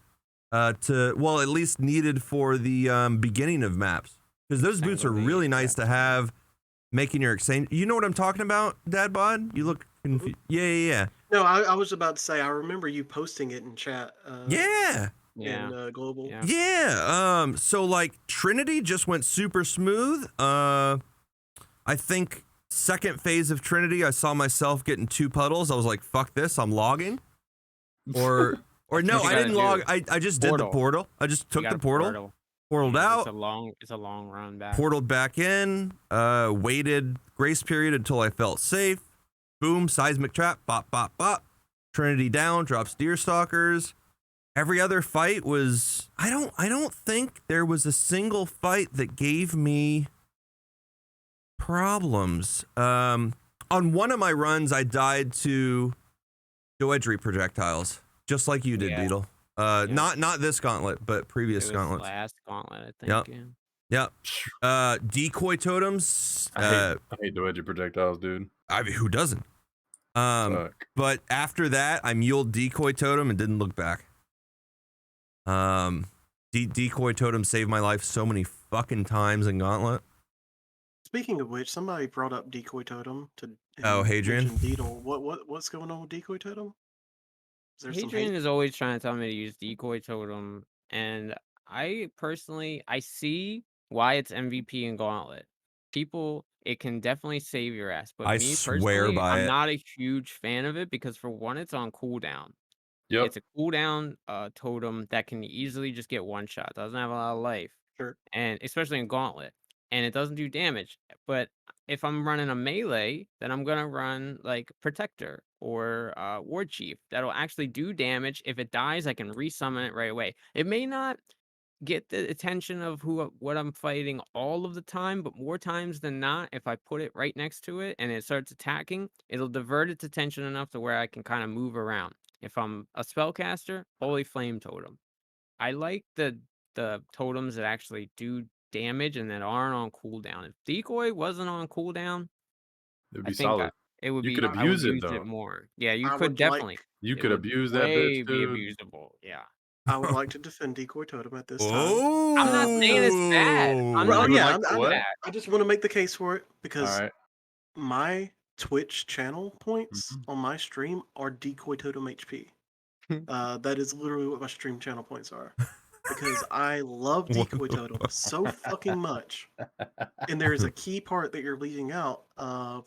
At least needed for the beginning of maps, because those boots are Single really lead, nice to have. Making your exchange, you know what I'm talking about, Dadbod? You look confused. Yeah. No, I was about to say I remember you posting it in chat. Yeah. Yeah. In global. Yeah. Yeah. So like Trinity just went super smooth. I think second phase of Trinity, I saw myself getting 2 puddles. I was like, fuck this, I'm logging. Or no, what you I didn't log. gotta I just did the Portal. portal. I just You took got the portaled Yeah, out, It's a long run back. portaled back in, waited grace period until I felt safe. Boom, seismic trap, bop, bop, bop. Trinity down, drops Deerstalkers. Every other fight was I don't think there was a single fight that gave me problems. On one of my runs, I died to Doedry projectiles, just like you did, Yeah. Deedle. Not this gauntlet, but previous It was gauntlets. last gauntlet, I think. Yep. Yeah. Yep. Decoy totems. I hate the edge projectiles, dude. I mean, who doesn't? Suck. But after that, I muled decoy totem and didn't look back. Decoy totem saved my life so many fucking times in Gauntlet. Speaking of which, somebody brought up decoy totem to. Oh, Hadrian? mentioned Deedle. What's going on with decoy totem? Is there some Hadrian hate? is always trying to tell me to use decoy totem, and I personally see why it's MVP in Gauntlet. People, it can definitely save your ass, but I me swear personally, by I'm it. not a huge fan of it because for one, it's on cooldown. Yep. It's a cooldown totem that can easily just get one shot. Doesn't have a lot of life. Sure. And especially in Gauntlet. And it doesn't do damage. But if I'm running a melee, then I'm gonna run like Protector or War Chief. That'll actually do damage. If it dies, I can resummon it right away. It may not get the attention of what I'm fighting all of the time, but more times than not, if I put it right next to it and it starts attacking, it'll divert its attention enough to where I can kind of move around. If I'm a spellcaster, Holy Flame Totem. I like the totems that actually do damage and that aren't on cooldown. If Decoy wasn't on cooldown, It'd I be think solid. it would You be. could I would abuse it, use though. it more. Yeah, you I could would definitely. like. You It could would abuse that way bitch, be dude. abusable. Yeah. I would like to defend decoy totem at this time. Oh, I'm not saying it's bad. I'm Well, not You would yeah, like saying to it's what? bad. I just want to make the case for it All because right. my Twitch channel points Mhm. on my stream are decoy totem HP. That is literally what my stream channel points are. Because I love What decoy the totem so fucking much. And there is a key part that you're leaving out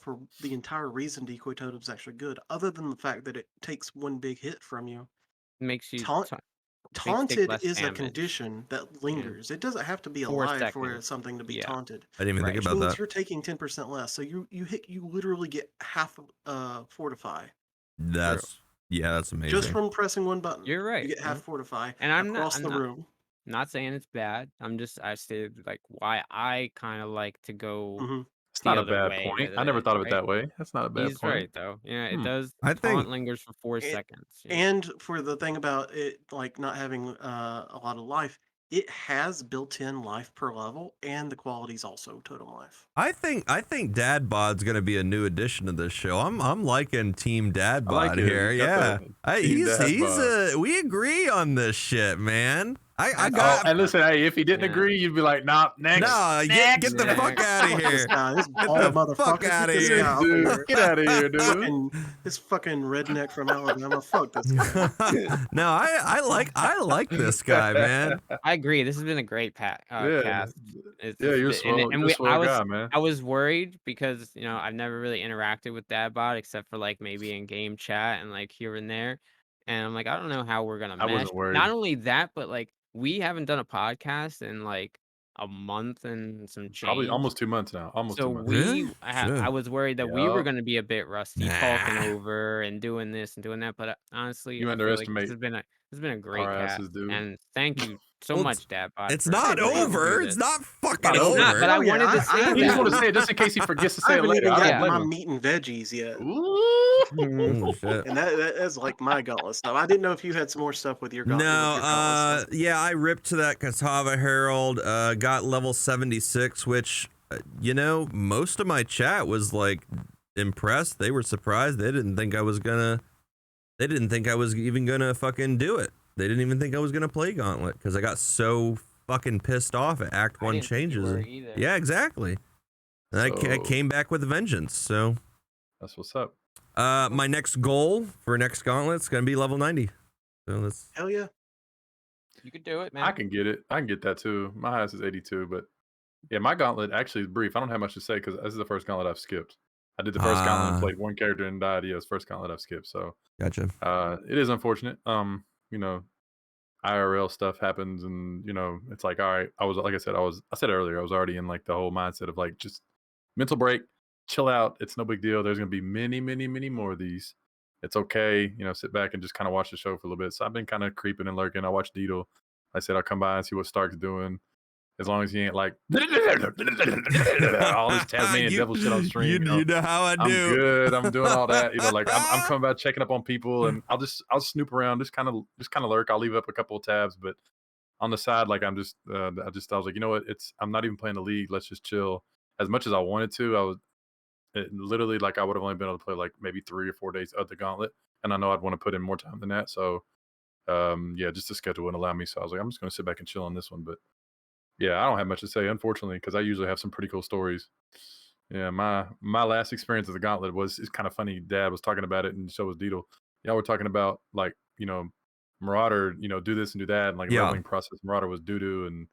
for the entire reason decoy totem is actually good, other than the fact that it takes one big hit from you. Makes you Taunt- take Taunted less is a damage. condition that lingers. It doesn't have to be 4 alive for seconds. something to be Yeah. taunted. I didn't even Right. think Which about means that. you're taking 10% less. So you literally get half fortify. That's amazing. Just from pressing one button. You're right. You get half fortify And I'm across not, the room. Not saying it's bad. I stated like why I kind of like to go Mhm. It's the not a other bad way point. with I never it, thought of it right? that way. That's not a bad He's point. right though. Yeah, it does. I think- Taunt lingers for 4 And- seconds. Yeah. And for the thing about it, like not having a lot of life, it has built-in life per level, and the quality is also totem life. I think Dadbod's gonna be a new addition to this show. I'm liking Team Dadbod like it. here. You got Yeah, that. Team Dadbod. we agree on this shit, man. I Oh, got and listen, hey, if he didn't Yeah. agree, you'd be like, nah, next. no. Get the Next. fuck out of Fuck here. this guy, this Get bald the motherfucker. fuck Get outta this here. guy over Dude, here. get out of here, dude. This fucking redneck from Alabama. Fuck this guy. No, I like this guy, man. I agree. This has been a great cast. Yeah, It's yeah, you're just been- swell. and You're a we- swell guy, man. I was worried because I've never really interacted with Dadbot except for like maybe in game chat and like here and there, and I'm like I don't know how we're gonna I mesh. wasn't worried. Not only that, but like we haven't done a podcast in like a month and some change. Probably almost 2 months now. Almost So 2 months. Really? I was worried that we were Yup. going to be a bit rusty talking over and doing this and doing that. But honestly, You I feel like underestimate this has been a great our cast. asses, dude. And thank you so Well, much, Dadbot. It's for not letting me do over. It's this. not fucking It's over. not, but I Oh, yeah, wanted to say I You just that. want to say it just in case he forgets to I say it haven't later. even I don't gotten blame my him. meat and veggies yet. Ooh. Oh, shit. And that's like my gauntlet stuff. I didn't know if you had some more stuff with your gauntlet. No, yeah, I ripped to that Katava Herald, got level 76, which, most of my chat was like impressed. They were surprised. They didn't think I was even gonna fucking do it. They didn't even think I was gonna play Gauntlet because I got so fucking pissed off at Act I 1 didn't think you changes. were either. Yeah, exactly. And I So- came back with a vengeance, so. That's what's up. My next goal for next gauntlet is gonna be level 90. So that's Hell yeah. You could do it, man. I can get it. I can get that too. My highest is 82, but yeah, my gauntlet actually is brief. I don't have much to say because this is the first gauntlet I've skipped. I did the first gauntlet and played one character and died. Yeah, it's the first gauntlet I've skipped. So gotcha. it is unfortunate. You know, IRL stuff happens, and you know, it's like, all right. I said earlier, I was already in like the whole mindset of like just mental break, chill out. It's no big deal. There's gonna be many, many, many more of these. It's okay, you know, sit back and just kind of watch the show for a little bit. So I've been kind of creeping and lurking. I watched Deedle. I said I'll come by and see what Stark's doing. As long as he ain't like all this Tasmanian devil shit on stream. You know how I do. I'm good. I'm doing all that. You know, like I'm coming by checking up on people, and I'll snoop around, just kind of lurk. I'll leave up a couple of tabs, but on the side, like I'm just I was like, you know what? I'm not even playing the league. Let's just chill. As much as I wanted to, literally like I would have only been able to play like maybe 3 or 4 days of the gauntlet, and I know I'd want to put in more time than that. So yeah, just the schedule wouldn't allow me. So I was like, I'm just gonna sit back and chill on this one, but. Yeah, I don't have much to say, unfortunately, because I usually have some pretty cool stories. Yeah, my last experience as a gauntlet it's kind of funny. Dad was talking about it, and so was Deedle. Y'all were talking about like, you know, Marauder, you know, do this and do that, and like leveling process. Marauder was doo-doo, and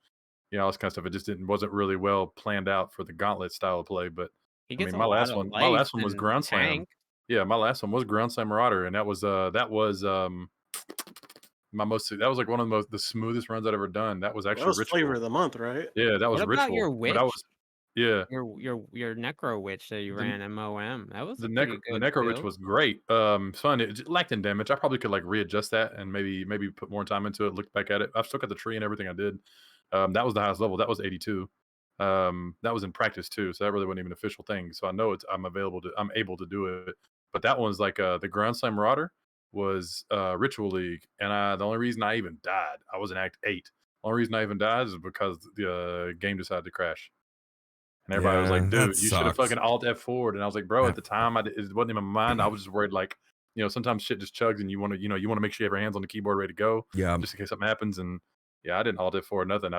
you know, all this kind of stuff. It just wasn't really well planned out for the gauntlet style of play. But He I gets mean, a my lot last of one life was and Ground Slam. tank. Yeah, my last one was Ground Slam Marauder, and that was that was like one of the smoothest runs I'd ever done. That was actually That was Ritual. flavor of the month, right? Yeah, that was What about Ritual. your But I witch? was yeah. Your Necro Witch that you ran MOM. That was The a pretty good Necro Witch build. was great. Fun. It lacked in damage. I probably could like readjust that and maybe put more time into it. Look back at it. I've still got the tree and everything I did. That was the highest level. That was 82. That was in practice too, so that really wasn't even an official thing. So I know I'm able to do it. But that one's like the Ground Slam Marauder was Ritual League, and the only reason I even died, I was in Act 8. The only reason I even died is because the game decided to crash. And everybody was like, dude, you should have fucking alt F4'd. And I was like, bro, at the time, it wasn't in my mind. I was just worried, like, you know, sometimes shit just chugs and you want to make sure you have your hands on the keyboard ready to go. Yeah. Just in case something happens. And yeah, I didn't alt F4 or nothing.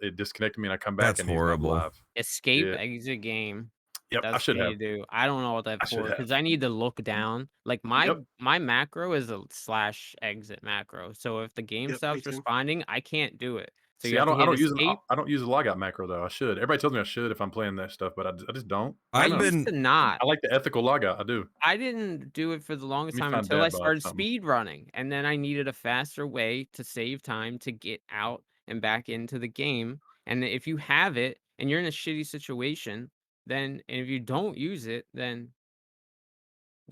It disconnected me and I come back That's and horrible. he's not live. Escape, Yeah. exit game. Yep, That's I should what have. you do. I don't know what that I should for because have. I need to look down. Like my Yep. my macro is a slash exit macro. So if the game Yep, me stops too. responding, I can't do it. So See, you have to hit escape. I don't use a logout macro though. I should. Everybody tells me I should if I'm playing that stuff, but I just don't. I don't know. used to not. I like the ethical logout. I do. I didn't do it for the longest Let me time find until I Dadbod started something. speed running, and then I needed a faster way to save time to get out and back into the game. And if you have it and you're in a shitty situation, then and if you don't use it, then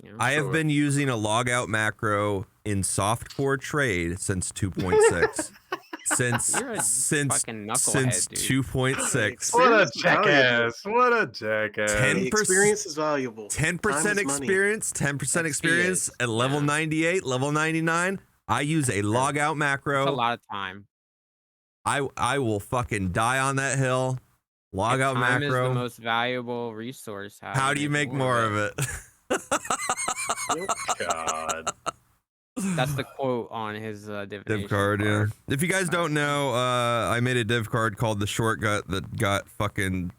you know. I have been using a logout macro in softcore trade since 2.6. You're a since fucking knucklehead, dude. 2.6. What a Experience is valuable. jackass. What a jackass. 10% Experience is valuable. 10% experience, 10% experience at level 98, level 99. I use a logout macro. That's a lot of time. I will fucking die on that hill. Logout time macro. is the most valuable resource. How do you make more of it? God. That's the quote on his divination div card, yeah. If you guys don't know, I made a div card called the Shortcut that got fucking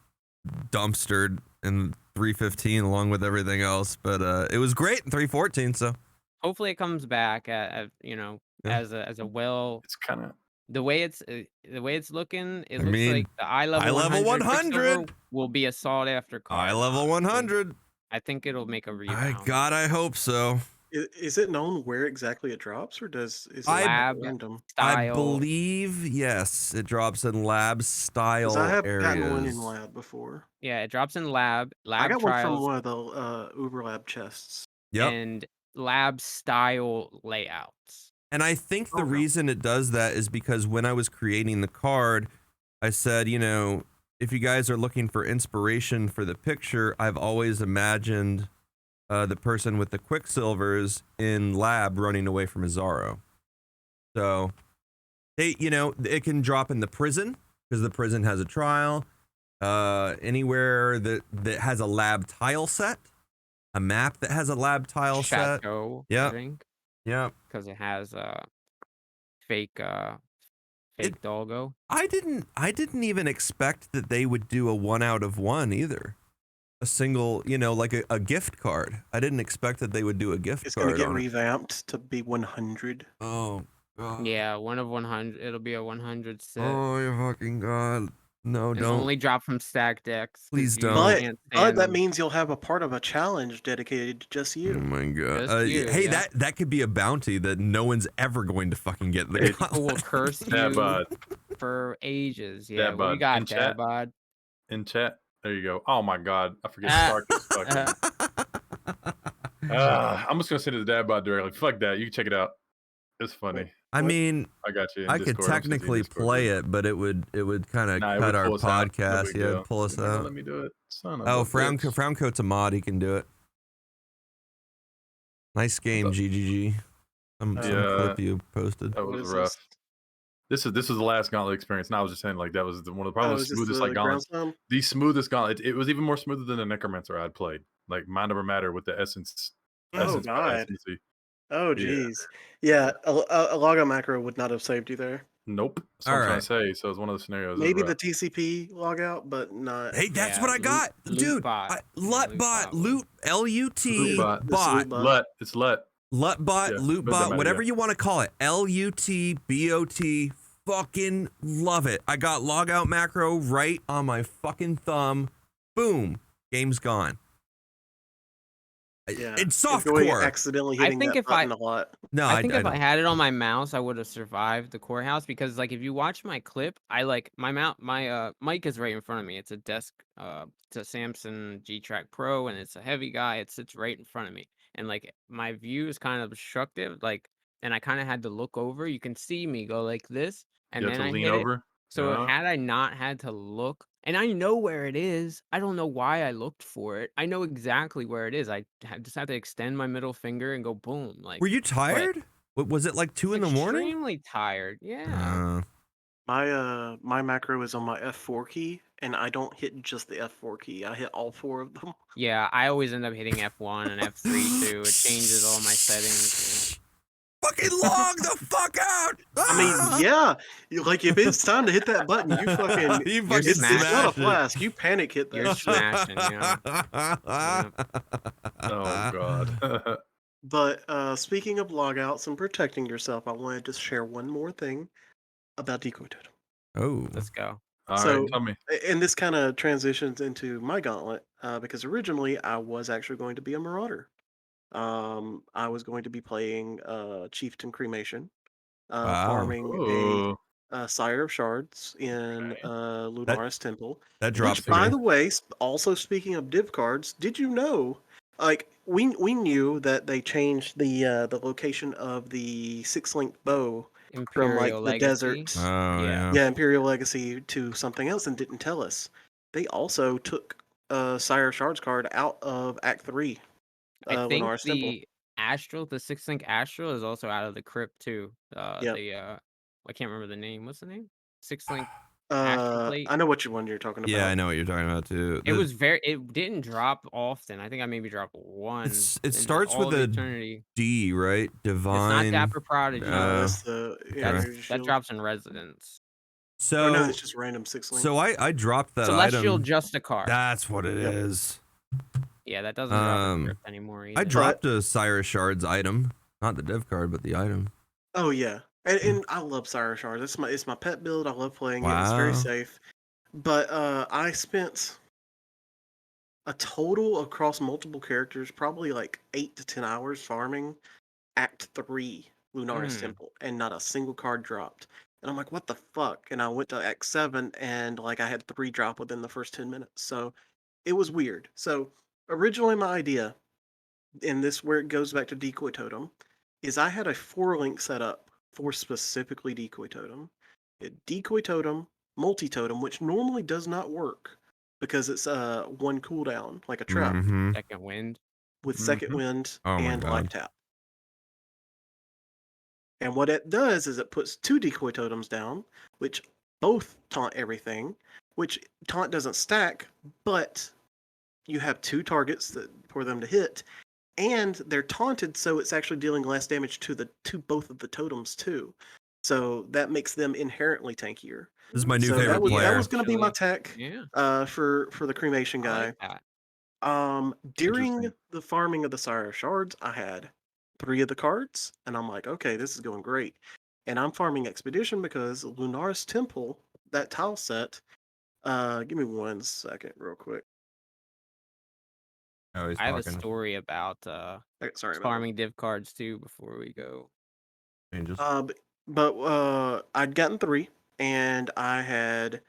dumpstered in 3.15 along with everything else, but it was great in 3.14. So hopefully it comes back as a well. It's kind of the way it's looking. It looks mean, like the eye level 100 will be a sought after card. eye level 100. I think it'll make a rebound. My God, I hope so. Is it known where exactly it drops, or is it lab random? style? I believe yes, it drops in lab style I have areas. gotten one in lab before. Yeah, it drops in lab. I got trials, one from one of the Uber Lab chests. Yep. And lab style layouts. And I think the reason it does that is because when I was creating the card, I said, you know, if you guys are looking for inspiration for the picture, I've always imagined the person with the Quicksilvers in lab running away from Azaro. So, it can drop in the prison because the prison has a trial. Anywhere that has a lab tile set, a map that has a lab tile set. Yeah. Yeah. Because it has a fake doggo. I didn't even expect that they would do a 1 out of 1 either. a single, like a gift card. I didn't expect that they would do a gift It's going card to get on it. revamped to be 100. Oh god. Yeah, one of 100. It'll be a 100 set. Oh you fucking god. No, and don't. only drop from stack decks. 'cause Please you don't. But can't but stand that them. means you'll have a part of a challenge dedicated to just Oh you. my god. Just you, hey, yeah. that could be a bounty that no one's ever going to fucking get. The People will curse you Dadbod. for ages. Yeah, what Dadbod. you got, In chat. Dadbod? In chat. There you go. Oh my god. I forget Ah. Stark is fucking. I'm just gonna send it to Dadbod directly. Fuck that. You can check it out. It's funny. I mean, I got you. In I could Discord. I'm sending you in technically Discord, play dude. it, but it would kind of Nah, it cut would our pull us out. No podcast. big Yeah, deal. pull us You're not gonna out. Let me do it. Son of Oh, a bitch. Frowncoat's a mod. He can do it. Nice game, GGG. Some Yeah. clip you posted. That What was is rough. this? This was the last Gauntlet experience, and I was just saying like that was one of probably the is this smoothest the like Gauntlets. Groundstorm? The smoothest Gauntlet. It was even more smoother than the Necromancer I'd played. Like Mind Over Matter with the essence. Oh, essence by God. essency. Oh, Yeah. jeez. Yeah, a logo macro would not have saved you there. Nope. That's what I'm trying Alright. to say. So it's one of the scenarios. that Maybe was the TCP logout, but not. Hey, that's Yeah, what I loot- got, loot dude. bot. Lutbot, Loot loot, L-U-T, Loot This bot, loot bot. Lut. It's Lut. Lutbot, Yeah, loot doesn't bot, matter, whatever yeah. you want to call it. L-U-T-B-O-T. Fucking love it. I got logout macro right on my fucking thumb. Boom. Game's gone. Yeah. It's Enjoy softcore. accidentally I hitting think that if I- button a lot. No, I think if I don't. had it on my mouse, I would have survived the courthouse because, like, if you watch my clip, I like my mic is right in front of me. It's a desk, it's a Samsung G-Track Pro, and it's a heavy guy. It sits right in front of me, and like my view is kind of obstructive, like, and I kind of had to look over. You can see me go like this, and You have then to I lean hit it. over. So Yeah. had I not had to look, and I know where it is, I don't know why I looked for it. I know exactly where it is. Just have to extend my middle finger and go boom. Like, Were you tired? Was it like 2 in the morning? extremely tired. Yeah. My macro is on my F4 key, and I don't hit just the F4 key. I hit all 4 of them. Yeah, I always end up hitting F1 and F3 too. It changes all my settings. Fucking log the fuck out! I mean, yeah, like if it's time to hit that button, you fucking. You fucking it's not a smash it. Flask. You panic hit that You're shit. smashing, yeah. Oh god. But speaking of logouts and protecting yourself, I wanted to share one more thing about decoy totem. Oh. Let's go. All right, So- tell me. And this kind of transitions into my gauntlet because originally I was actually going to be a marauder. I was going to be playing Chieftain Cremation, Wow. farming Ooh. a Sire of Shards in Okay. Lunaris Temple. That drops Which, for by me. the way, also speaking of div cards, did you know? Like we knew that they changed the location of the 6-link bow from like Imperial the Legacy. desert, Oh, Yeah. yeah. Imperial Legacy to something else and didn't tell us. They also took Sire of Shards card out of Act 3. I think Lunaris Temple. the Astral, the 6-link Astral is also out of the crypt too. Yep. I can't remember the name. What's the name? 6-link Astral Plate. I know which one you're talking about. Yeah, I know what you're talking about too. It didn't drop often. I think I maybe dropped one. It in starts all with of a eternity. D, right? It's Divine. not Dapper Prodigy. No, that's the That's- Energy that Shield. drops in Residence. So, Or no, it's just random 6-link. so I dropped that Celestial item. just a card. That's what it Yep. is. Yeah, that doesn't drop in Um, crypt anymore either. I dropped a Cyrus Shards item, not the dev card, but the item. Oh yeah, and I love Sire Shards. It's my pet build. I love playing it. It's very Wow. safe. But I spent a total across multiple characters, probably like 8 to 10 hours farming Act 3 Lunaris Temple, and not a single card dropped. And I'm like, what the fuck? And I went to Act 7, and like I had 3 drop within the first 10 minutes. So it was weird. So originally my idea, and this where it goes back to Decoy Totem, is I had a 4-link set up for specifically Decoy Totem. Decoy Totem, Multi-Totem, which normally does not work because it's one cooldown, like a trap, Mhm. Second Wind. with Second Wind Oh my and God. Life Tap. And what it does is it puts 2 Decoy Totems down, which both taunt everything, which taunt doesn't stack, but you have 2 targets for them to hit, and they're taunted, so it's actually dealing less damage to both of the totems too. So that makes them inherently tankier. This is my new So favorite that player. was going to be my tech Yeah. for the cremation I guy. like that. During Interesting. the farming of the Sire Shards, I had 3 of the cards, and I'm like, okay, this is going great. And I'm farming Expedition because Lunaris Temple, that tile set. Give me 1 second, real quick. Oh, he's I have a talking. story about Sorry about that. farming div cards too before we go. Changes. But I'd gotten 3, and I had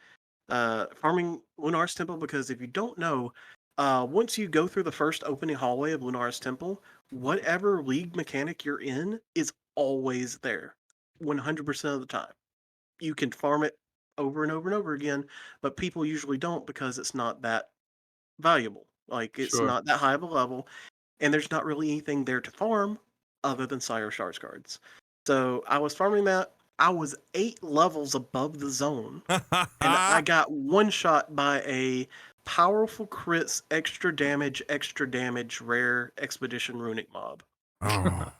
farming Lunaris Temple because if you don't know, once you go through the first opening hallway of Lunaris Temple, whatever league mechanic you're in is always there, 100% of the time. You can farm it over and over and over again, but people usually don't because it's not that valuable. Like it's Sure. not that high of a level, and there's not really anything there to farm other than Sire Shards cards. So I was farming that. I was 8 levels above the zone, and I got one shot by a powerful crits, extra damage, rare expedition runic mob. Oh,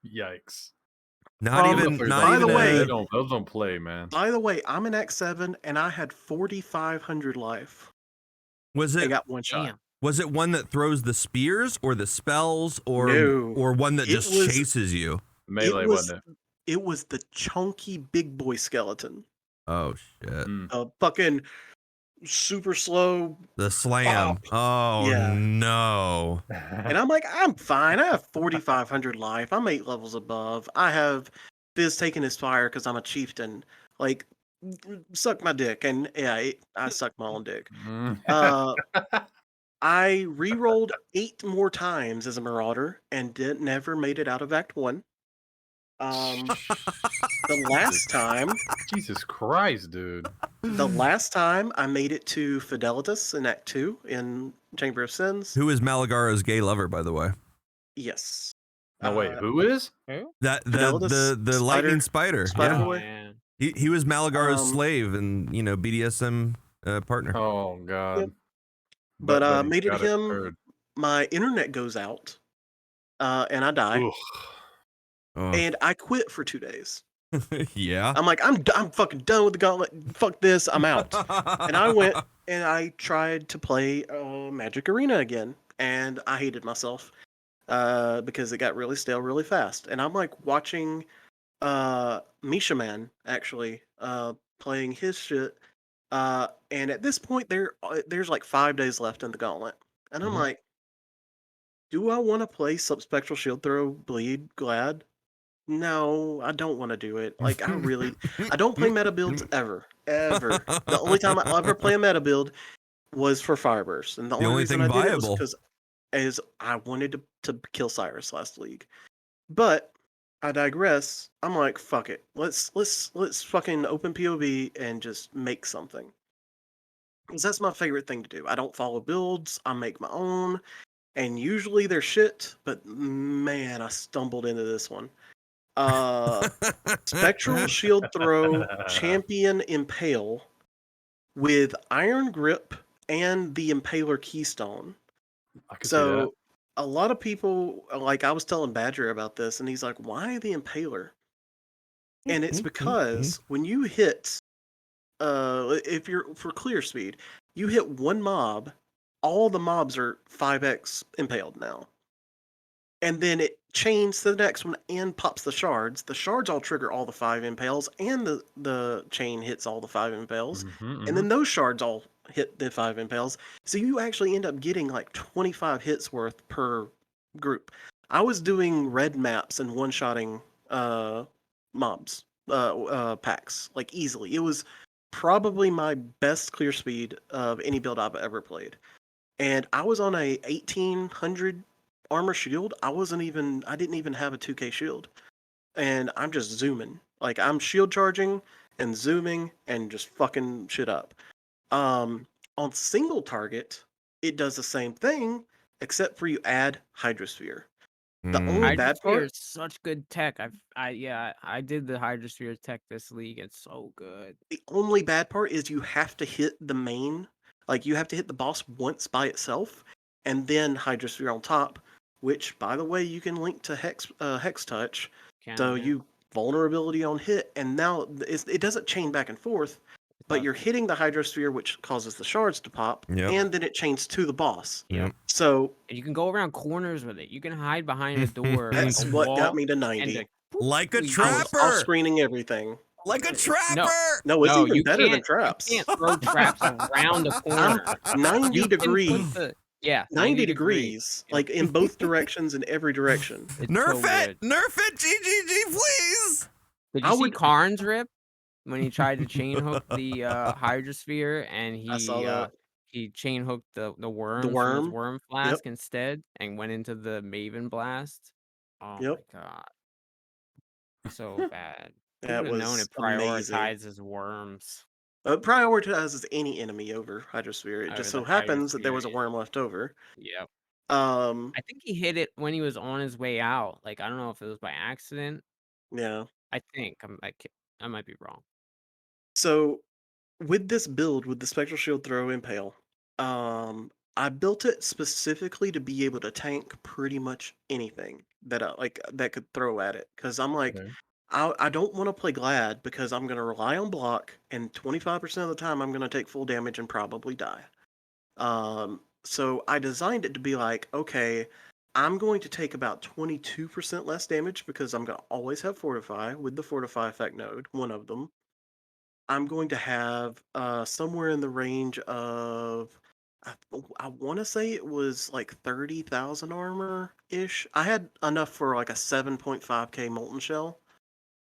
Yikes. not By even. the way- Those don't play, man. By the way, I'm an X7 and I had 4,500 life. Was I it? got one shot. Damn. Was it one that throws the spears or the spells or No. one that It just was- chases you? Melee, wasn't it? It was the chunky big boy skeleton. Oh shit! Fucking super slow. The slam. Bop. Oh Yeah. no! And I'm like, I'm fine. I have 4,500 life. I'm 8 levels above. I have Fizz taking his fire because I'm a chieftain. Like, suck my dick. And yeah, I suck my own dick. I re-rolled 8 more times as a Marauder and never made it out of Act 1. The last time, Jesus Christ, dude. the last time I made it to Fidelitas in Act 2 in Chamber of Sins. Who is Malagaro's gay lover, by the way? Yes. No, wait, who is? That Fidelis the lightning spider. Spider Yeah. boy? Man. He was Malagaro's slave and BDSM partner. Oh God. Yep. But Buddy made it got him. heard. My internet goes out, and I die, Ugh. Oh. and I quit for 2 days. Yeah. I'm like, I'm fucking done with the gauntlet. Fuck this, I'm out. And I went and I tried to play Magic Arena again, and I hated myself because it got really stale really fast. And I'm like watching Misha Man actually playing his shit, and at this point there's like 5 days left in the gauntlet, and I'm Mhm. like, do I want to play Subspectral Shield Throw Bleed Glad? No, I don't want to do it. Like, I don't play meta builds ever. The only time I ever play a meta build was for Fireburst. And the only only reason thing I did viable. it was because I wanted to kill Cyrus last league. But I digress. I'm like, fuck it. Let's fucking open POV and just make something. Because that's my favorite thing to do. I don't follow builds. I make my own. And usually they're shit, but man, I stumbled into this one. Spectral Shield Throw Champion Impale with Iron Grip and the Impaler Keystone. I can see that. So a lot of people, like I was telling Badger about this, and he's like, why the Impaler? And it's because when you hit, if you're for clear speed, you hit one mob, all the mobs are 5x impaled now. And then it chains to the next one and pops the shards. The shards all trigger all the 5 impales, and the chain hits all the 5 impales. And then those shards all hit the 5 impales. So you actually end up getting like 25 hits worth per group. I was doing red maps and one-shotting mobs, packs, like easily. It was probably my best clear speed of any build I've ever played. And I was on a 1800 armor shield. I didn't even have a 2k shield. And I'm just zooming. Like, I'm shield charging and zooming and just fucking shit up. On single target, it does the same thing, except for you add Hydrosphere. The only bad Hydrosphere part is such good tech. I did the Hydrosphere tech this league. It's so good. The only bad part is you have to hit the main, like you have to hit the boss once by itself, and then Hydrosphere on top, which, by the way, you can link to Hex Touch, so you vulnerability on hit, and now it doesn't chain back and forth, but you're hitting the hydrosphere, which causes the shards to pop, Yep. and then it chains to the boss. Yep. So And you can go around corners with it. You can hide behind a door, like that's a what wall, got me to and 90. Like a we- I was trapper. off-screening everything. Like a No. trapper. No, it's No, even you better than can't- traps. You can't throw traps around a corner. 90 You can put degrees. the- yeah, 90 degrees. Yep. Like in both directions, in every direction. It's Nerf so it. good. Nerf it. GGG, please. Did I you see would- Karn's rip when he tried to chain hook the hydrosphere and I saw that. he chain hooked the worms from worm? his worm flask instead and went into the Maven blast? Oh Yep. my god. So bad. Who That would have known was it amazing. prioritizes worms? Prioritizes any enemy over Hydrosphere. It Over just the so happens that there Hydrosphere, was a yeah. worm left over. Yep. Um, I think he hit it when he was on his way out. Like I don't know if it was by accident. yeah. I think I might be wrong. So with this build, with the Spectral Shield Throw Impale, I built it specifically to be able to tank pretty much anything that that could throw at it. Because I'm like, Okay. I don't want to play Glad because I'm going to rely on block, and 25% of the time I'm going to take full damage and probably die. So I designed it to be like, okay, I'm going to take about 22% less damage because I'm going to always have Fortify with the Fortify effect node, one of them. I'm going to have somewhere in the range of, I want to say it was like 30,000 armor ish. I had enough for like a 7.5k molten shell.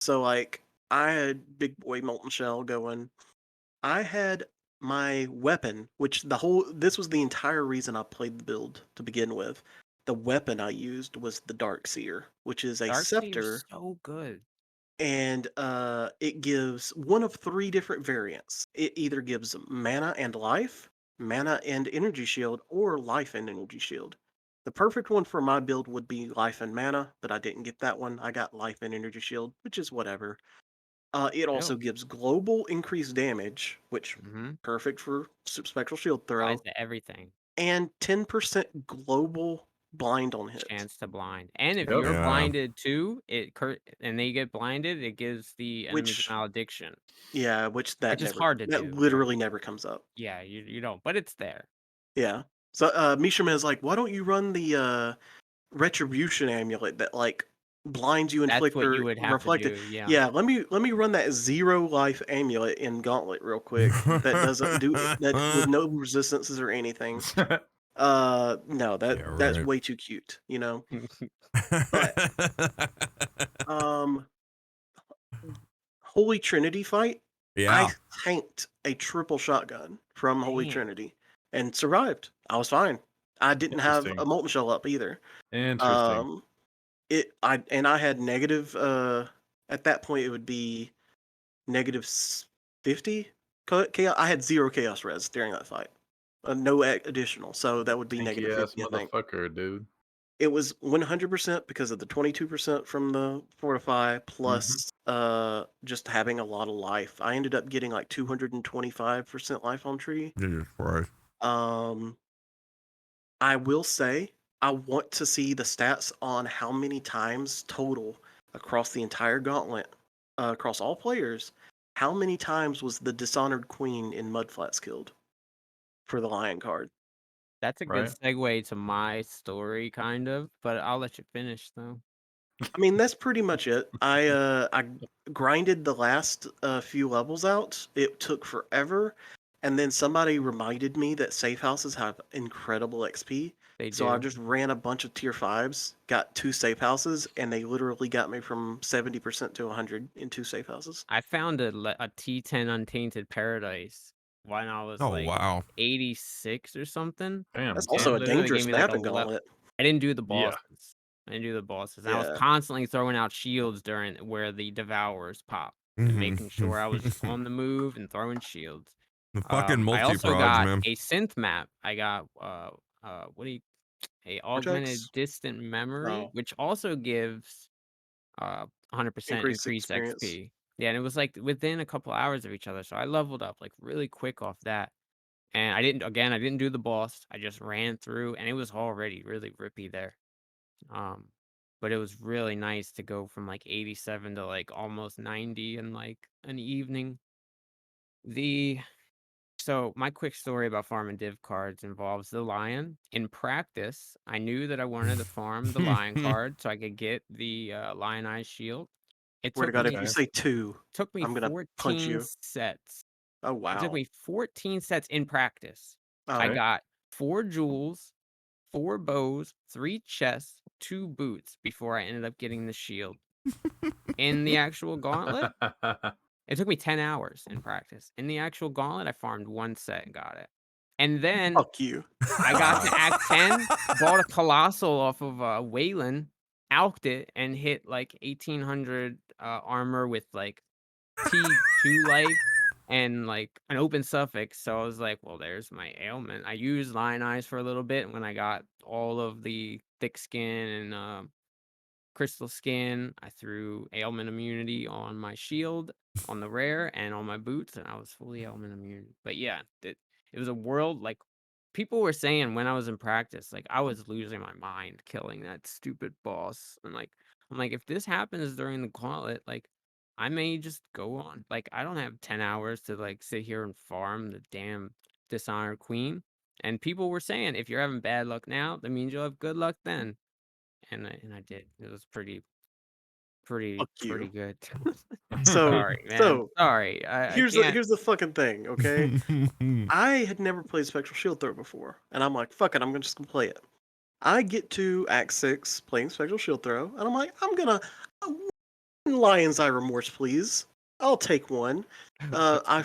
So like I had big boy molten shell going. I had my weapon, which this was the entire reason I played the build to begin with. The weapon I used was the Dark Seer, which is a Dark scepter, so good. and it gives one of 3 different variants. It either gives mana and life, mana and energy shield, or life and energy shield. The perfect one for my build would be life and mana, but I didn't get that one. I got life and energy shield, which is whatever. It also gives global increased damage, which perfect for Spectral Shield Throw, Applies to everything. and 10% global blind on hit. Chance to blind. And if Yep. you're Yeah. blinded too, and they get blinded, it gives the enemies Which- malediction. Yeah, which that Which is never, hard to that do, literally right? never comes up. Yeah, you don't, but it's there. Yeah. So Mishima is like, why don't you run the Retribution amulet that like blinds you, That's inflict, what or you would have reflect to it? do. Yeah. Yeah, let me run that 0 life amulet in Gauntlet real quick. That doesn't do that with no resistances or anything. No, that's right. way too cute, you know. But Holy Trinity fight, yeah. I tanked a triple shotgun from Holy Damn. Trinity and survived. I was fine. I didn't have Interesting. a molten shell up either. Interesting. I had negative at that point it would be negative 50 chaos. I had 0 chaos res during that fight. No additional, so that would be Stinky negative ass 50, I think. motherfucker, dude. It was 100% because of the 22% from the Fortify plus just having a lot of life. I ended up getting like 225% life on tree. Jesus Christ. I will say I want to see the stats on how many times total across the entire gauntlet, across all players, how many times was the Dishonored Queen in Mudflats killed for the Lion card. That's a good segue to my story, kind of, but I'll let you finish though. I mean, that's pretty much it. I grinded the last few levels out. It took forever, and then somebody reminded me that safe houses have incredible XP. They So I do. just ran a bunch of tier 5s, got 2 safe houses, and they literally got me from 70% to 100 in 2 safe houses. I found a T10 Untainted Paradise when I was Oh like wow. 86 or something. Damn. That's And also it a literally dangerous gave me like map a in Gauntlet. I didn't do the Yeah. bosses. I didn't do the bosses. And I was Yeah. constantly throwing out shields during where the devourers pop and making sure I was just on the move and throwing shields. The fucking I also multi-proj, got man. a synth map. I got a augmented Vortex? distant memory, Oh. which also gives 100% Increased increased experience. XP. Yeah, and it was like within a couple hours of each other. So I leveled up like really quick off that. And I didn't do the boss. I just ran through and it was already really rippy there. But it was really nice to go from like 87 to like almost 90 in like an evening. So my quick story about farming div cards involves the lion. In practice, I knew that I wanted to farm the lion card so I could get the lionized shield. It Swear to took God, me if you say 2, took me I'm gonna punch 14 you. sets. Oh It took wow. me 14 sets in practice. I Oh, got 4 jewels, 4 bows, 3 chests, 2 boots before I ended up getting the shield. In the actual gauntlet, it took me 10 hours in practice. In the actual gauntlet, I farmed 1 set and got it. And then fuck you. I got to Act 10, bought a Colossal off of Wayland, alked it, and hit like 1800 armor with like T2 life and like an open suffix. So I was like, well, there's my ailment. I used Lion Eyes for a little bit when I got all of the thick skin and crystal skin. I threw ailment immunity on my shield, on the rare, and on my boots, and I was fully ailment immune. But yeah, it was a world like people were saying when I was in practice, like I was losing my mind killing that stupid boss. And like I'm like, if this happens during the gauntlet, like I may just go on. Like I don't have 10 hours to like sit here and farm the damn Dishonored Queen. And people were saying if you're having bad luck now, that means you'll have good luck then. And I did. It was pretty Fuck you. good. So, Sorry, man. so Sorry. I here's can't. the fucking thing, okay? I had never played Spectral Shield Throw before, and I'm like, fuck it, I'm just gonna play it. I get to Act 6 playing Spectral Shield Throw, and I'm like, I'm gonna Lion's Eye Remorse, please. I'll take one. I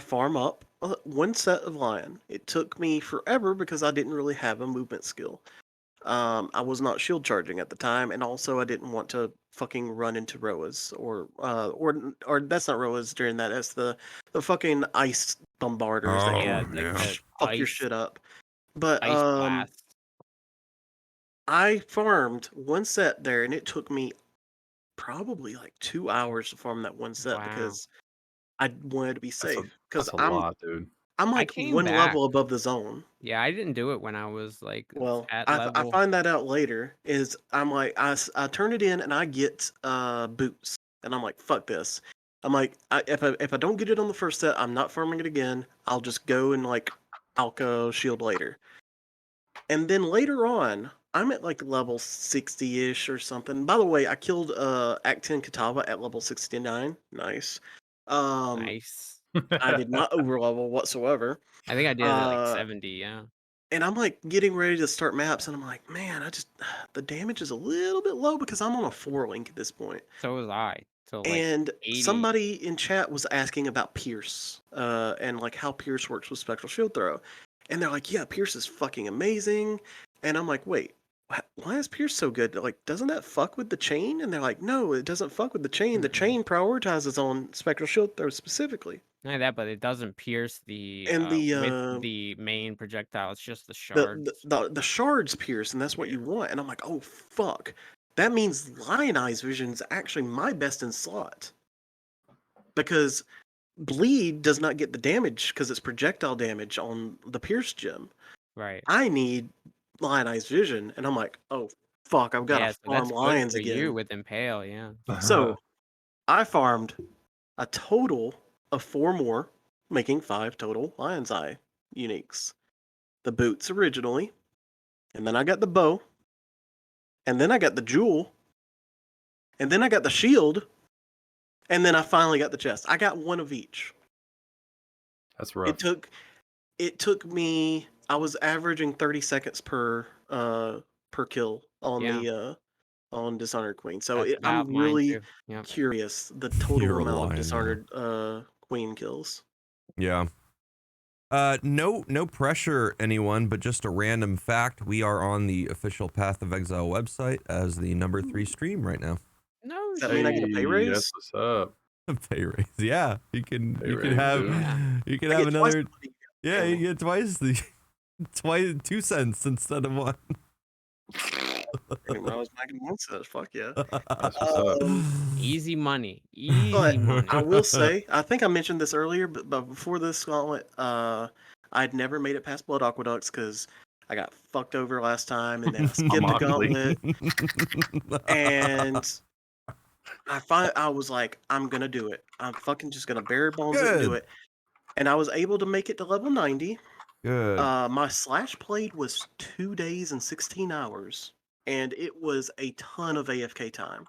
farm up 1 set of Lion. It took me forever because I didn't really have a movement skill. I was not shield charging at the time, and also I didn't want to fucking run into Roas or that's not Roas during that. That's the fucking ice bombarders that Yeah, can like yeah. the fuck your ice shit up. But ice blast. I farmed 1 set there, and it took me probably like 2 hours to farm that 1 set Wow. because I wanted to be safe. Because That's a lot, dude. I'm I like came 1 back. level above the zone. Yeah, I didn't do it when I was like Well, at I level. find that out later. Is I'm like I turn it in and I get boots, and I'm like fuck this. I'm like if I don't get it on the first set, I'm not farming it again. I'll just go and like Alka shield later. And then later on, I'm at like level 60-ish or something. By the way, I killed Act 10 Katava at level 69. Nice. Nice. I did not overlevel whatsoever. I think I did it at like 70, yeah. And I'm like getting ready to start maps, and I'm like, man, the damage is a little bit low because I'm on a 4 link at this point. So was I. So like And 80. somebody in chat was asking about Pierce, and like how Pierce works with Spectral Shield Throw. And they're like, yeah, Pierce is fucking amazing. And I'm like, wait, why is Pierce so good? Like, doesn't that fuck with the chain? And they're like, no, it doesn't fuck with the chain. The chain prioritizes on Spectral Shield Throw specifically. Not only that, but it doesn't pierce the And with the main projectile. It's just the shards. the shards pierce, and that's what you want. And I'm like, oh fuck, that means Lion Eyes Vision is actually my best in slot because bleed does not get the damage because it's projectile damage on the pierce gem. Right. I need Lion Eyes Vision, and I'm like, oh fuck, I've got to so farm that's lions good for again. you with Impale, yeah. So I farmed a total of 4 more, making 5 total Lion's Eye uniques. The boots originally, and then I got the bow, and then I got the jewel, and then I got the shield, and then I finally got the chest. I got 1 of each. That's rough. It took me. I was averaging 30 seconds per kill on the on Dishonored Queen. So I'm really curious the total amount of Dishonored Queen kills. Yeah. No pressure, anyone, but just a random fact. We are on the official Path of Exile website as the number 3 stream right now. No, Does that mean I get a pay raise? That's what's up. A pay raise, yeah. You can I have get another. twice Yeah, you get twice 2 cents instead of 1. I was making 1 cent. Fuck yeah. That's what's up. Easy money. Easy But money. I will say, I think I mentioned this earlier, but before this gauntlet, I'd never made it past Blood Aqueducts because I got fucked over last time, and then I skipped the gauntlet. And I was like, I'm gonna do it. I'm fucking just gonna bare bones it and do Good. it. And I was able to make it to level 90. Good. My slash played was 2 days and 16 hours, and it was a ton of AFK time.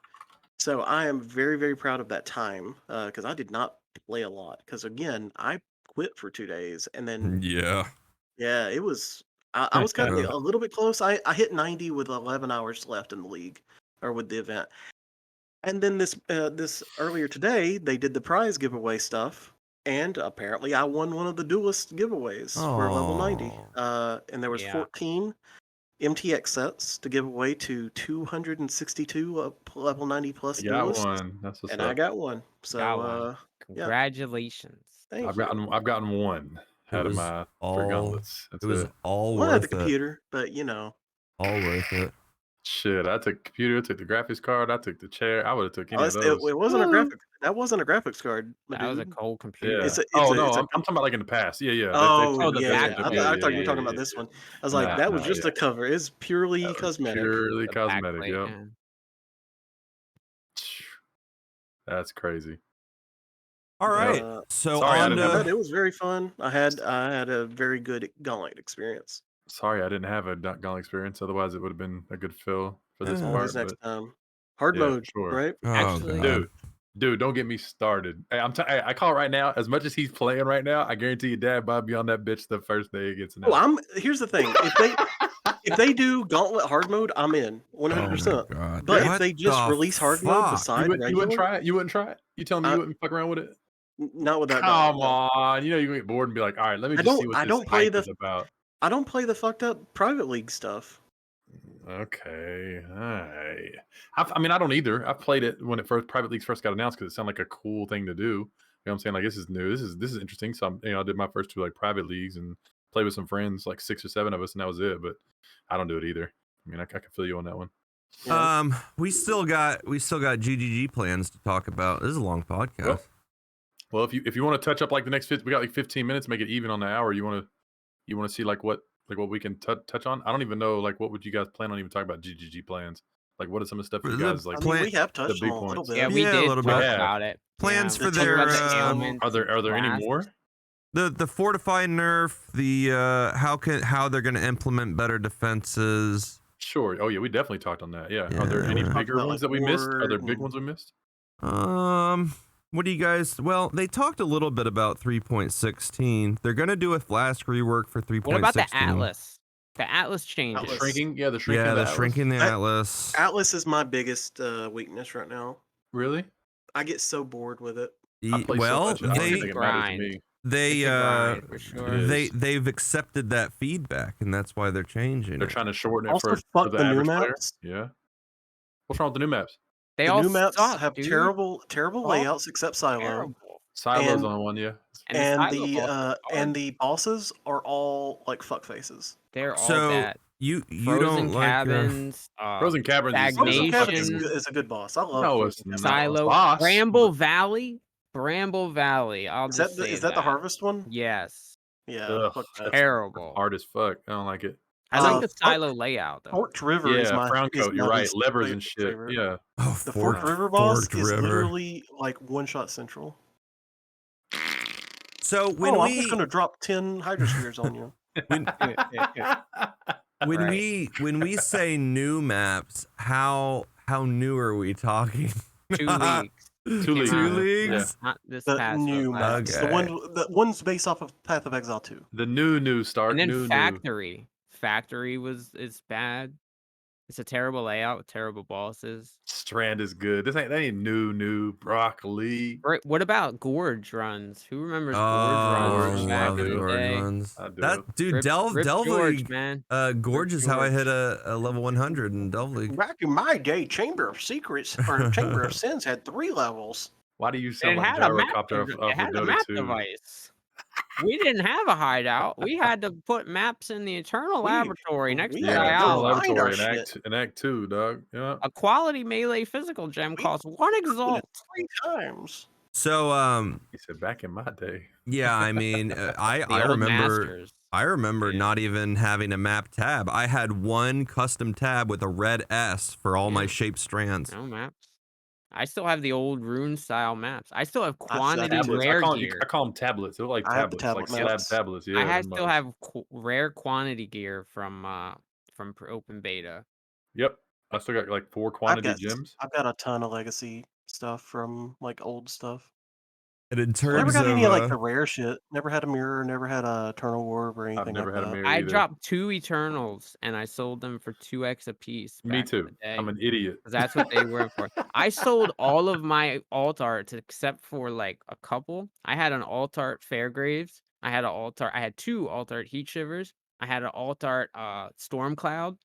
So I am very, very proud of that time because I did not play a lot. Because again, I quit for 2 days, and then Yeah. yeah, it was. I was kind of a little bit close. I hit 90 with 11 hours left in the league or with the event. And then this earlier today, they did the prize giveaway stuff, and apparently I won one of the duelist giveaways for level 90. And there was Yeah. 14 MTX sets to give away to 262 level 90 plus You got duelists, one. That's what's and up. I got one. So Got one. yeah, Congratulations. thank I've you. gotten one It out of was my all. for gauntlets. That's It was it. all One had the worth it. computer, but you know. All worth it. Shit, I took the computer, I took the graphics card, I took the chair. I would have took any of It those. wasn't a Woo! graphic. That wasn't a graphics card. My That was a dude. cold computer. Yeah. It's a I'm talking about like in the past. Yeah, yeah. They've Oh, changed the it. yeah, back yeah. I plate. thought you were Yeah, talking yeah, about this one. I was Nah, like, that was nah, just yeah. a cover. It's purely That was cosmetic. purely The cosmetic. backplate, Yep. yeah. That's crazy. All right. But, So Sorry, I on didn't have but to it was very fun. I had a very good Gauntlet experience. Sorry, I didn't have a gauntlet experience. Otherwise, it would have been a good fill for this Always part. next But time. Hard yeah, mode, for sure. right? oh Actually- god. Dude, don't get me started. Hey, I call it right now. As much as he's playing right now, I guarantee you, Dad, Bob, be on that bitch the first day it gets announced. Oh, here's the thing. If they do Gauntlet hard mode, I'm in 100%. Oh my god. But What if they just the release hard mode fuck? beside you wouldn't regular, try it? You wouldn't try it? You telling me you wouldn't fuck around with it? not with that Come Gauntlet. No. on. You know you're gonna get bored and be like, all right, let me I just see don't- what I this don't play hype the- is about. I don't play the fucked up private league stuff. Okay, all right. I mean, I don't either. I played it when private leagues first got announced because it sounded like a cool thing to do. You know what I'm saying? Like, this is new. This is interesting. So I did my first 2 like private leagues and played with some friends, like 6 or 7 of us, and that was it. But I don't do it either. I mean, I can feel you on that one. Yeah. We still got GGG plans to talk about. This is a long podcast. Well, if you want to touch up like the next we got like 15 minutes, make it even on the hour. You want to see like what we can touch on? I don't even know, like, what would you guys plan on even talking about GGG plans? Like, what are some of the stuff you guys like? I mean, we have touched the big them a little points. bit. Yeah, we Yeah, a did little talk bit. about it. Plans Yeah, for we talked about the their, ailments Are there any Flask. more? The fortify nerf, the how they're gonna implement better defenses. Sure. Oh yeah, we definitely talked on that. Yeah. Are there any Yeah. bigger About, ones like, that we missed? Are there ward big and- ones we missed? What do you guys? Well, they talked a little bit about 3.16. They're gonna do a Flask rework for 3.16. What about the Atlas? The Atlas changes. Atlas. Shrinking? Yeah, the shrinking. Yeah, of they're the Atlas. shrinking the That- Atlas. Atlas is my biggest weakness right now. Really? I get so bored with it. I play so Well, much, I don't even they think it matters to Grind. me. they It's a grind, for sure. It is. they've accepted that feedback, and that's why they're changing They're it. trying to shorten it Also, for fuck the the new average player. maps. Yeah. What's wrong with the new maps? They The all new maps suck, have dude. terrible All layouts except Silo, Terrible. Silos And- on one, yeah. and silo the bosses are- the bosses are all like fuck faces. they're all So bad. you Frozen don't like cabins. Frozen Caverns is Frozen Cabin Stagnation. is a good boss. I love No, Frozen it's Cabin. not. Silo. Boss. Bramble Valley. Bramble Valley. I'll Is just that say the Harvest one? Yes. Yeah. Ugh, fuck that. that's Terrible. hard as fuck. I don't like it. I like the Forked- silo layout though. Forked River is Yeah, my Frown is Coat. my You're right. least Levers and shit. favorite. Yeah. Oh, The Forked River boss Forked is River. literally like one shot central. So when I'm we just gonna drop 10 Hydrospheres on you. when Right. we say new maps, how new are we talking? 2 leagues. 2 leagues. Two Yeah. leagues? Not this The past. new but maps. last. Okay. The one's based off of Path of Exile 2. The new Stark. And then new. Factory. Factory is bad. It's a terrible layout with terrible bosses. Strand is good. That ain't new broccoli. Right, what about Gorge runs? Who remembers Oh, Gorge runs? from back love the in the Gorge day? runs. I do. That dude, Rip Delve George, League. man. Gorge is how I hit a level 100 in Delve League. Back in my day, Chamber of Secrets or Chamber of Sins had 3 levels. Why do you It sound like had a map. Gyrocopter It off had of a Dota map 2? device. We didn't have a hideout. We had to put maps in the Eternal We- Laboratory next we to had the to Yeah, go owl. find our laboratory shit. in Act 2, dog. Yeah. A quality melee physical gem costs 1 exalt. 3 times. So He said back in my day. yeah, I mean I The old remember masters. I remember Yeah. not even having a map tab. I had one custom tab with a red S for all my Yeah. shaped strands. No maps. I still have the old rune style maps. I still have I do quantity too. rare I gear. call them tablets. They're like I have the tablets, like tablet slab maps. tablets. Yeah, I them still mugs. have rare quantity gear from open beta. Yep. I still got like 4 I've quantity got gems. I've got a ton of legacy stuff from like old stuff. And in I never terms got any of like of the rare shit. Never had a mirror. Never had a eternal orb or I've anything never like had a that. mirror I either. dropped 2 Eternals and I sold them for 2x a piece. Me Back in too. the day. I'm an idiot. 'Cause that's what they were for. I sold all of my alt arts except for like a couple. I had an alt art Fairgraves. I had 2 alt art Heat Shivers. I had an alt art Storm Cloud.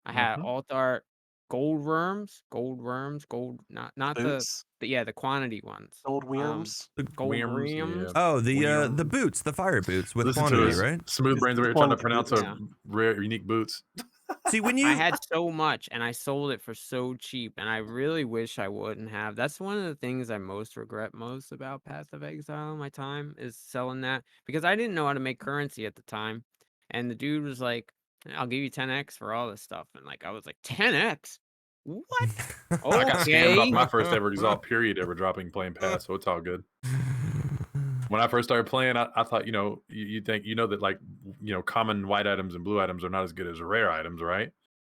I had Mhm. alt art gold worms, not the Boots, the quantity ones. gold worms. Gold Worms, yeah. worms. oh the Worms. boots, the fire boots with Listen to quantity, us, right? smooth brains over here trying to pronounce Quantity our boots. rare, unique boots. See, when I you had so much and I sold it for so cheap, and I really wish I wouldn't have. That's one of the things I most regret most about Path of Exile in my time is selling that, because I didn't know how to make currency at the time. And the dude was like, I'll give you 10x for all this stuff. And like I was like, 10x? What? I got scammed off Okay. my first ever exalt period ever dropping playing pass, so it's all good. When I first started playing, I thought, you think, that like, common white items and blue items are not as good as rare items, right?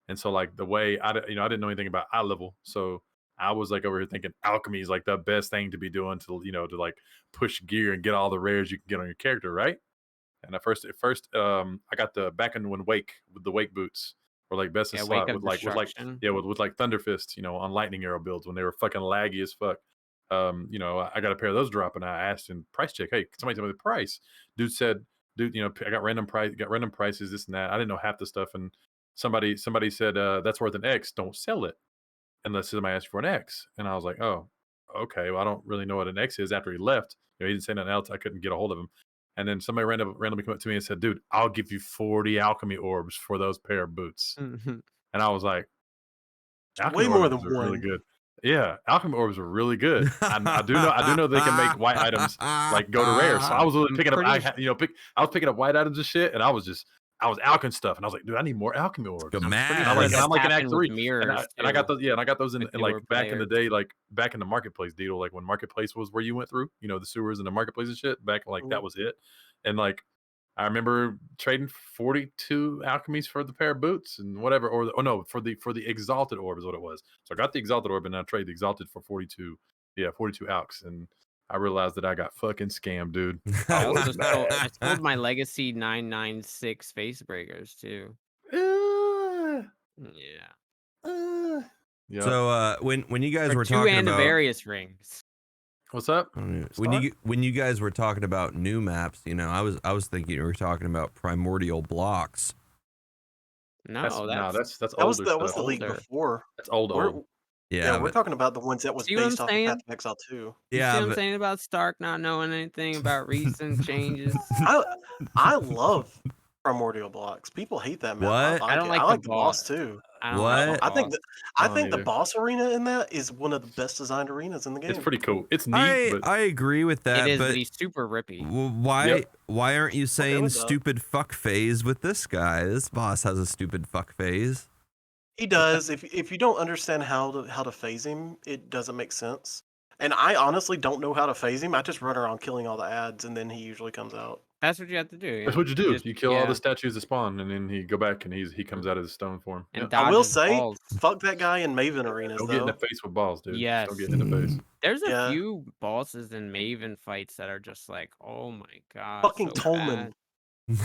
And so like the way I didn't know anything about eye level, so I was like over here thinking alchemy is like the best thing to be doing to like push gear and get all the rares you can get on your character, right? And at first, I got the back in when Wake with the Wake boots were like best in Yeah, Wake slot of Destruction. with like Thunder Fist, on lightning arrow builds when they were fucking laggy as fuck. I got a pair of those drop and I asked in price check, hey, can somebody tell me the price? Dude said, I got random prices, this and that. I didn't know half the stuff, and somebody said that's worth an X, don't sell it unless somebody asks for an X. And I was like, oh, okay, well, I don't really know what an X is. After he left, he didn't say nothing else. I couldn't get a hold of him. And then somebody randomly came up to me and said, dude, I'll give you 40 alchemy orbs for those pair of boots. And I was like, alchemy Way more orbs than are really one. good. Yeah, alchemy orbs are really good. I do know they can make white items like go to rare. So I was really picking up. I was picking up white items and shit, and I was alching stuff, and I was like, dude, I need more alchemy orbs. Go I'm pretty mad. sure And I'm like in Act 3, mirrors and I got those. Yeah, and I got those in with like newer back in the players. day, like back in the marketplace, Deedle, like when marketplace was where you went through, the sewers and the marketplace and shit. Back like that was it, and like I remember trading 42 alchemies for the pair of boots and whatever, for the exalted orb is what it was. So I got the exalted orb and I traded the exalted for 42. Yeah, 42 alks, and I realized that I got fucking scammed, dude. I I was also sold, I mad. sold my legacy 996 face breakers too. Yeah. Yeah. So when you guys For were 2 talking about Antivarius rings. What's up? when you guys were talking about new maps, I was thinking you were talking about primordial blocks. No, That's That older was the stuff. league older. before. That's old. Yeah, we're but talking about the ones that was See what I'm based off of Path saying? of Exile 2. You see yeah, what I'm but saying about Stark not knowing anything about recent changes? I love primordial blocks. People hate that map. I What? like I don't it. like I the like the boss too. I don't What? like the I think boss. I don't think the either. boss arena in that is one of the best designed arenas in the game. It's pretty cool. It's neat, but I agree with that, It is, but but he's super rippy. why aren't you saying with that. stupid fuck phase with this guy? This boss has a stupid fuck phase. He does. If you don't understand how to phase him, it doesn't make sense. And I honestly don't know how to phase him. I just run around killing all the ads, and then he usually comes out. That's what you have to do. that's Yeah. what you do. Just- You kill all yeah. the statues that spawn, and then he go back and he comes out of the stone form. And Yep. I will dodges say, balls. fuck that guy in Maven arenas Don't get in though. the face with balls, dude. Just Yes. don't get in the face. There's a Yeah. few bosses in Maven fights that are just like, oh my god, Fucking so Tolman. bad.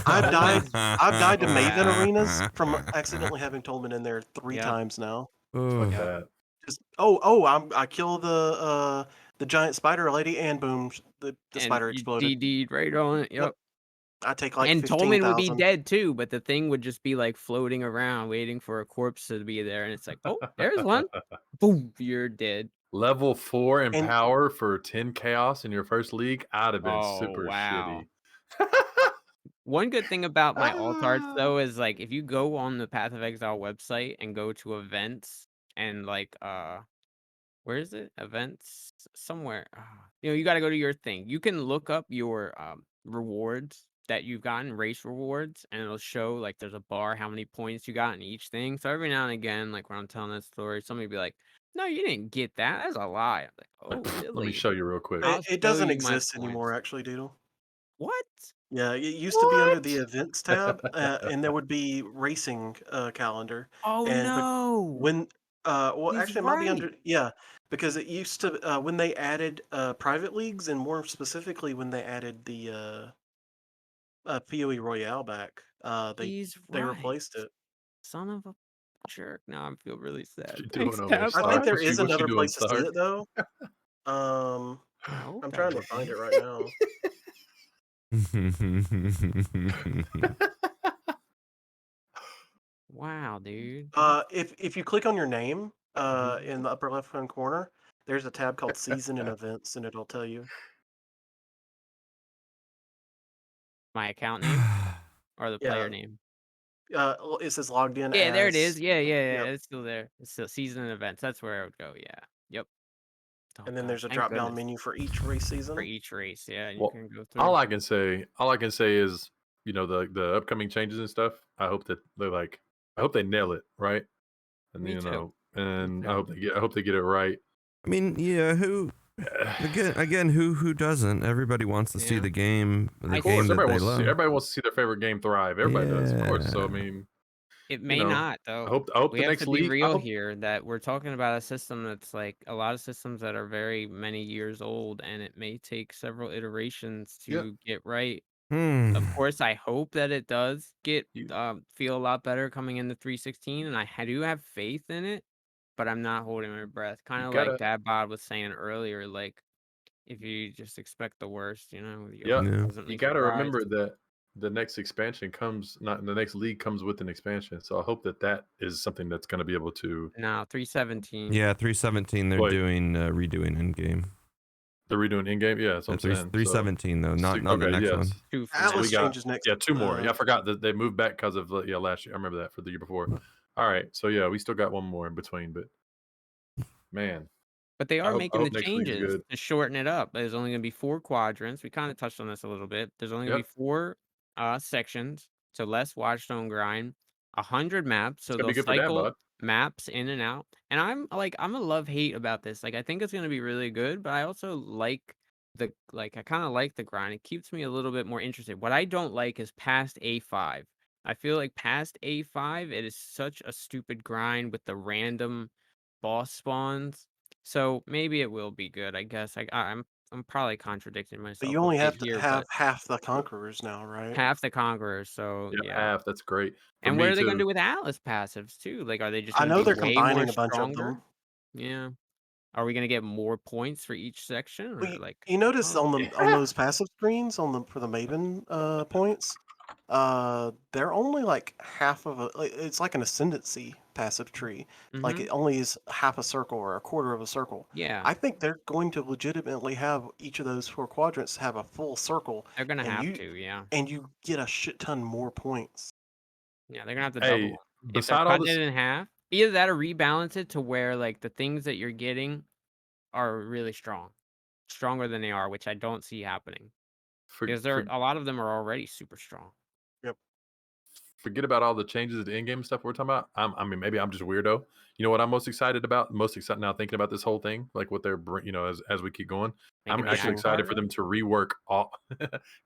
I've died to so Maven bad. arenas from accidentally having Tolman in there 3 Yeah. times now. Ugh. Yeah. That. Just I kill the giant spider lady and boom, the spider you exploded. DD'd right on it. Yep. I take like And Tolman would be 15,000. dead too, but the thing would just be like floating around waiting for a corpse to be there. And it's like, oh, there's one. Boom, you're dead. Level 4 in And- power for 10 chaos in your first league. I'd have been Oh, super wow. shitty. One good thing about my alt arts though is like if you go on the Path of Exile website and go to events and like where is it? Events somewhere. You got to go to your thing. You can look up your rewards that you've gotten, race rewards, and it'll show like there's a bar how many points you got in each thing. So every now and again, like when I'm telling that story, somebody be like, No, you didn't get that. That's a lie. I'm like, oh, Let me really? show you real quick. I'll It show doesn't you my exist anymore, points. actually, Doodle. What? Yeah, it used to be under the What? events tab, and there would be racing calendar. Oh And no! when well, He's actually, it might be right. under because it used to when they added private leagues, and more specifically when they added the PoE Royale back, He's they right. replaced it. Son of a jerk. Now I feel really What sad. you Thanks, doing over there, I think Dabot. Stark? there is What you another doing, place to see Stark? it though. Um, I hope I'm that trying to was find it. it right now. Wow, dude. If you click on your name Mhm. in the upper left hand corner, there's a tab called Season and Events, and it'll tell you. My account name or the player Yeah, name? it says logged in Yeah, there it is. as. Yeah. Yep, It's still there. It's still season and events. That's where I would go. Yeah. Yep. Oh and then God. there's a Thank drop down goodness menu for each race for season. each race. Yeah, and you Well, can go all through. I can say is, the upcoming changes and stuff. I hope that I hope they nail it right, and Me too. and too. I hope they get it right. I mean, yeah, again, who doesn't? Everybody wants to see Yeah. the game, I Of course, that they love. everybody wants to see their favorite game thrive. Everybody does, of course. So I Yeah. mean, It you may know, not though. I hope We the have to next be league. I real hope here that we're talking about a system that's like a lot of systems that are very many years old, and it may take several iterations yeah. to get right. Of Hmm. course, I hope that it does get You, feel a lot better coming into 3.16, and I do have faith in it, but I'm not holding my breath. Kind you of like gotta Dadbod was saying earlier, like if you just expect the worst, you'll yeah. be Yeah. You pleasantly gotta remember surprised. that the next expansion comes not the next league comes with an expansion. So I hope that is something that's going to be able to. No, 3.17. Yeah, 317. They're Wait, doing redoing in game. they're redoing in game. Yeah, that's what I'm saying. So 317 though, not the okay, next yes. one. Two for So now. we Atlas got changes next. 2 more. Yeah, I forgot that they moved back because of last year. I remember that for the year before. All right, so yeah, we still got one more in between, but man, But they I are hope making the next league's changes good. to shorten it up. There's only going to be 4 quadrants. We kind of touched on this a little bit. There's only going to be Yep, 4 sections, so less Watchstone grind, 100 maps, it's so gonna be they'll good for Dad cycle Bod. maps in and out. And I'm a love-hate about this. Like I think it's going to be really good, but I also like I kind of like the grind. It keeps me a little bit more interested. What I don't like is past A5. I feel like past A5 it is such a stupid grind with the random boss spawns, so maybe it will be good, I guess. I'm probably contradicting But myself you a only bit have to here, have but half the conquerors now, right? half the conquerors, so Yeah, yeah. half. That's great for And what me are they gonna too. do with Atlas passives too? Like, are they just I gonna know be they're way more combining a bunch of stronger? them. Yeah. Are we gonna get more points for each section Well, or like you notice oh, on those passive screens for the Maven points, they're only like half of it's like an ascendancy passive tree. Like mhm. it only is half a circle or a quarter of a circle. Yeah, I think they're going to legitimately have each of those 4 quadrants have a full circle, they're gonna and have to, yeah. you get a shit ton more points. Yeah, they're gonna have to double Hey, 'em. If they're beside all cutting this, it in half, either that or rebalance it to where like the things that you're getting are really strong. Stronger than they are, which I don't see happening. for, Because for a lot of them are already super strong. Yep. forget about all the changes to the in-game stuff we're talking about. I mean, maybe I'm just a weirdo. You know what I'm most excited about? Most excited now thinking about this whole thing, like what they're as we keep going. I'm Making the actually Pushing. act excited for harder. them to rework all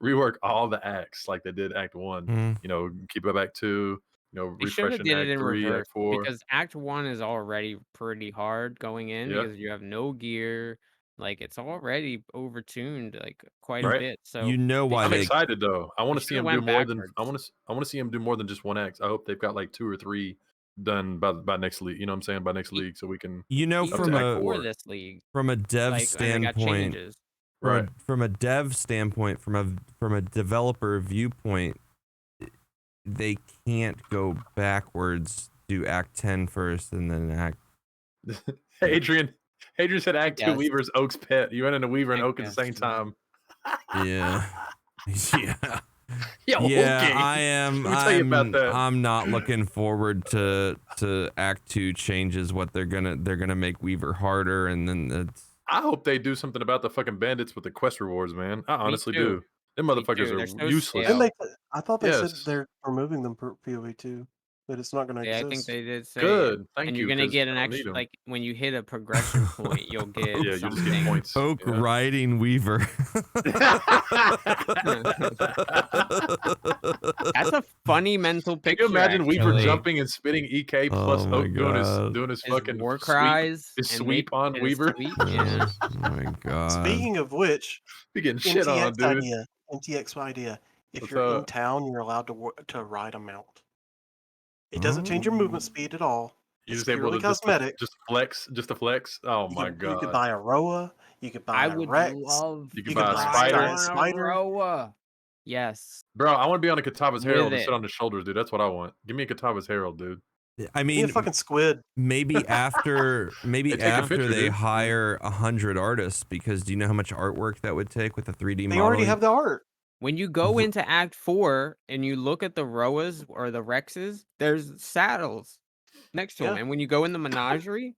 rework all the acts like they did Act 1. Hmm. Keep it Act 2. They should have Refreshing did it Act in 3, reverse Act 4. because Act 1 is already pretty hard going in Yeah, because you have no gear. Like it's already overtuned like quite a You right. bit. you So know they why I'm should they excited though. I want to see have them do went more than backwards. I want to see them do more than just one act. I hope they've got like 2 or 3 done by next league. You know what I'm saying? By next E- league, so we can up Even to Act before 4. this league, from a dev like and they got standpoint, changes. Right. from a dev standpoint, from a developer viewpoint, they can't go backwards. Do Act 10 first, and then Act. Adrian said I Act 2 guess. Weaver's Oak's pet. You went into Weaver and I Oak at the guess. same time. Yeah. Yeah. Yeah, Yeah, okay. I am. Let me tell you about that. I'm not looking forward to Act 2 changes. What they're gonna make Weaver harder, and then it's. I hope they do something about the fucking bandits with the quest rewards, man. I Me honestly too. do. Them Me motherfuckers too. They're are so Then useless. stale. I thought they said Yes. they're removing them for PoE too. that it's not going to Yeah, exist. I think they did say. Good. Thank And you. you're gonna 'cause get I an don't need extra 'em. like when you hit a progression point, you'll get Yeah, you just something. get points. Oak yeah. Riding Weaver. That's a funny mental Can picture. you imagine Weaver actually. jumping and spitting EK plus Oh my Oak doing God. his His fucking war sweep, cries his and sweep make on his Weaver? sweep, Oh yeah. my God. Speaking of which, You're getting shit on, MTX dude. idea. MTX idea. If What's you're in up? town, you're allowed to ride a mount. It doesn't change your Oh. movement speed at all. You're It's just able purely to cosmetic. just flex. Oh my You God. could buy a Roa. You could buy I a would Rex. love You to could buy a ride spider. on a Spider. Roa. Yes. Bro, I want to be on a Kataba's With Herald and it. sit on his shoulders, dude. That's what I want. Give me a Kataba's Herald, dude. I Give me a mean, fucking squid. maybe after Hey, take a picture, they dude. hire 100 artists, because do you know how much artwork that would take with a 3D They model? already have the art. When you go into Act 4 and you look at the Roas or the Rexes, there's saddles next to them. Yeah. And when you go in the menagerie,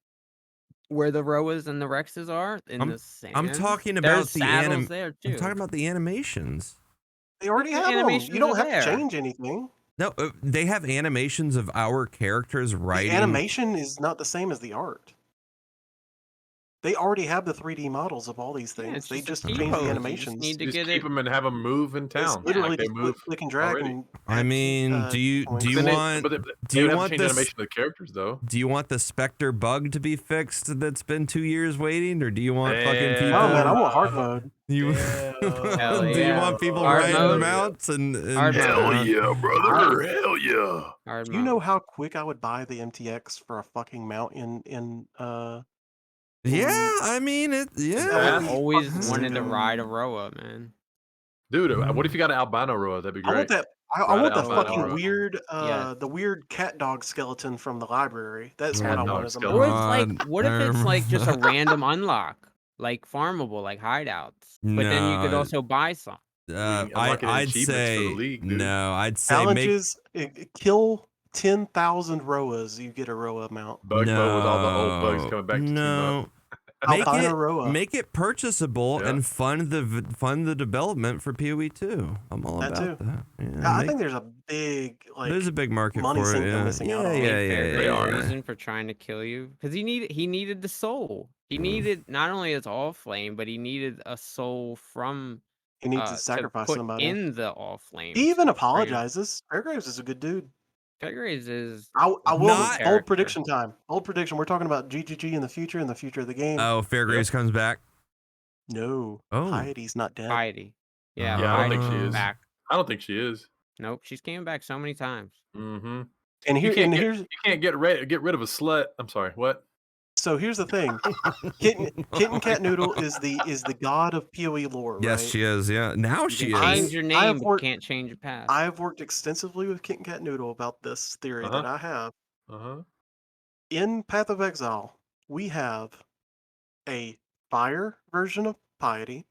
where the Roas and the Rexes are in I'm- the sand, I'm talking there's about the saddles there too. I'm talking about the animations. They already The have them. animations You don't are have there. to change anything. No, they have animations of our characters The riding. animation is not the same as the art. They already have the 3D models of all these Yeah, things. it's they just a just key change pose. the You animations. just need to Just get keep it. them and have them move in It's town. literally Like they just move click and drag. already. And I add mean, do you points. do you But they- want but they do you would have to want change the this? animation of the characters though? Do you want the Spectre bug to be fixed that's been 2 years waiting, or do you want fucking Damn. people? Oh man, I want hard mode. You Hell do you yeah. want people Hard riding mode? mounts and Hard mode. Hell yeah, brother! Hell yeah! Hard Do you mode. know how quick I would buy the MTX for a fucking mount Yeah, I mean it. Yeah, That would I've be always fucking wanted to stupid. ride a Roa, man. Dude, what if you got an albino Roa? That'd be I want great. that. I Ride want it the out fucking by weird, Yes. the weird cat dog skeleton from the library. That's Cat what I dog want as a skeleton. Or mount. it's like, God, what if I it's like just a remember- random unlock, like farmable, like hideouts, but then you could No, also buy some. Unlocking I'd achievements for the say league, dude. no. I'd say make Challenges: kill 10,000 Roas. You get a Roa mount. Bug mode with all the old bugs no, coming back to team up. no. Make Albino it Roa. make it purchasable Yeah. and fund the development for PoE 2. I'm all That about too. that. Yeah, Yeah, I make- think there's a big there's a big market money for sink it. they're Yeah, missing out yeah, on. yeah, Main yeah, Fairgrave's They are. reason for trying to kill you, because he needed the soul. He needed not only his all flame, but he needed a soul from He needs to to sacrifice put somebody. in the all flame. He even to bring him- apologizes. Fairgraves is a good dude. Fairgraves is I will Not- bold prediction time. Bold prediction. We're talking about GGG in the future of the game. Oh, Fairgraves comes back. No, Oh. Piety's not dead. Piety. Yeah, Yeah, I don't think she Piety's is. back. I don't think she is. Nope, she's came back so many times. Mm-hmm. And You can't here's you can't get rid of a slut. I'm sorry. What? so here's the thing. Kitten Cat Noodle is the god of PoE lore, Yes, right? she is. Yeah, now You she can is. change your I have name, but worked- can't change your past. I've worked extensively with Kitten Cat Noodle about this theory that I have. Uh-huh. In Path of Exile, we have a fire version of Piety.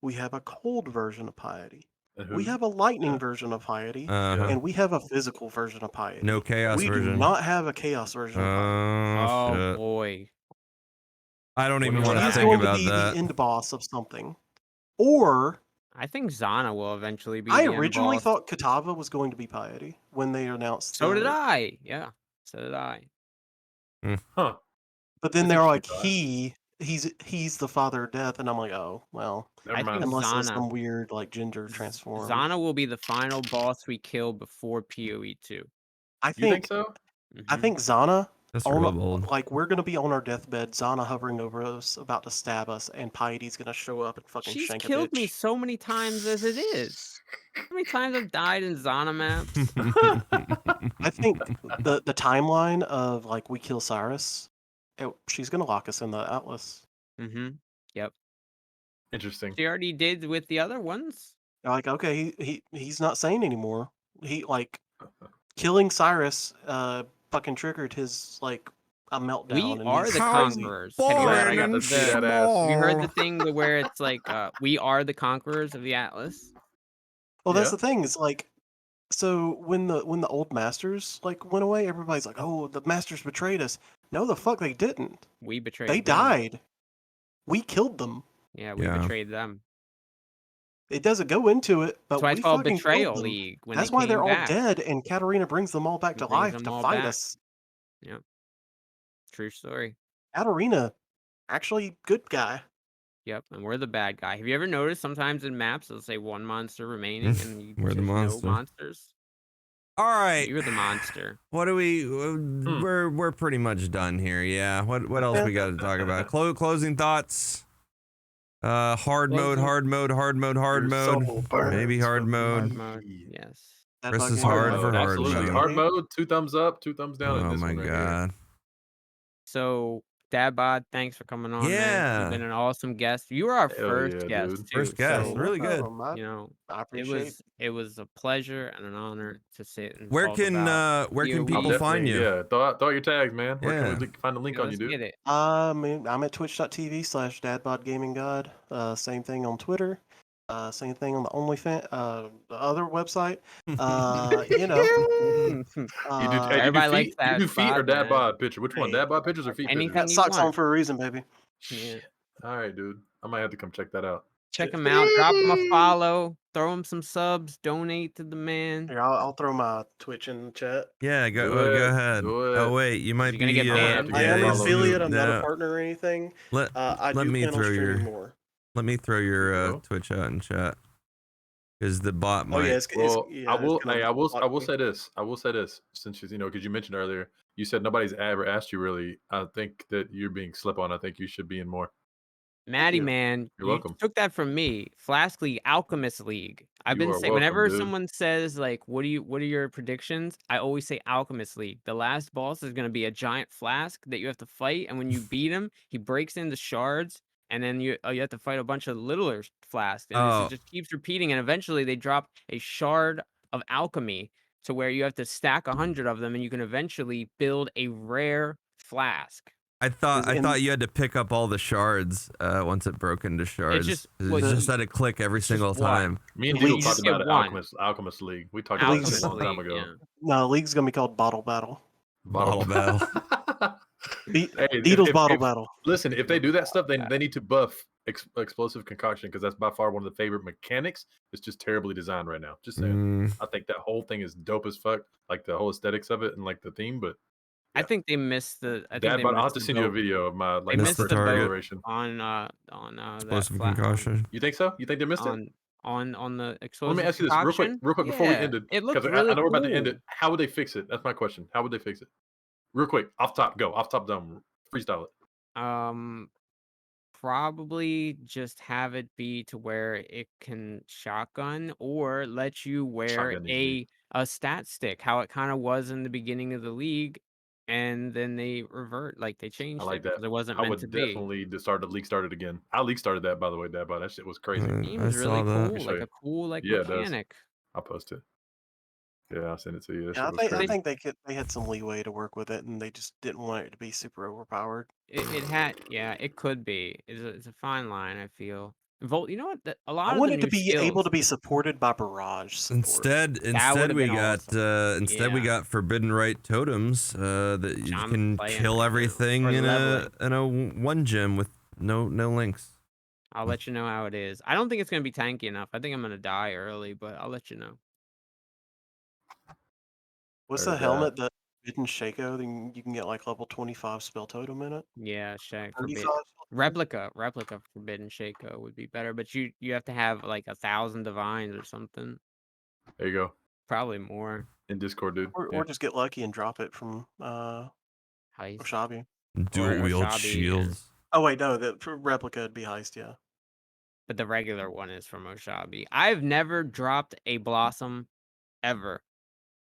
We have a cold version of Piety. And We who- have a lightning Yeah. version of Piety. Uh-huh. And we have a physical version of Piety. No chaos we version. do not have a chaos version of Piety. Oh, Oh shit. boy. I don't even Wonder want what to He's think going to about be that. the end boss of something. Or I think Zana will eventually be. I the end originally boss. thought Katava was going to be Piety when they announced. So did I. Yeah. So did I. Huh. But then I they're think like, she he's the father of death, and I'm like, oh well. Never I mind. think Unless it's Zana. some weird like ginger transform. Zana will be the final boss we kill before PoE 2. I You think think so? I think Zana. That's On, real bold. like we're gonna be on our deathbed, Zana hovering over us, about to stab us, and Piety's gonna show up and fucking She's shank a killed bitch. me so many times as it is. How many times I've died in Zana maps? I think the timeline of like we kill Cyrus, she's gonna lock us in the Atlas. Mm-hmm. Yep. Interesting. She already did with the other ones. They're like, okay, he's not sane anymore. He like killing Cyrus fucking triggered his like a meltdown. We and are he's the crazy. conquerors. Boring I got to and see that ass. Have you heard the small. thing where it's like, we are the conquerors of the Atlas? Well, that's Yeah. the thing. It's like, so when the old masters like went away, everybody's like, oh, the masters betrayed us. No, the fuck they didn't. We betrayed They them. died. We killed them. Yeah, we Yeah. betrayed them. It doesn't go into it, but That's why we it's called fucking killed Betrayal them. League when That's they why came they're all back. dead, and Katarina brings them all back to Brings life them to all fight back. us. Yep. True story. Katarina, actually, good guy. Yep, and we're the bad guy. Have you ever noticed sometimes in maps it'll say one monster remaining and you, We're the there's no monster. monsters? All right. You're the monster. What do we? We're pretty much done here. Yeah. What else we got to talk about? Closing thoughts. Hard mode. Maybe hard mode. Hard mode. Yes. Chris is Dadbod hard Gaming for God. hard Absolutely. mode. Hard mode, 2 thumbs up, 2 thumbs down in Oh this my one right here. god. So, Dadbod, thanks for coming on, man. Yeah. You've been an awesome guest. You were our Hell first yeah, guest, dude. too. First guest. So, Really good. you know, I it appreciate was a pleasure and an honor to sit and Where talk can about where can PoE. people find you? Yeah, throw out your tags, man. Where Yeah. can we find the link Yeah, on you, let's dude? get it. I'm at twitch.tv/DadbodgamingGod. Same thing on Twitter. Same thing on the OnlyFans, the other website. You know. You do, Everybody likes that you do feet or bod, dad man. bod picture? Which one? Hey, Dad bod pictures or feet anything got pictures? you socks want. on for a reason, baby. Yeah. All right, dude. I might have to come check that out. Check him out. Drop him a follow. Throw him some subs. Donate to the man. Here, I'll throw my Twitch in the chat. Yeah, go Do it. ahead. Do it. Oh wait, you might you gonna be. get banned? I Yeah, am an follow me. affiliate. I'm not No. a partner or anything. I Let do me plan on throw streaming your more. let me throw your There you go. Twitch out in chat. Because the bot Oh might. yeah, Well, yeah, I it's will. gonna Hey, I will block me. say this. I will say this, since because you mentioned earlier, you said nobody's ever asked you really. I think that you're being slip on. I think you should be in more. Maddie, you. man, You're you welcome. took that from me. Flask League, Alchemist League. I've You been are saying welcome, whenever dude. someone says like, what are your predictions? I always say Alchemist League. The last boss is gonna be a giant flask that you have to fight, and when you beat him, he breaks into shards, and then you have to fight a bunch of littler flasks, and Oh. it just keeps repeating, and eventually they drop a shard of alchemy to where you have to stack 100 of them, and you can eventually build a rare flask. I thought you had to pick up all the shards once it broke into shards. just- It's well, just that it click every it's just single one. time. Me and The Deedle leagues talked get about it. one. Alchemist League. We talked about Leagues- this a long time League, ago. yeah. No, league's gonna be called Bottle Battle. Bottle battle. Hey, Deedle's Bottle Battle. Listen, if they do that stuff, then they need to buff explosive concoction because that's by far one of the favorite mechanics. It's just terribly designed right now. Just saying. Mm, I think that whole thing is dope as fuck, like the whole aesthetics of it and like the theme. But I Yeah. think they missed the. I think Dad, they but I'll missed have to the send you a boat video of my like They my missed the first target. exploration. on that explosive flat concussion. You think so? You think they missed it? on the Let explosive me ask you this real quick, concoction. before we Yeah, end it, it looked because really I know we're about to end cool. it. How would they fix it? That's my question. How would they fix it? Real quick, off top, go off top, dome, freestyle it. Probably just have it be to where it can shotgun or let you wear Shotgun needs to be- a stat stick, how it kind of was in the beginning of the league, and then they they changed I like it because that. it wasn't I meant would to be. definitely start the league started again. I league started that by the way, Dad, but that shit was crazy. I Seems saw really that. cool, Let me show like you. a cool Yeah, it does. mechanic. I'll post it. Yeah, I'll send it to you. That Yeah, shit was I crazy. think they had some leeway to work with it, and they just didn't want it to be super overpowered. It had, yeah, it could be. It's a fine line, I feel. You know what? A lot I of want the it to new be able skills, to be supported by barrage support. Instead would've we been got awesome. we Yeah. got forbidden right totems that you I'm can playing kill right now. everything Or in leveling. a one gem with no links. I'll let you know how it is. I don't think it's gonna be tanky enough. I think I'm gonna die early, but I'll let you know. What's Heard the that. helmet that Forbidden Shaco? Then you can get like level 25 spell totem in it. Yeah, Shaq. 35 Replica Forbidden Shaco would be better, but you have to have like 1,000 divines or something. There you go. Probably more. In Discord, dude. Yeah. or just get lucky and drop it from Heist. Oshabi. Dual wield Washabi, shields. Oh wait, no, the replica would be heist. Yeah. But the regular one is from Oshabi. I've never dropped a blossom ever.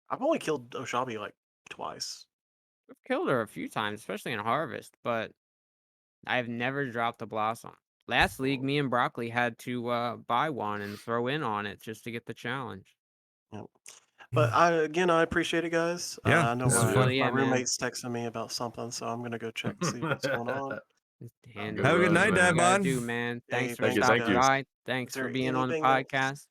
I've only killed Oshabi like twice. I've killed her a few times, especially in Harvest, but I've never dropped a blossom. Last league, me and Broccoli had to buy one and throw in on it just to get the challenge. But I appreciate it, guys. Yeah, I know this is my, fun. Yeah, my man. roommate's texting me about something, so I'm gonna go check and see what's going on. Handle Have a good it. night, What Dad you gotta bod. do, man. Thanks for thank you, stopping thank you. by. Thanks Is there for being on the anything else? podcast.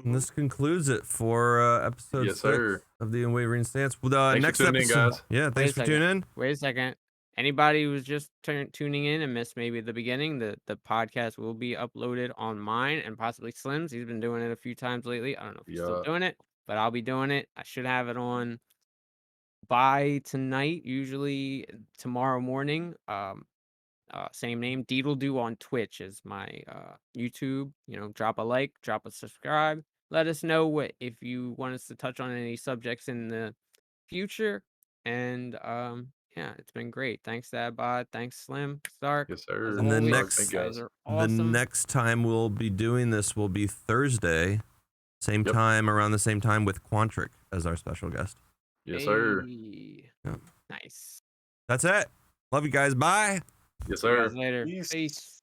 And this concludes it for episode Yes, 6 sir. of the Unwavering Stance. Well, Thanks for next tuning in, episode, guys. yeah, Wait thanks a for tuning in. Wait a second. anybody who's just tuning in and missed maybe the beginning, the podcast will be uploaded on mine and possibly Slim's. He's been doing it a few times lately. I don't know if he's still doing it, but I'll be doing it. I should have it on by tonight, usually tomorrow morning. Same name, Deedledo on Twitch is my YouTube. Drop a like, drop a subscribe. Let us know what if you want us to touch on any subjects in the future. And yeah, it's been great. Thanks, Dadbod. Thanks, Slim, Stark. Yes, sir. As And the always, next- you guys are The awesome. next time we'll be doing this will be Thursday, same Yep. time, around the same time, with Quantric as our special guest. Yes, sir. Hey. Yeah. Nice. That's it. Love you guys. Bye. Yes, See you sir. guys later. Peace. Peace.